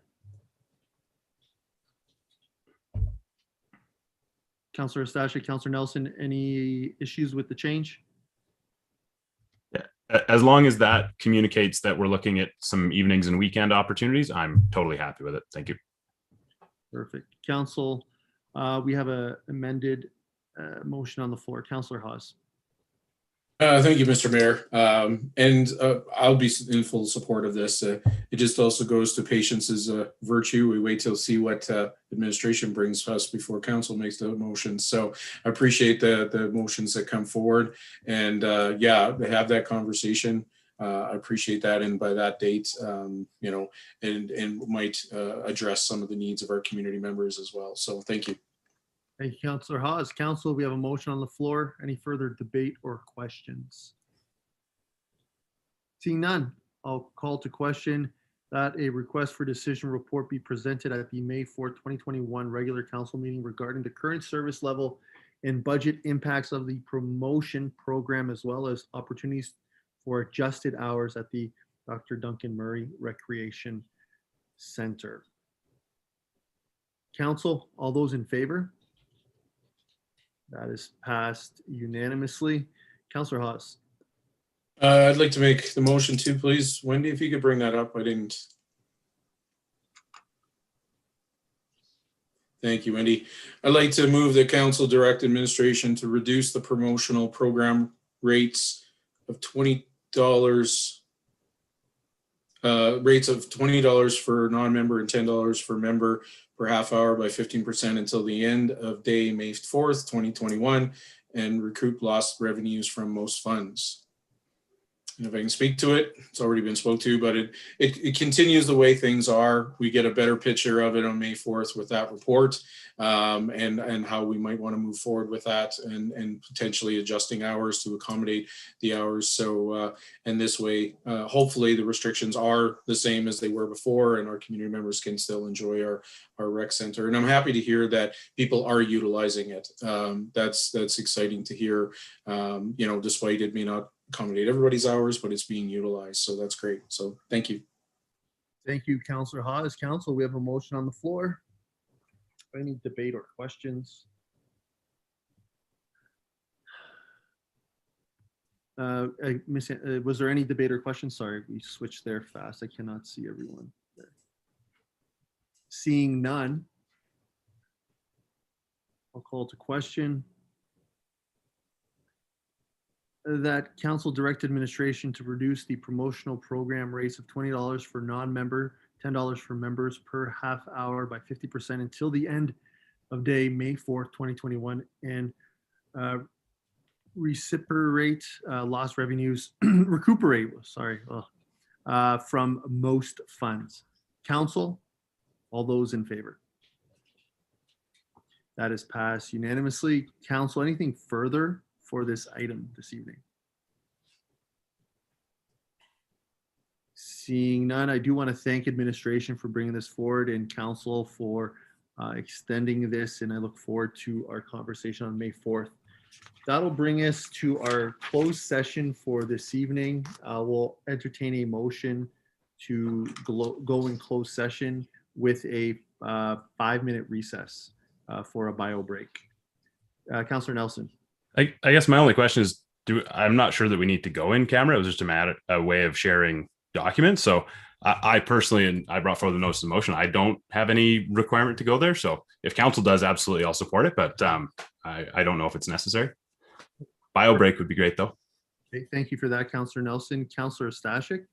Councillor Stashik, Councillor Nelson, any issues with the change? Yeah, as long as that communicates that we're looking at some evenings and weekend opportunities, I'm totally happy with it. Thank you. Perfect. Council, we have a amended motion on the floor. Councillor Hawes. Thank you, Mr. Mayor. And I'll be in full support of this. It just also goes to patience is a virtue. We wait till see what administration brings us before council makes the motions. So I appreciate the motions that come forward, and yeah, have that conversation. I appreciate that, and by that date, and might address some of the needs of our community members as well. So thank you. Thank you, Councillor Hawes. Council, we have a motion on the floor. Any further debate or questions? Seeing none, I'll call to question that a request for decision report be presented at the May 4th, 2021 regular council meeting regarding the current service level and budget impacts of the promotion program, as well as opportunities for adjusted hours at the Dr. Duncan Murray Recreation Center. Council, all those in favor? That is passed unanimously. Councillor Hawes. I'd like to make the motion too, please. Wendy, if you could bring that up. I didn't. Thank you, Wendy. I'd like to move the council direct administration to reduce the promotional program rates of $20, rates of $20 for non-member and $10 for member per half hour by 15% until the end of day May 4th, 2021, and recoup lost revenues from most funds. if I can speak to it, it's already been spoke to, but it continues the way things are. We get a better picture of it on May 4th with that report, and how we might want to move forward with that, and potentially adjusting hours to accommodate the hours. So, and this way, hopefully the restrictions are the same as they were before, and our community members can still enjoy our rec center. And I'm happy to hear that people are utilizing it. That's exciting to hear. Despite it may not accommodate everybody's hours, but it's being utilized. So that's great. So thank you. Thank you, Councillor Hawes. Council, we have a motion on the floor. Any debate or questions? Was there any debate or questions? Sorry, we switched there fast. I cannot see everyone there. Seeing none, I'll call to question. That council direct administration to reduce the promotional program rates of $20 for non-member, $10 for members per half hour by 50% until the end of day, May 4th, 2021, and recuperate lost revenues, from most funds. Council, all those in favor? That is passed unanimously. Council, anything further for this item this evening? Seeing none, I do want to thank administration for bringing this forward and council for extending this, and I look forward to our conversation on May 4th. That'll bring us to our closed session for this evening. We'll entertain a motion to go in closed session with a 5-minute recess for a bio break. Councillor Nelson. I guess my only question is, I'm not sure that we need to go in camera. It was just a way of sharing documents. So I personally, and I brought forward the notice of motion, I don't have any requirement to go there. So if council does, absolutely, I'll support it. But I don't know if it's necessary. Bio break would be great, though. Okay, thank you for that, Councillor Nelson. Councillor Stashik.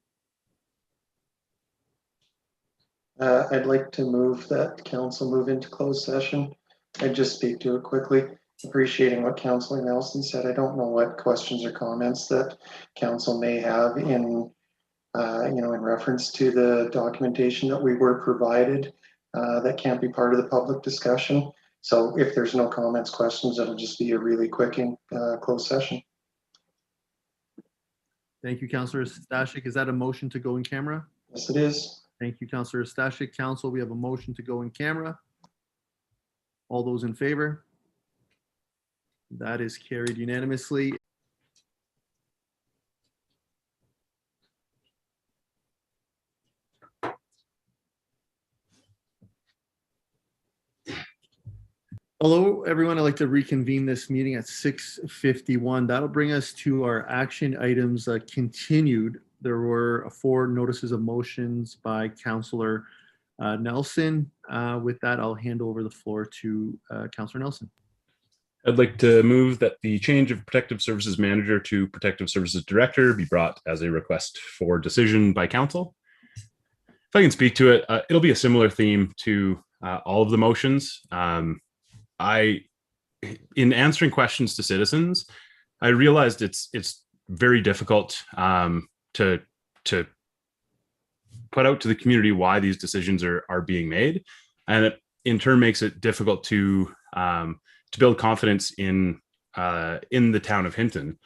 I'd like to move that council move into closed session. I'd just speak to it quickly. Appreciating what Councillor Nelson said. I don't know what questions or comments that council may have in reference to the documentation that we were provided that can't be part of the public discussion. So if there's no comments, questions, it'll just be a really quick closed session. Thank you, Councillor Stashik. Is that a motion to go in camera? Yes, it is. Thank you, Councillor Stashik. Council, we have a motion to go in camera. All those in favor? That is carried unanimously. Hello, everyone. I'd like to reconvene this meeting at 6:51. That'll bring us to our action items continued. There were 4 notices of motions by Councillor Nelson. With that, I'll hand over the floor to Councillor Nelson. I'd like to move that the change of Protective Services Manager to Protective Services Director be brought as a request for decision by council. If I can speak to it, it'll be a similar theme to all of the motions. In answering questions to citizens, I realized it's very difficult to put out to the community why these decisions are being made, and it in turn makes it difficult to build confidence in the town of Hinton.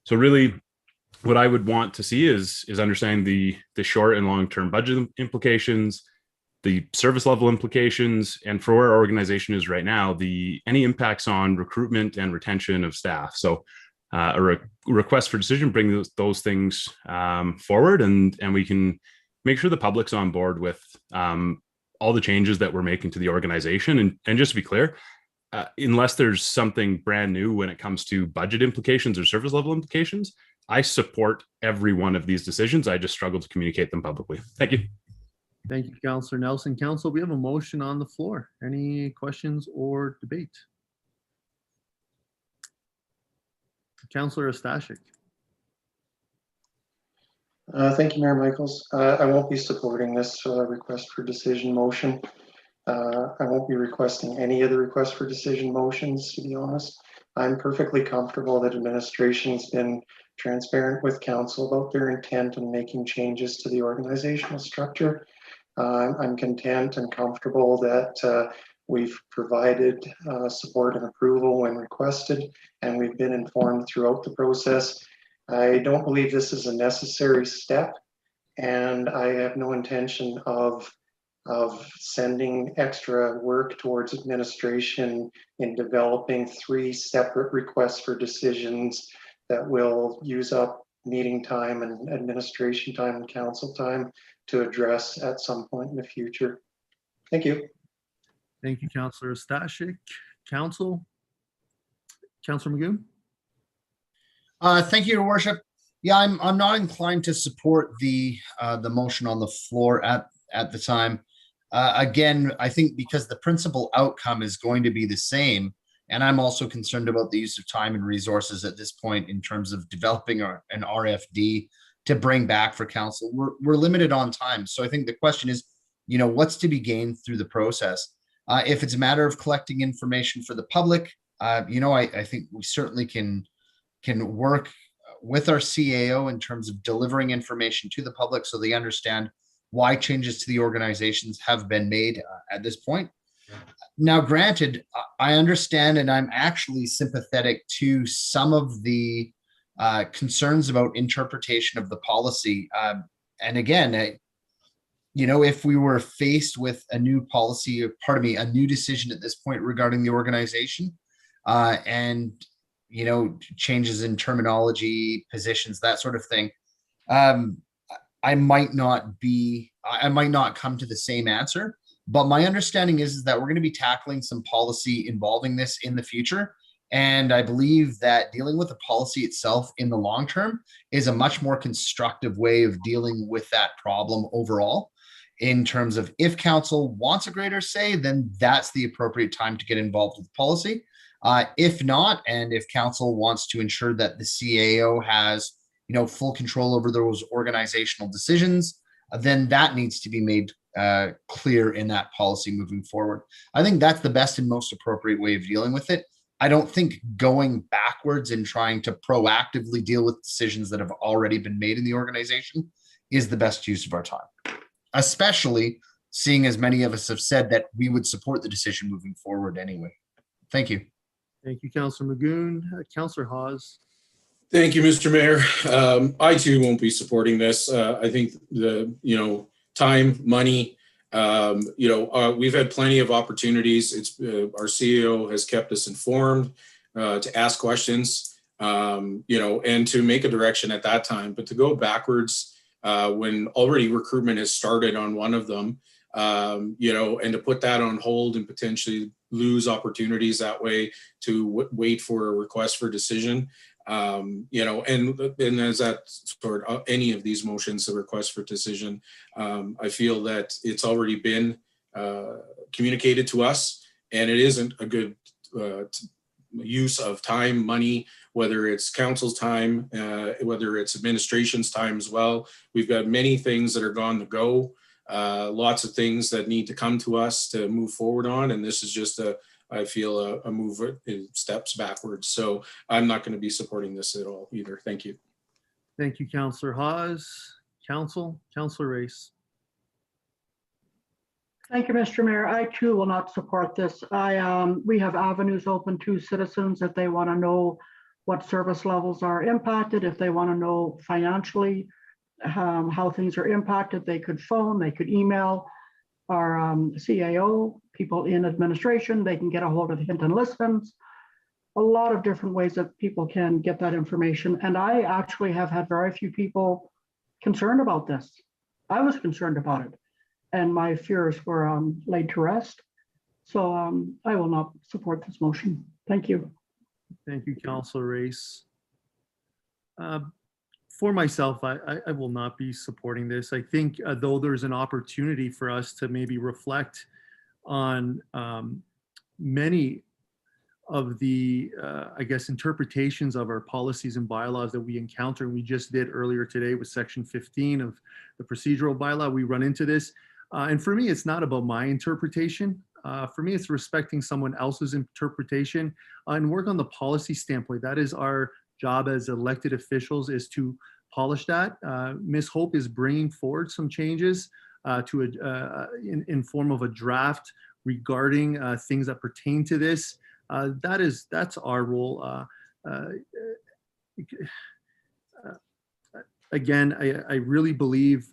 So really, what I would want to see is understanding the short and long-term budget implications, the service level implications, and for where our organization is right now, any impacts on recruitment and retention of staff. So a request for decision, bring those things forward, and we can make sure the public's on board with all the changes that we're making to the organization. And just to be clear, unless there's something brand new when it comes to budget implications or service level implications, I support every one of these decisions. I just struggle to communicate them publicly. Thank you. Thank you, Councillor Nelson. Council, we have a motion on the floor. Any questions or debate? Councillor Stashik. Thank you, Mayor Michaels. I won't be supporting this request for decision motion. I won't be requesting any of the request for decision motions, to be honest. I'm perfectly comfortable that administration's been transparent with council about their intent in making changes to the organizational structure. I'm content and comfortable that we've provided support and approval when requested, and we've been informed throughout the process. I don't believe this is a necessary step, and I have no intention of sending extra work towards administration in developing 3 separate requests for decisions that will use up meeting time and administration time and council time to address at some point in the future. Thank you. Thank you, Councillor Stashik. Council? Councillor Magoon? Thank you, Your Worship. Yeah, I'm not inclined to support the motion on the floor at the time. Again, I think because the principal outcome is going to be the same, and I'm also concerned about the use of time and resources at this point in terms of developing an RFD to bring back for council. We're limited on time. So I think the question is, what's to be gained through the process? If it's a matter of collecting information for the public, I think we certainly can work with our CAO in terms of delivering information to the public so they understand why changes to the organizations have been made at this point. Now, granted, I understand and I'm actually sympathetic to some of the concerns about interpretation of the policy. And again, if we were faced with a new policy, a new decision at this point regarding the organization and, changes in terminology, positions, that sort of thing, I might not come to the same answer, but my understanding is that we're going to be tackling some policy involving this in the future. And I believe that dealing with the policy itself in the long term is a much more constructive way of dealing with that problem overall. In terms of if council wants a greater say, then that's the appropriate time to get involved with policy. If not, and if council wants to ensure that the CAO has full control over those organizational decisions, then that needs to be made clear in that policy moving forward. I think that's the best and most appropriate way of dealing with it. I don't think going backwards and trying to proactively deal with decisions that have already been made in the organization is the best use of our time, especially seeing as many of us have said that we would support the decision moving forward anyway. Thank you. Thank you, Councillor Magoon. Councillor Hawes. Thank you, Mr. Mayor. I too won't be supporting this. I think time, money, we've had plenty of opportunities. Our CEO has kept us informed to ask questions, and to make a direction at that time, but to go backwards when already recruitment has started on one of them, and to put that on hold and potentially lose opportunities that way to wait for a request for decision. And as that sort of any of these motions, the request for decision, I feel that it's already been communicated to us, and it isn't a good use of time, money, whether it's council's time, whether it's administration's time as well. We've got many things that are gone to go, lots of things that need to come to us to move forward on, and this is just I feel a move in steps backwards. So I'm not going to be supporting this at all either. Thank you. Thank you, Councillor Hawes. Councillor Race. Thank you, Mr. Mayor. I too will not support this. We have avenues open to citizens if they want to know what service levels are impacted, if they want to know financially how things are impacted. They could phone, they could email our CAO, people in administration. They can get a hold of Hinton Listens. A lot of different ways that people can get that information. And I actually have had very few people concerned about this. I was concerned about it, and my fears were laid to rest. So I will not support this motion. Thank you. Thank you, Councillor Race. For myself, I will not be supporting this. I think though there's an opportunity for us to maybe reflect on many of the, interpretations of our policies and bylaws that we encounter. And we just did earlier today with section 15 of the procedural bylaw. We run into this. And for me, it's not about my interpretation. For me, it's respecting someone else's interpretation and work on the policy standpoint. That is our job as elected officials is to polish that. Ms. Hope is bringing forward some changes in form of a draft regarding things that pertain to this. That's our role. Again, I really believe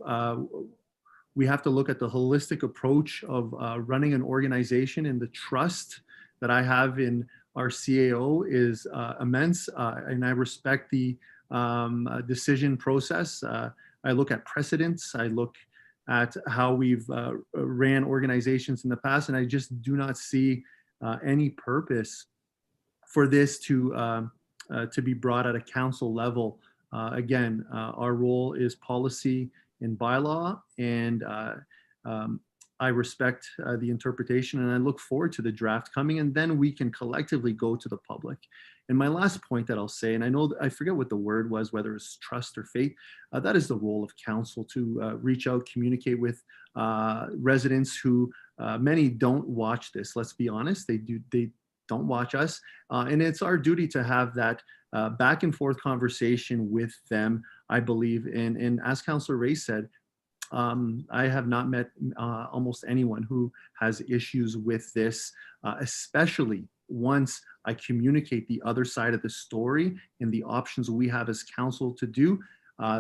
we have to look at the holistic approach of running an organization, and the trust that I have in our CAO is immense, and I respect the decision process. I look at precedents. I look at how we've ran organizations in the past, and I just do not see any purpose for this to be brought at a council level. Again, our role is policy and bylaw, and I respect the interpretation, and I look forward to the draft coming, and then we can collectively go to the public. And my last point that I'll say, and I know I forget what the word was, whether it's trust or faith, that is the role of council to reach out, communicate with residents who many don't watch this. Let's be honest, they don't watch us, and it's our duty to have that back and forth conversation with them, I believe. And as Councillor Ray said, I have not met almost anyone who has issues with this, especially once I communicate the other side of the story and the options we have as council to do.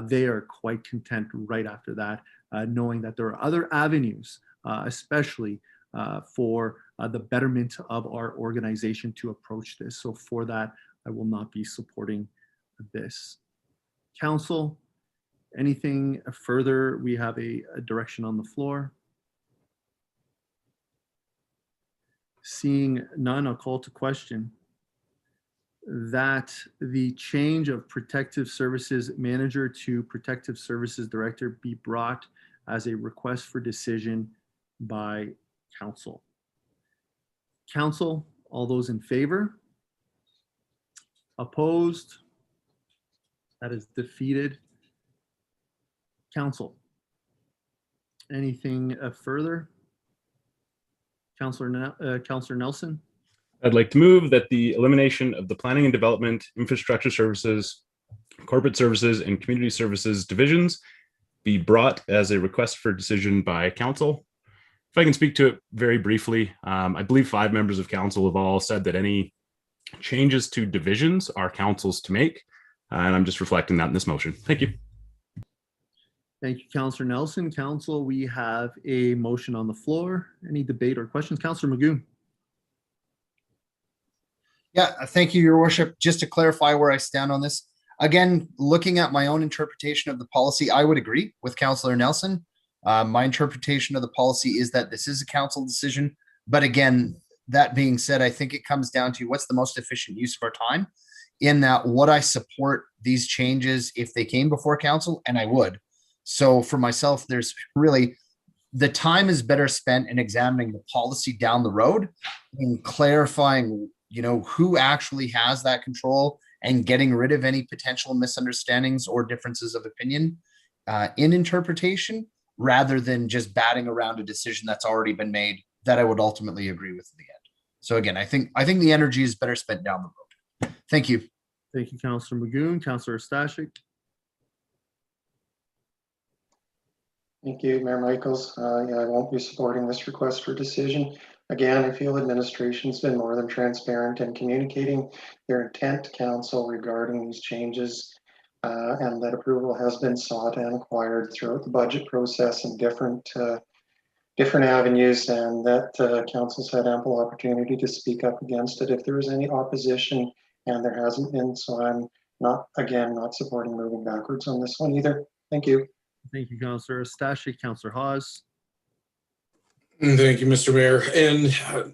They are quite content right after that, knowing that there are other avenues, especially for the betterment of our organization to approach this. So for that, I will not be supporting this. Council, anything further? We have a direction on the floor. Seeing none, I'll call to question that the change of Protective Services Manager to Protective Services Director be brought as a request for decision by council. Council, all those in favor? Opposed? That is defeated. Council, anything further? Councillor Nelson? I'd like to move that the elimination of the Planning and Development, Infrastructure Services, Corporate Services, and Community Services divisions be brought as a request for decision by council. If I can speak to it very briefly, I believe 5 members of council have all said that any changes to divisions are council's to make, and I'm just reflecting that in this motion. Thank you. Thank you, Councillor Nelson. Council, we have a motion on the floor. Any debate or questions? Councillor Magoo. Yeah, thank you, Your Worship. Just to clarify where I stand on this, again, looking at my own interpretation of the policy, I would agree with Councillor Nelson. My interpretation of the policy is that this is a council decision. But again, that being said, I think it comes down to what's the most efficient use of our time, in that would I support these changes if they came before council, and I would. So for myself, there's really, the time is better spent in examining the policy down the road and clarifying, you know, who actually has that control and getting rid of any potential misunderstandings or differences of opinion in interpretation, rather than just batting around a decision that's already been made that I would ultimately agree with in the end. So again, I think the energy is better spent down the road. Thank you. Thank you, Councillor Magoo. Councillor Stashik. Thank you, Mayor Michaels. Yeah, I won't be supporting this request for decision. Again, I feel administration's been more than transparent in communicating their intent to council regarding these changes, and that approval has been sought and acquired throughout the budget process in different avenues, and that council's had ample opportunity to speak up against it if there was any opposition, and there hasn't been. So I'm not supporting moving backwards on this one either. Thank you. Thank you, Councillor Stashik. Councillor Hawes. Thank you, Mr. Mayor,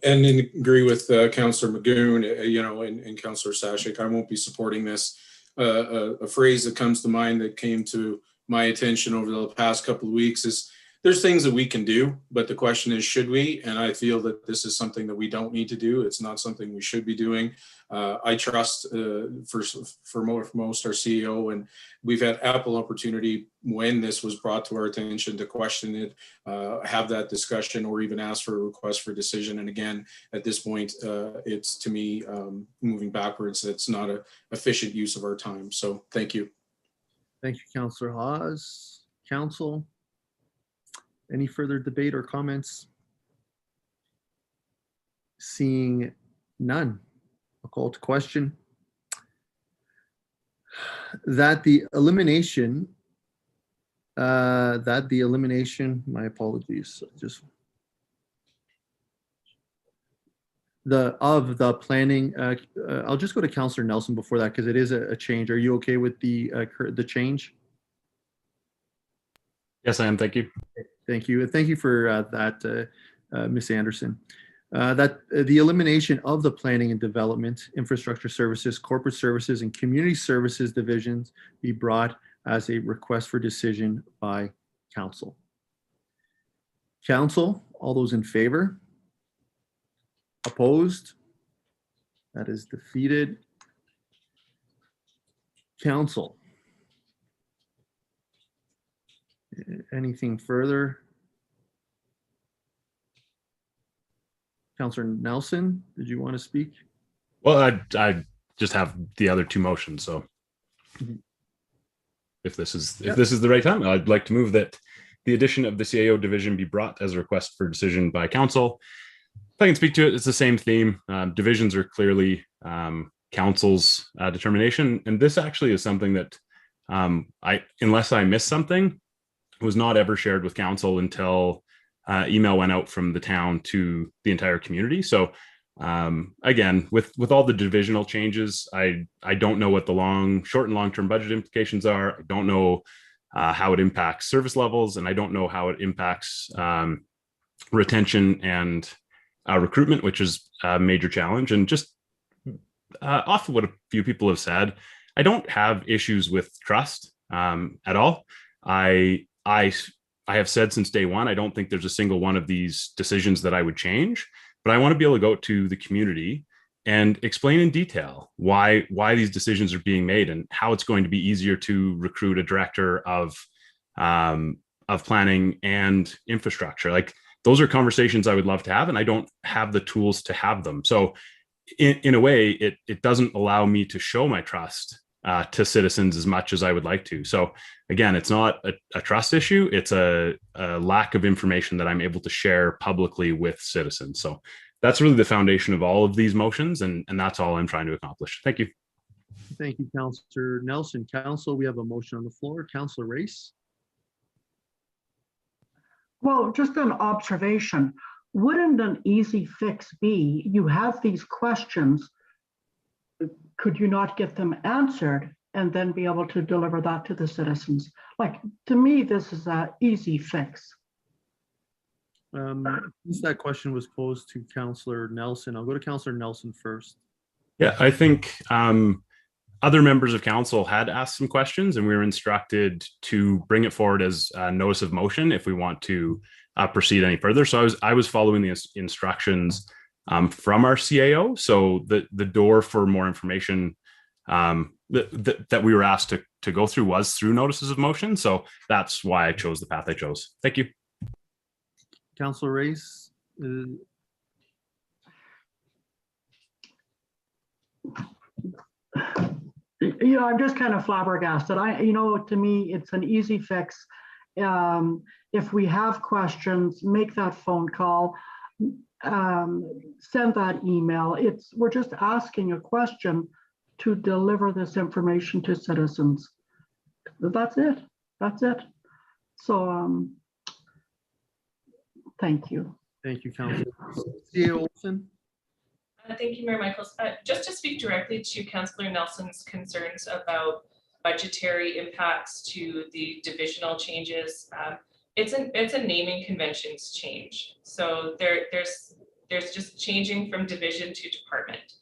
and agree with Councillor Magoon, you know, and Councillor Stashik. I won't be supporting this. A phrase that comes to mind that came to my attention over the past couple of weeks is there's things that we can do, but the question is, should we? And I feel that this is something that we don't need to do. It's not something we should be doing. I trust for most our CEO, and we've had ample opportunity when this was brought to our attention to question it, have that discussion, or even ask for a request for decision. And again, at this point, it's to me moving backwards. It's not an efficient use of our time. So thank you. Thank you, Councillor Hawes. Council, any further debate or comments? Seeing none, I'll call to question that the elimination, my apologies, just of the planning, I'll just go to Councillor Nelson before that, because it is a change. Are you okay with the change? Yes, I am. Thank you. Thank you. Thank you for that, Ms. Anderson. That the elimination of the planning and development, infrastructure services, corporate services, and community services divisions be brought as a request for decision by council. Council, all those in favor? Opposed? That is defeated. Council. Anything further? Councillor Nelson, did you want to speak? Well, I just have the other two motions, so if this is the right time, I'd like to move that the addition of the CAO division be brought as a request for decision by council. If I can speak to it, it's the same theme. Divisions are clearly council's determination, and this actually is something that unless I missed something, was not ever shared with council until email went out from the town to the entire community. So again, with all the divisional changes, I don't know what the short and long-term budget implications are. I don't know how it impacts service levels, and I don't know how it impacts retention and recruitment, which is a major challenge. And just off of what a few people have said, I don't have issues with trust at all. I have said since day one, I don't think there's a single one of these decisions that I would change, but I want to be able to go to the community and explain in detail why these decisions are being made and how it's going to be easier to recruit a director of planning and infrastructure. Like, those are conversations I would love to have, and I don't have the tools to have them. So in a way, it doesn't allow me to show my trust to citizens as much as I would like to. So again, it's not a trust issue. It's a lack of information that I'm able to share publicly with citizens. So that's really the foundation of all of these motions, and that's all I'm trying to accomplish. Thank you. Thank you, Councillor Nelson. Council, we have a motion on the floor. Councillor Race. Well, just an observation. Wouldn't an easy fix be, you have these questions, could you not get them answered and then be able to deliver that to the citizens? Like, to me, this is an easy fix. Since that question was posed to Councillor Nelson, I'll go to Councillor Nelson first. Yeah, I think other members of council had asked some questions, and we were instructed to bring it forward as a notice of motion if we want to proceed any further. So I was following the instructions from our CAO. So the door for more information that we were asked to go through was through notices of motion. So that's why I chose the path I chose. Thank you. Councillor Race. I'm just kind of flabbergasted. To me, it's an easy fix. If we have questions, make that phone call, send that email. We're just asking a question to deliver this information to citizens. That's it. That's it. So, thank you. Thank you, Councillor. CEO Olson. Thank you, Mayor Michaels. Just to speak directly to Councillor Nelson's concerns about budgetary impacts to the divisional changes, it's a naming conventions change. So there's just changing from division to department,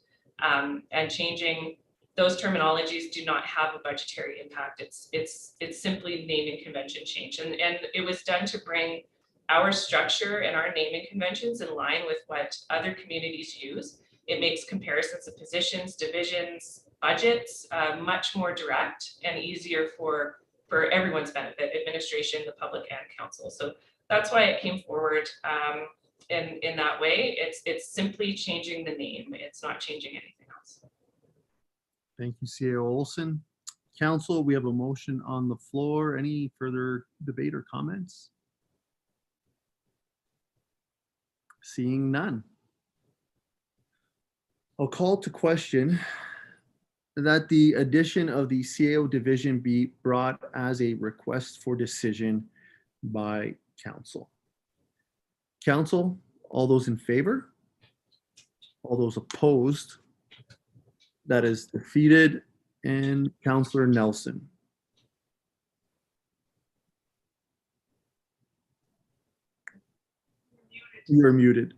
and changing those terminologies do not have a budgetary impact. It's simply naming convention change. And it was done to bring our structure and our naming conventions in line with what other communities use. It makes comparisons of positions, divisions, budgets much more direct and easier for everyone's benefit, administration, the public, and council. So that's why it came forward in that way. It's simply changing the name. It's not changing anything else. Thank you, CAO Olson. Council, we have a motion on the floor. Any further debate or comments? Seeing none. I'll call to question that the addition of the CAO division be brought as a request for decision by council. Council, all those in favor? All those opposed? That is defeated. And Councillor Nelson. You're muted.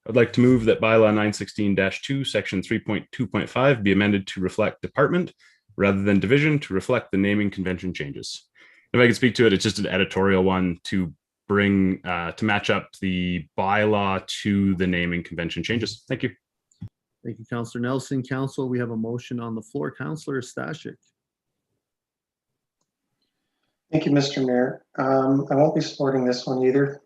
I'd like to move that bylaw 916-2, section 3.2.5 be amended to reflect department rather than division to reflect the naming convention changes. If I could speak to it, it's just an editorial one to bring, to match up the bylaw to the naming convention changes. Thank you. Thank you, Councillor Nelson. Council, we have a motion on the floor. Councillor Stashik. Thank you, Mr. Mayor. I won't be supporting this one either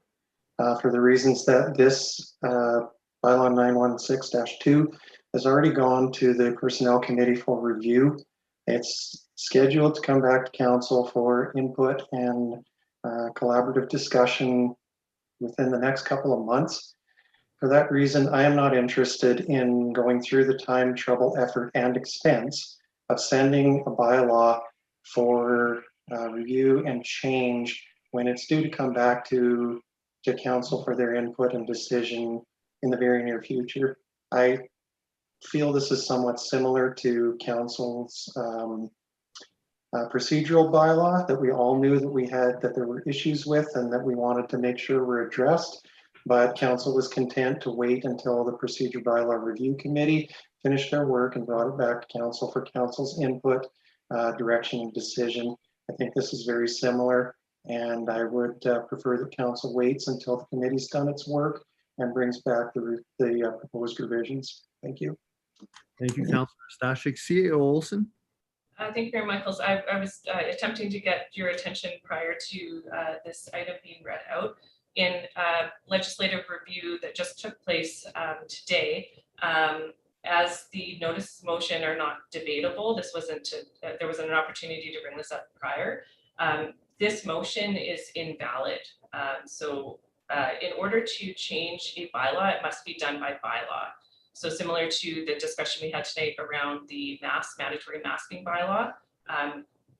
for the reasons that this bylaw 916-2 has already gone to the Personnel Committee for review. It's scheduled to come back to council for input and collaborative discussion within the next couple of months. For that reason, I am not interested in going through the time, trouble, effort, and expense of sending a bylaw for review and change when it's due to come back to council for their input and decision in the very near future. I feel this is somewhat similar to council's procedural bylaw that we all knew that there were issues with and that we wanted to make sure were addressed, but council was content to wait until the procedure bylaw review committee finished their work and brought it back to council for council's input, direction, and decision. I think this is very similar, and I would prefer that council waits until the committee's done its work and brings back the proposed revisions. Thank you. Thank you, Councillor Stashik. CAO Olson. Thank you, Mayor Michaels. I was attempting to get your attention prior to this item being read out. In legislative review that just took place today, as the notice motion are not debatable, this wasn't, there wasn't an opportunity to bring this up prior. This motion is invalid. So in order to change a bylaw, it must be done by bylaw. So similar to the discussion we had tonight around the mandatory masking bylaw,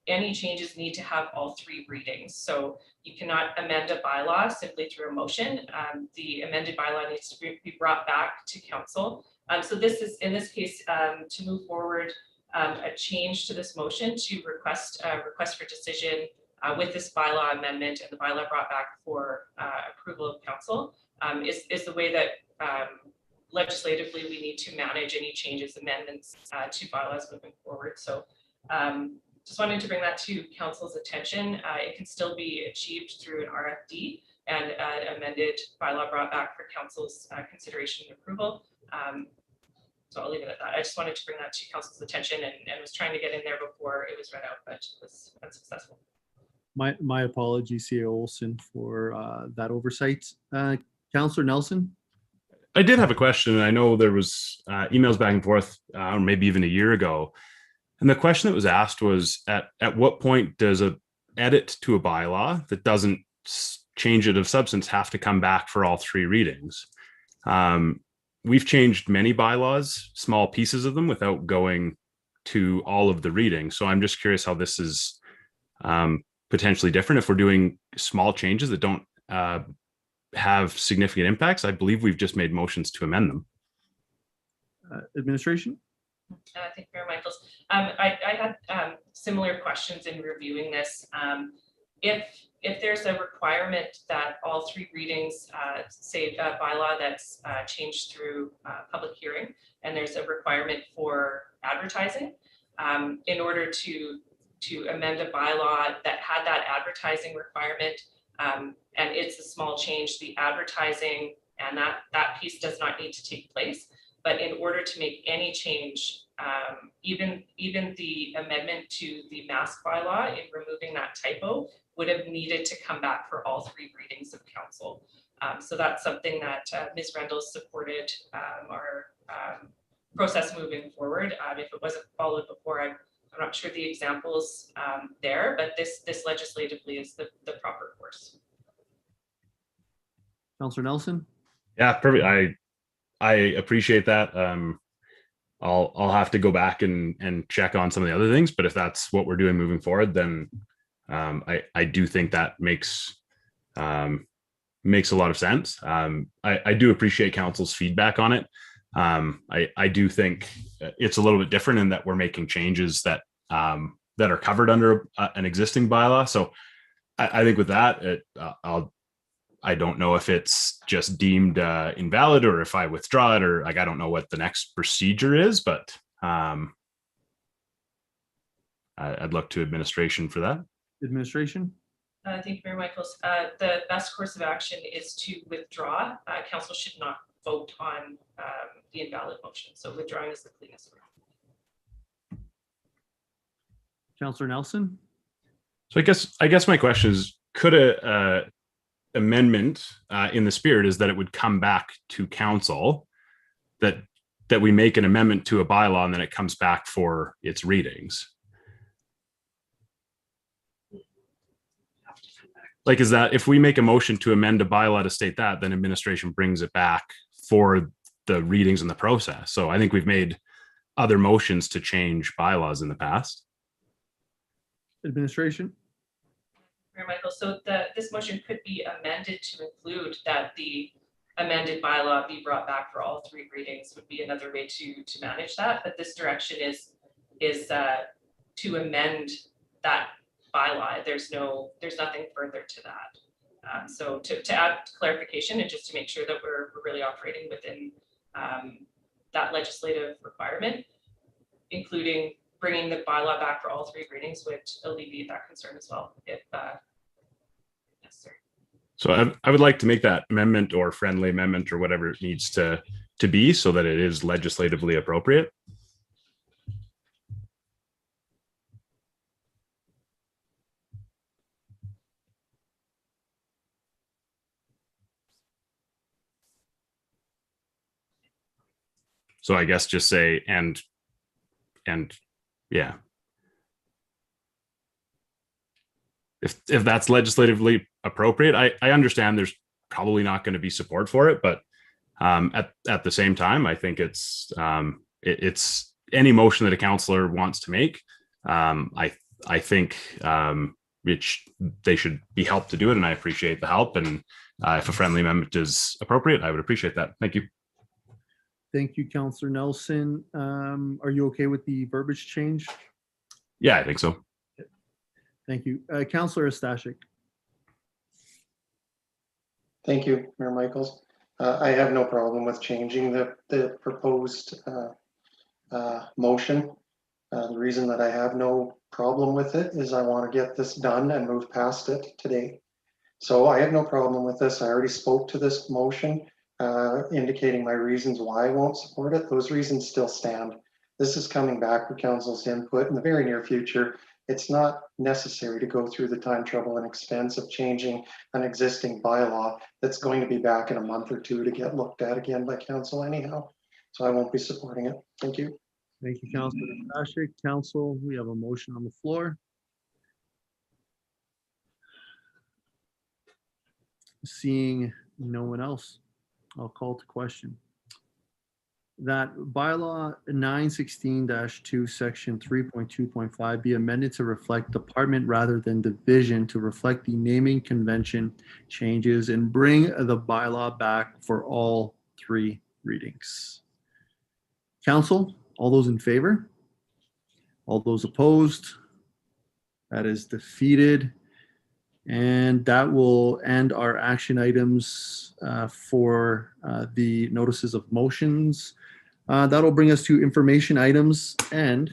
any changes need to have all three readings. So you cannot amend a bylaw simply through a motion. The amended bylaw needs to be brought back to council. So this is, in this case, to move forward, a change to this motion to request for decision with this bylaw amendment and the bylaw brought back for approval of council is the way that legislatively we need to manage any changes, amendments to bylaws moving forward. So just wanted to bring that to council's attention. It can still be achieved through an RFD and an amended bylaw brought back for council's consideration and approval. So I'll leave it at that. I just wanted to bring that to council's attention and was trying to get in there before it was read out, but was unsuccessful. My apologies, CAO Olson, for that oversight. Councillor Nelson. I did have a question, and I know there was emails back and forth, or maybe even a year ago. And the question that was asked was, at what point does a edit to a bylaw that doesn't change it of substance have to come back for all three readings? We've changed many bylaws, small pieces of them, without going to all of the readings. So I'm just curious how this is potentially different if we're doing small changes that don't have significant impacts. I believe we've just made motions to amend them. Administration? Thank you, Mayor Michaels. I had similar questions in reviewing this. if there's a requirement that all 3 readings, say bylaw that's changed through public hearing, and there's a requirement for advertising, in order to amend a bylaw that had that advertising requirement, and it's a small change, the advertising and that piece does not need to take place. But in order to make any change, even the amendment to the mask bylaw in removing that typo would have needed to come back for all 3 readings of council. So that's something that Ms. Rendell supported our process moving forward. If it wasn't followed before, I'm not sure the examples there, but this legislatively is the proper course. Councillor Nelson? Yeah, perfect. I appreciate that. I'll have to go back and check on some of the other things, but if that's what we're doing moving forward, then I do think that makes a lot of sense. I do appreciate council's feedback on it. I do think it's a little bit different in that we're making changes that are covered under an existing bylaw. So I think with that, I don't know if it's just deemed invalid or if I withdraw it, or like, I don't know what the next procedure is, but I'd look to administration for that. Administration? Thank you, Mayor Michaels. The best course of action is to withdraw. Council should not vote on the invalid motion. So withdrawing is the cleanest way. Councillor Nelson? So I guess my question is, could a amendment in the spirit is that it would come back to council, that we make an amendment to a bylaw and then it comes back for its readings? Like, is that if we make a motion to amend a bylaw to state that, then administration brings it back for the readings in the process? So I think we've made other motions to change bylaws in the past. Administration? Mayor Michael, so this motion could be amended to include that the amended bylaw be brought back for all 3 readings would be another way to manage that. But this direction is to amend that bylaw. There's nothing further to that. So to add clarification and just to make sure that we're really operating within that legislative requirement, including bringing the bylaw back for all 3 readings would alleviate that concern as well, if necessary. So I would like to make that amendment or friendly amendment or whatever it needs to be, so that it is legislatively appropriate. So I guess just say, and yeah. If that's legislatively appropriate, I understand there's probably not going to be support for it, but at the same time, I think it's any motion that a councillor wants to make. I think they should be helped to do it, and I appreciate the help. And if a friendly amendment is appropriate, I would appreciate that. Thank you. Thank you, Councillor Nelson. Are you okay with the verbiage change? Yeah, I think so. Thank you. Councillor Stashik. Thank you, Mayor Michaels. I have no problem with changing the proposed motion. The reason that I have no problem with it is I want to get this done and move past it today. So I have no problem with this. I already spoke to this motion, indicating my reasons why I won't support it. Those reasons still stand. This is coming back for council's input in the very near future. It's not necessary to go through the time, trouble, and expense of changing an existing bylaw that's going to be back in a month or 2 to get looked at again by council anyhow. So I won't be supporting it. Thank you. Thank you, Councillor Stashik. Council, we have a motion on the floor. Seeing no one else, I'll call to question. That bylaw 916-2 section 3.2.5 be amended to reflect department rather than division to reflect the naming convention changes and bring the bylaw back for all 3 readings. Council, all those in favor? All those opposed? That is defeated. And that will end our action items for the notices of motions. That'll bring us to information items, and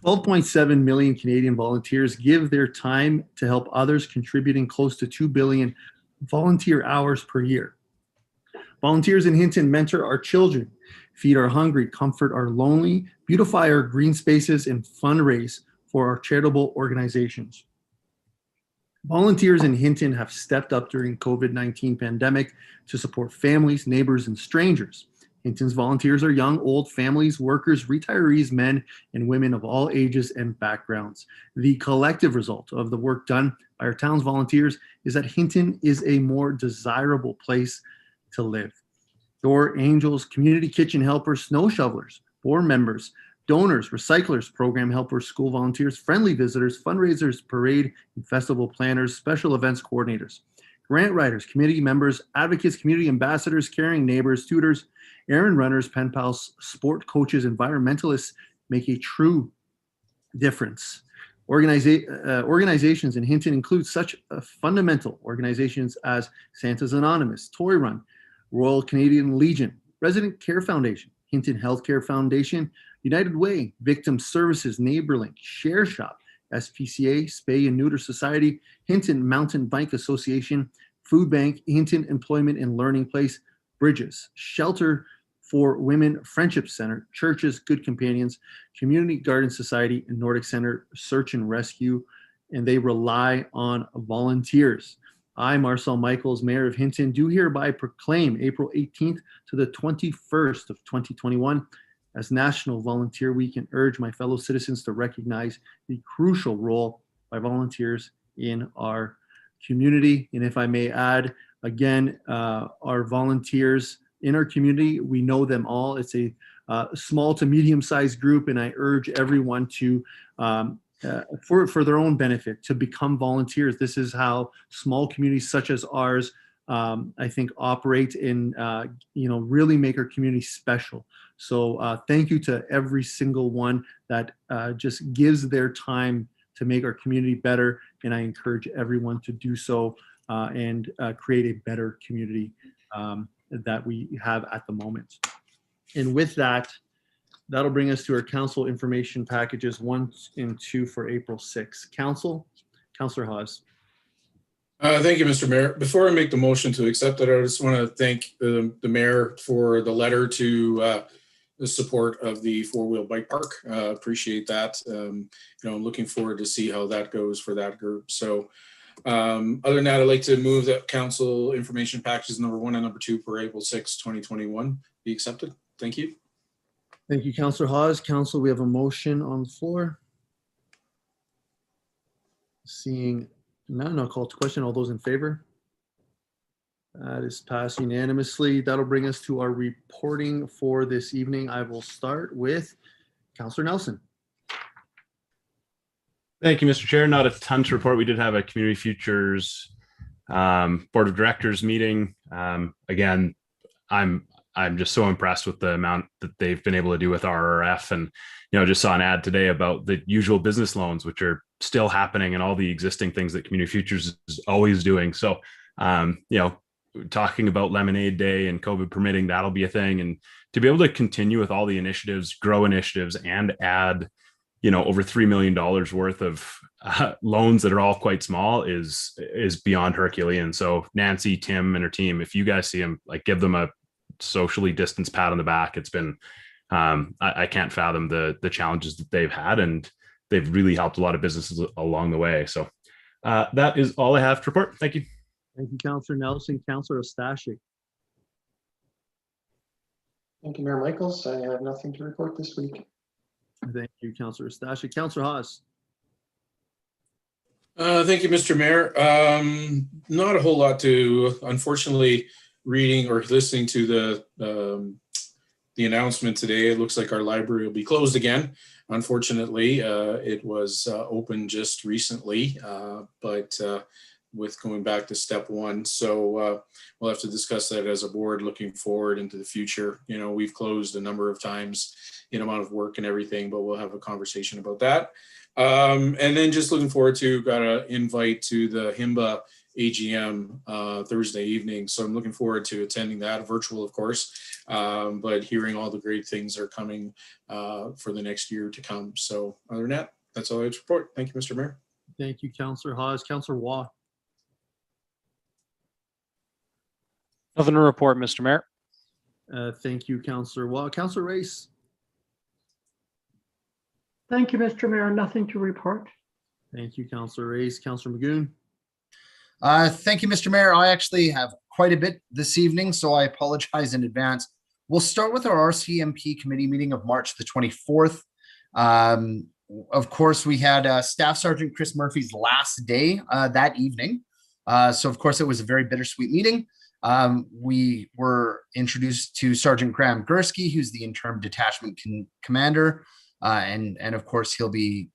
12.7 million Canadian volunteers give their time to help others, contributing close to 2 billion volunteer hours per year. Volunteers in Hinton mentor our children, feed our hungry, comfort our lonely, beautify our green spaces, and fundraise for our charitable organizations. Volunteers in Hinton have stepped up during COVID-19 pandemic to support families, neighbors, and strangers. Hinton's volunteers are young, old, families, workers, retirees, men, and women of all ages and backgrounds. The collective result of the work done by our town's volunteers is that Hinton is a more desirable place to live. Door angels, community kitchen helpers, snow shovelers, board members, donors, recyclers, program helpers, school volunteers, friendly visitors, fundraisers, parade and festival planners, special events coordinators, grant writers, committee members, advocates, community ambassadors, caring neighbors, tutors, errand runners, pen pals, sport coaches, environmentalists make a true difference. Organizations in Hinton include such fundamental organizations as Santa's Anonymous, Toy Run, Royal Canadian Legion, Resident Care Foundation, Hinton Healthcare Foundation, United Way, Victim Services, NeighborLink, Share Shop, SPCA, Spay and Neuter Society, Hinton Mountain Bike Association, Food Bank, Hinton Employment and Learning Place, Bridges, Shelter for Women, Friendship Center, Churches, Good Companions, Community Garden Society, and Nordic Center Search and Rescue, and they rely on volunteers. I, Marcel Michaels, Mayor of Hinton, do hereby proclaim April 18th to the 21st of 2021 as National Volunteer Week and urge my fellow citizens to recognize the crucial role by volunteers in our community. And if I may add, again, our volunteers in our community, we know them all. It's a small to medium-sized group, and I urge everyone to for their own benefit to become volunteers. This is how small communities such as ours, I think, operate and really make our community special. So thank you to every single one that just gives their time to make our community better, and I encourage everyone to do so and create a better community that we have at the moment. And with that, that'll bring us to our council information packages 1 and 2 for April 6th. Councillor Hawes. Thank you, Mr. Mayor. Before I make the motion to accept it, I just want to thank the mayor for the letter to the support of the four-wheel bike park. Appreciate that. I'm looking forward to see how that goes for that group. So other than that, I'd like to move that council information packages number 1 and number 2 for April 6, 2021 be accepted. Thank you. Thank you, Councillor Hawes. Council, we have a motion on the floor. Seeing none, I'll call to question. All those in favor? That is passed unanimously. That'll bring us to our reporting for this evening. I will start with Councillor Nelson. Thank you, Mr. Chair. Not a ton to report. We did have a Community Futures Board of Directors meeting. Again, I'm just so impressed with the amount that they've been able to do with RRF, and just saw an ad today about the usual business loans, which are still happening, and all the existing things that Community Futures is always doing. So, talking about Lemonade Day and COVID permitting, that'll be a thing, and to be able to continue with all the initiatives, grow initiatives, and add, over $3 million worth of loans that are all quite small is beyond Herculean. So Nancy, Tim, and her team, if you guys see them, give them a socially distanced pat on the back. It's been I can't fathom the challenges that they've had, and they've really helped a lot of businesses along the way. So that is all I have to report. Thank you. Thank you, Councillor Nelson. Councillor Ostashik. Thank you, Mayor Michaels. I have nothing to report this week. Thank you, Councillor Ostashik. Councillor Hawes. Thank you, Mr. Mayor. Not a whole lot to, unfortunately, reading or listening to the announcement today. It looks like our library will be closed again. Unfortunately, it was open just recently, but with going back to step 1. So we'll have to discuss that as a board looking forward into the future. We've closed a number of times in amount of work and everything, but we'll have a conversation about that. And then just looking forward to, got an invite to the HIMBA AGM Thursday evening. So I'm looking forward to attending that, virtual of course, but hearing all the great things are coming for the next year to come. So other than that, that's all I have to report. Thank you, Mr. Mayor. Thank you, Councillor Hawes. Councillor Waugh. Nothing to report, Mr. Mayor. Thank you, Councillor Waugh. Councillor Race. Thank you, Mr. Mayor. Nothing to report. Thank you, Councillor Race. Councillor Magoon. Thank you, Mr. Mayor. I actually have quite a bit this evening, so I apologize in advance. We'll start with our RCMP committee meeting of March the 24th. Of course, we had Staff Sergeant Chris Murphy's last day that evening. So, of course, it was a very bittersweet meeting. We were introduced to Sergeant Graham Gursky, who's the interim detachment commander. And of course, he'll be,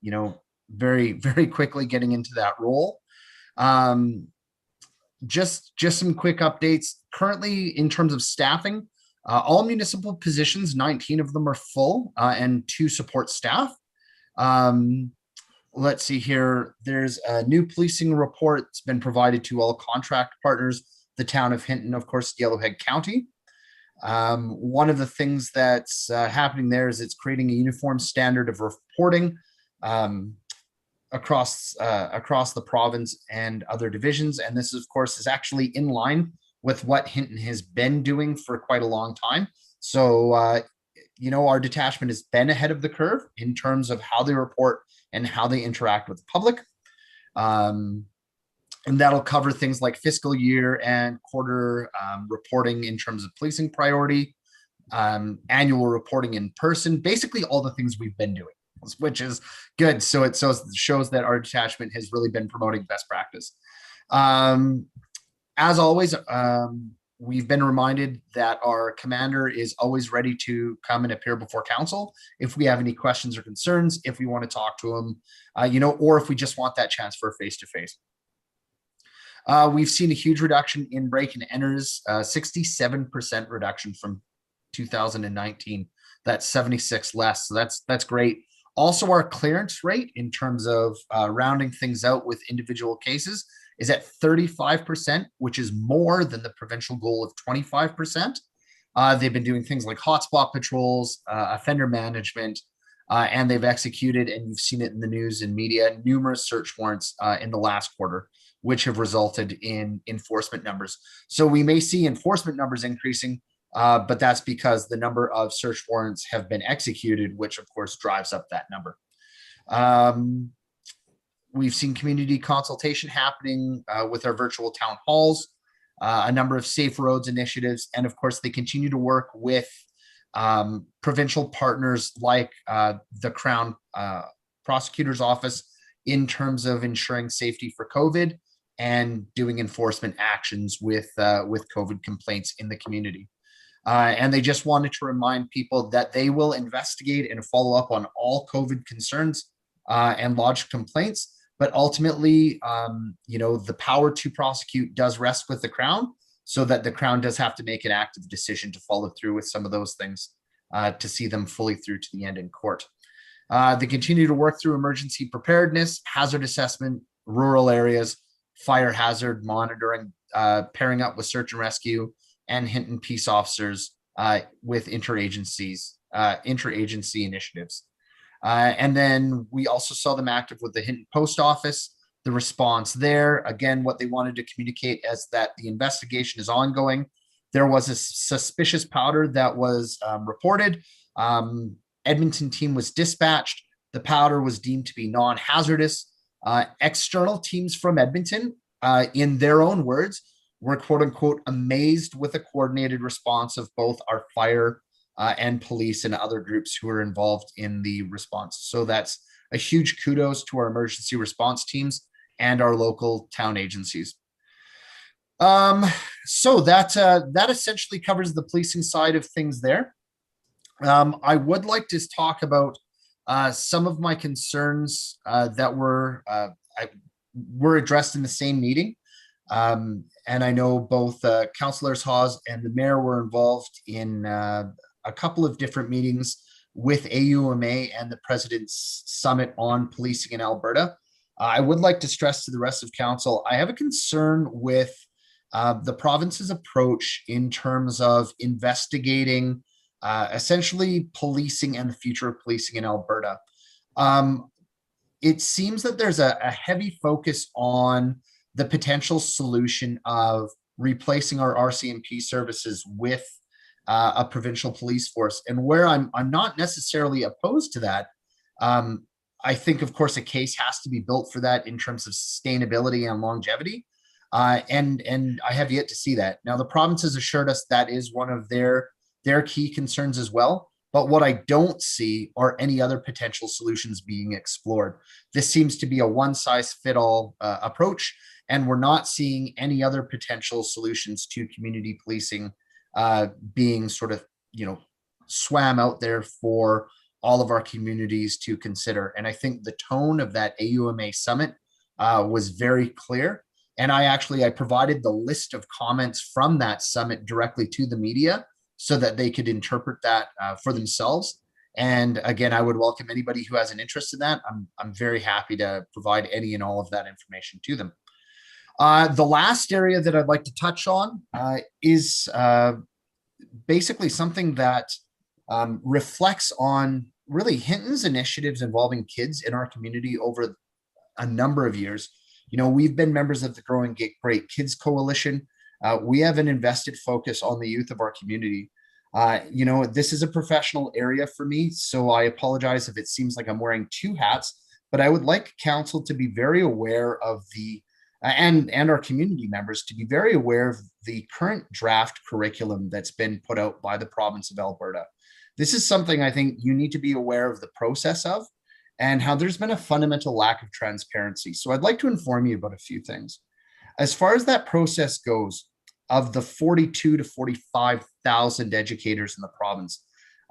very, very quickly getting into that role. Just some quick updates. Currently, in terms of staffing, all municipal positions, 19 of them are full, and 2 support staff. Let's see here. There's a new policing report that's been provided to all contract partners, the town of Hinton, of course, Yellowhead County. One of the things that's happening there is it's creating a uniform standard of reporting across the province and other divisions. And this, of course, is actually in line with what Hinton has been doing for quite a long time. So, our detachment has been ahead of the curve in terms of how they report and how they interact with the public. And that'll cover things like fiscal year and quarter reporting in terms of policing priority, annual reporting in person, basically all the things we've been doing, which is good. So it shows that our detachment has really been promoting best practice. As always, we've been reminded that our commander is always ready to come and appear before council if we have any questions or concerns, if we want to talk to him, or if we just want that chance for a face-to-face. We've seen a huge reduction in break and enters, 67% reduction from 2019. That's 76 less. So that's great. Also, our clearance rate in terms of rounding things out with individual cases is at 35%, which is more than the provincial goal of 25%. They've been doing things like hotspot patrols, offender management, and they've executed, and you've seen it in the news and media, numerous search warrants in the last quarter, which have resulted in enforcement numbers. So we may see enforcement numbers increasing, but that's because the number of search warrants have been executed, which of course drives up that number. We've seen community consultation happening with our virtual town halls, a number of safe roads initiatives, and of course they continue to work with provincial partners like the Crown Prosecutor's Office in terms of ensuring safety for COVID and doing enforcement actions with COVID complaints in the community. And they just wanted to remind people that they will investigate and follow up on all COVID concerns and lodged complaints. But ultimately, the power to prosecute does rest with the Crown, so that the Crown does have to make an active decision to follow through with some of those things to see them fully through to the end in court. They continue to work through emergency preparedness, hazard assessment, rural areas, fire hazard monitoring, pairing up with search and rescue and Hinton peace officers with interagency initiatives. And then we also saw them active with the Hinton Post Office. The response there, again, what they wanted to communicate is that the investigation is ongoing. There was a suspicious powder that was reported. Edmonton team was dispatched. The powder was deemed to be non-hazardous. External teams from Edmonton, in their own words, were quote unquote amazed with the coordinated response of both our fire and police and other groups who are involved in the response. So that's a huge kudos to our emergency response teams and our local town agencies. So that essentially covers the policing side of things there. I would like to talk about some of my concerns that were addressed in the same meeting. And I know both Councillors Hawes and the Mayor were involved in a couple of different meetings with AUMA and the President's Summit on Policing in Alberta. I would like to stress to the rest of council, I have a concern with the province's approach in terms of investigating essentially policing and the future of policing in Alberta. It seems that there's a heavy focus on the potential solution of replacing our RCMP services with a provincial police force. And where I'm not necessarily opposed to that, I think, of course, a case has to be built for that in terms of sustainability and longevity. And I have yet to see that. Now, the province has assured us that is one of their key concerns as well. But what I don't see are any other potential solutions being explored. This seems to be a one-size-fit-all approach, and we're not seeing any other potential solutions to community policing being sort of, swam out there for all of our communities to consider. And I think the tone of that AUMA summit was very clear. And I provided the list of comments from that summit directly to the media so that they could interpret that for themselves. And again, I would welcome anybody who has an interest in that. I'm very happy to provide any and all of that information to them. The last area that I'd like to touch on is basically something that reflects on really Hinton's initiatives involving kids in our community over a number of years. We've been members of the Growing Great Kids Coalition. We have an invested focus on the youth of our community. This is a professional area for me, so I apologize if it seems like I'm wearing two hats, but I would like council to be very aware of and our community members to be very aware of the current draft curriculum that's been put out by the province of Alberta. This is something I think you need to be aware of the process of and how there's been a fundamental lack of transparency. So I'd like to inform you about a few things. As far as that process goes, of the 42 to 45,000 educators in the province,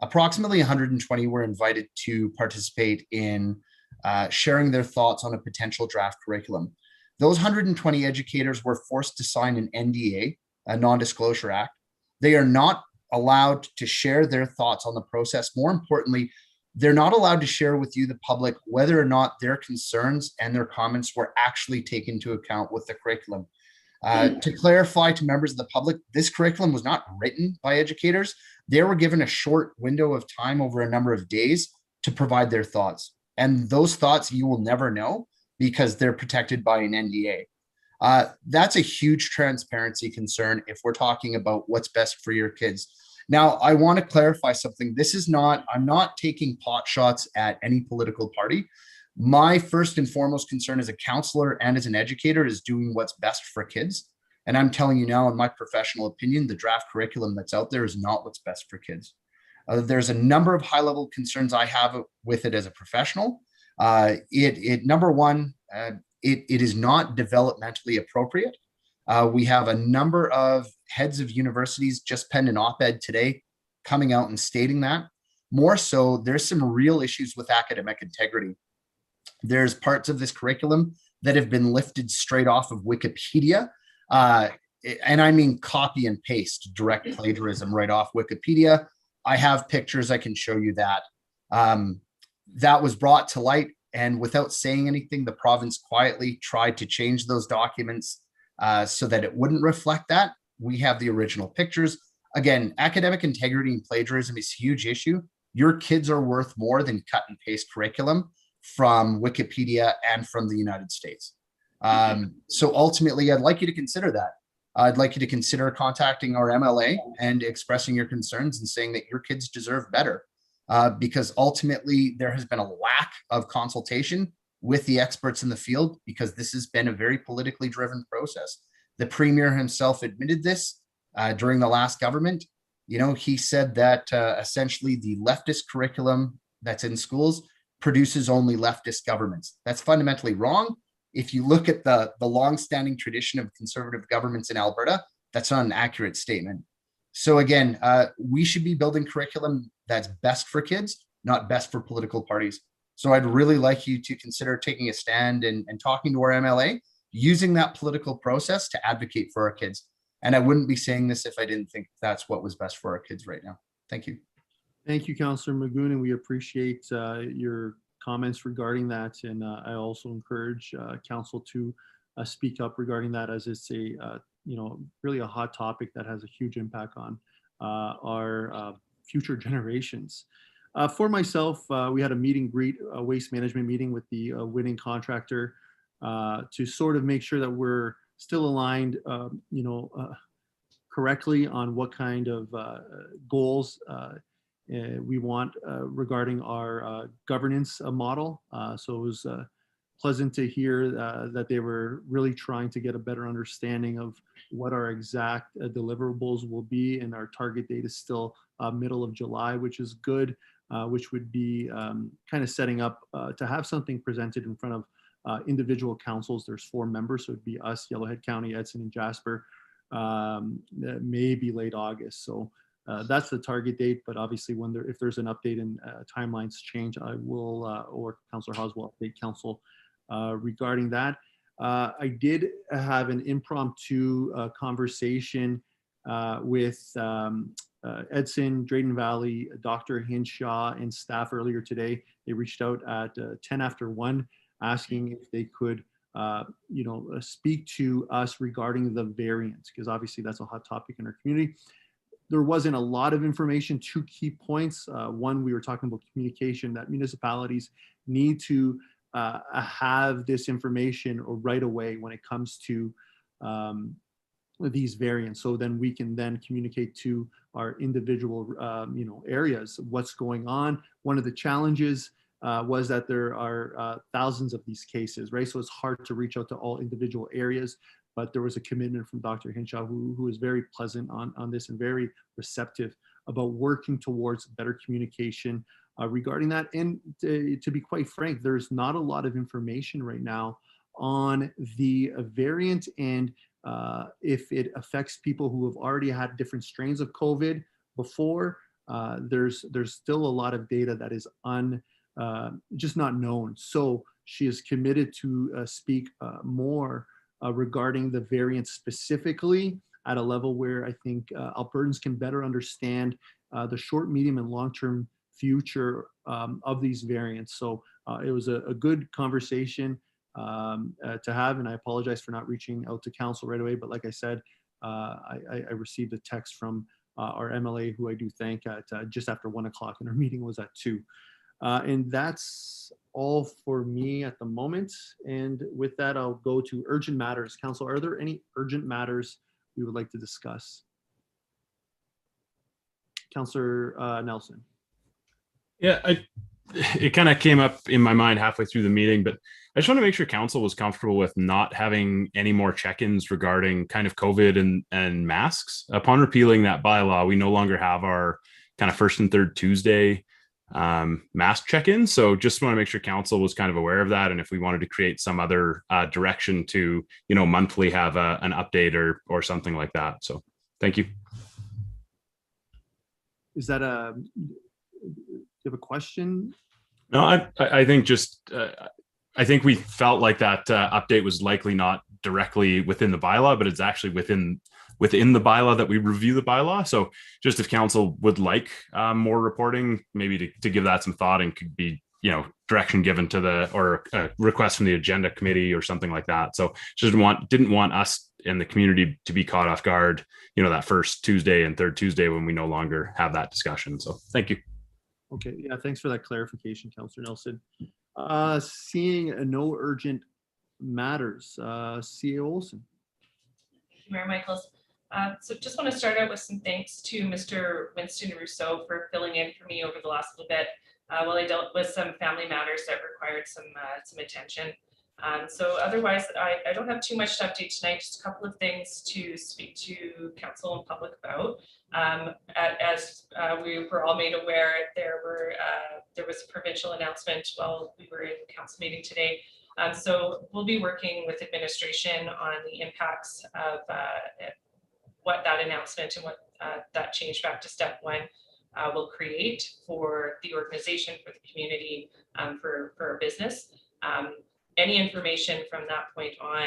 approximately 120 were invited to participate in sharing their thoughts on a potential draft curriculum. Those 120 educators were forced to sign an NDA, a non-disclosure act. They are not allowed to share their thoughts on the process. More importantly, they're not allowed to share with you, the public, whether or not their concerns and their comments were actually taken into account with the curriculum. To clarify to members of the public, this curriculum was not written by educators. They were given a short window of time over a number of days to provide their thoughts. And those thoughts you will never know because they're protected by an NDA. That's a huge transparency concern if we're talking about what's best for your kids. Now, I want to clarify something. I'm not taking pot shots at any political party. My first and foremost concern as a counselor and as an educator is doing what's best for kids. And I'm telling you now, in my professional opinion, the draft curriculum that's out there is not what's best for kids. There's a number of high-level concerns I have with it as a professional. Number one, it is not developmentally appropriate. We have a number of heads of universities just penned an op-ed today coming out and stating that. More so, there's some real issues with academic integrity. There's parts of this curriculum that have been lifted straight off of Wikipedia. And I mean copy and paste, direct plagiarism right off Wikipedia. I have pictures, I can show you that. That was brought to light, and without saying anything, the province quietly tried to change those documents so that it wouldn't reflect that. We have the original pictures. Again, academic integrity and plagiarism is a huge issue. Your kids are worth more than cut and paste curriculum from Wikipedia and from the United States. So ultimately, I'd like you to consider that. I'd like you to consider contacting our MLA and expressing your concerns and saying that your kids deserve better. Because ultimately there has been a lack of consultation with the experts in the field because this has been a very politically driven process. The Premier himself admitted this during the last government. He said that essentially the leftist curriculum that's in schools produces only leftist governments. That's fundamentally wrong. If you look at the long-standing tradition of conservative governments in Alberta, that's not an accurate statement. So again, we should be building curriculum that's best for kids, not best for political parties. So I'd really like you to consider taking a stand and talking to our MLA, using that political process to advocate for our kids. And I wouldn't be saying this if I didn't think that's what was best for our kids right now. Thank you. Thank you, Councillor Magoon, and we appreciate your comments regarding that. And I also encourage council to speak up regarding that, as it's a really a hot topic that has a huge impact on our future generations. For myself, we had a meet and greet, a waste management meeting with the winning contractor to sort of make sure that we're still aligned, correctly on what kind of goals we want regarding our governance model. So it was pleasant to hear that they were really trying to get a better understanding of what our exact deliverables will be, and our target date is still middle of July, which is good, which would be kind of setting up to have something presented in front of individual councils. There's 4 members, so it'd be us, Yellowhead County, Edson, and Jasper, maybe late August. So that's the target date, but obviously if there's an update and timelines change, I will, or Councillor Hawes will update council regarding that. I did have an impromptu conversation with Edson, Drayton Valley, Dr. Hinshaw, and staff earlier today. They reached out at 10 after 1, asking if they could speak to us regarding the variants, because obviously that's a hot topic in our community. There wasn't a lot of information. 2 key points. One, we were talking about communication, that municipalities need to have this information right away when it comes to these variants. So then we can then communicate to our individual areas what's going on. One of the challenges was that there are thousands of these cases, right? So it's hard to reach out to all individual areas. But there was a commitment from Dr. Hinshaw, who was very pleasant on this and very receptive about working towards better communication regarding that. And to be quite frank, there's not a lot of information right now on the variant and if it affects people who have already had different strains of COVID before. There's still a lot of data that is just not known. So she is committed to speak more regarding the variant specifically at a level where I think Albertans can better understand the short, medium, and long-term future of these variants. So it was a good conversation to have, and I apologize for not reaching out to council right away. But like I said, I received a text from our MLA, who I do thank, at just after 1 o'clock, and our meeting was at 2. And that's all for me at the moment. And with that, I'll go to urgent matters. Council, are there any urgent matters we would like to discuss? Councillor Nelson. Yeah, it kind of came up in my mind halfway through the meeting, but I just want to make sure council was comfortable with not having any more check-ins regarding kind of COVID and masks. Upon repealing that bylaw, we no longer have our kind of first and third Tuesday mask check-in. So just want to make sure council was kind of aware of that, and if we wanted to create some other direction to monthly have an update or something like that. So thank you. Is that you have a question? No, I think just I think we felt like that update was likely not directly within the bylaw, but it's actually within the bylaw that we review the bylaw. So just if council would like more reporting, maybe to give that some thought, and could be direction given to or a request from the agenda committee or something like that. So just didn't want us in the community to be caught off guard, that first Tuesday and third Tuesday when we no longer have that discussion. So thank you. Okay, yeah, thanks for that clarification, Councillor Nelson. Seeing no urgent matters, CA Olson. Mayor Michaels. So just want to start out with some thanks to Mr. Winston Rousseau for filling in for me over the last little bit while I dealt with some family matters that required some attention. So otherwise, I don't have too much to update tonight, just a couple of things to speak to council and public about. As we were all made aware, there was a provincial announcement while we were in the council meeting today. So we'll be working with administration on the impacts of what that announcement and what that change back to step 1 will create for the organization, for the community, for our business. Any information from that point on,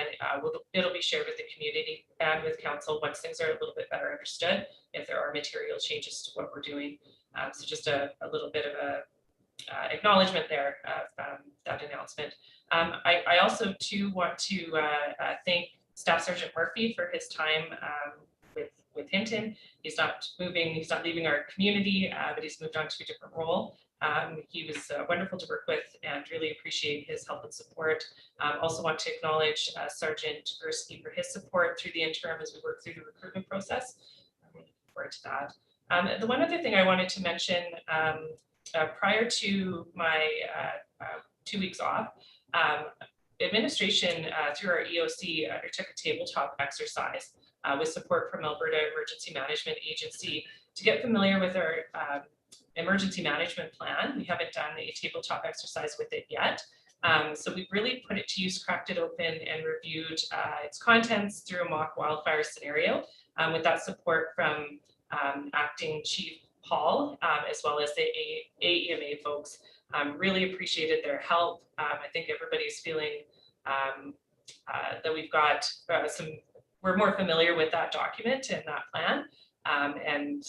it'll be shared with the community and with council once things are a little bit better understood, if there are material changes to what we're doing. So just a little bit of a acknowledgement there of that announcement. I also too want to thank Staff Sergeant Murphy for his time with Hinton. He's not leaving our community, but he's moved on to a different role. He was wonderful to work with and really appreciate his help and support. Also want to acknowledge Sergeant Gursky for his support through the interim as we work through the recruitment process. I'm looking forward to that. The one other thing I wanted to mention prior to my 2 weeks off, administration through our EOC undertook a tabletop exercise with support from Alberta Emergency Management Agency to get familiar with our emergency management plan. We haven't done a tabletop exercise with it yet. So we've really put it to use, cracked it open and reviewed its contents through a mock wildfire scenario with that support from Acting Chief Paul, as well as the AEMA folks. Really appreciated their help. I think everybody's feeling that we've got we're more familiar with that document and that plan, and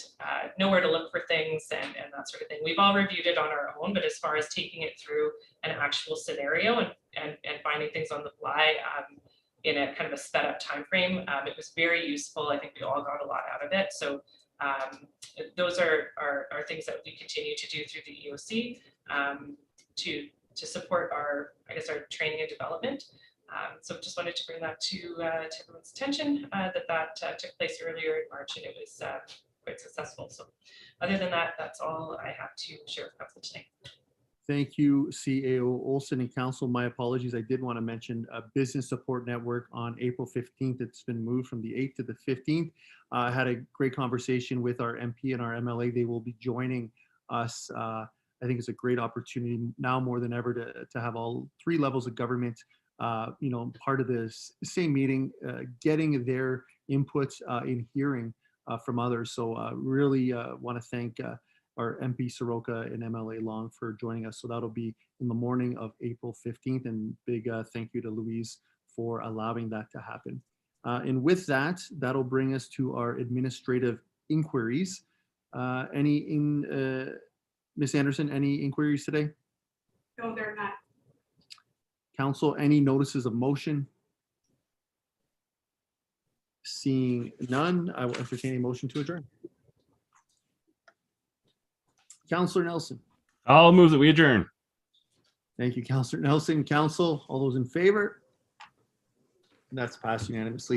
know where to look for things and that sort of thing. We've all reviewed it on our own, but as far as taking it through an actual scenario and finding things on the fly in a kind of a sped up time frame, it was very useful. I think we all got a lot out of it. So those are things that we continue to do through the EOC to support our training and development. So just wanted to bring that to everyone's attention that took place earlier in March, and it was quite successful. So other than that, that's all I have to share with council today. Thank you, CAO Olson and Council. My apologies. I did want to mention a business support network on April 15th. It's been moved from the 8th to the 15th. I had a great conversation with our MP and our MLA. They will be joining us. I think it's a great opportunity now more than ever to have all three levels of government part of this same meeting, getting their inputs in hearing from others. So really want to thank our MP Soroka and MLA Long for joining us. So that'll be in the morning of April 15th, and big thank you to Louise for allowing that to happen. And with that, that'll bring us to our administrative inquiries. Ms. Anderson, any inquiries today? No, they're not. Council, any notices of motion? Seeing none, I will entertain a motion to adjourn. Councillor Nelson. I'll move that we adjourn. Thank you, Councillor Nelson. Council, all those in favor? That's passed unanimously.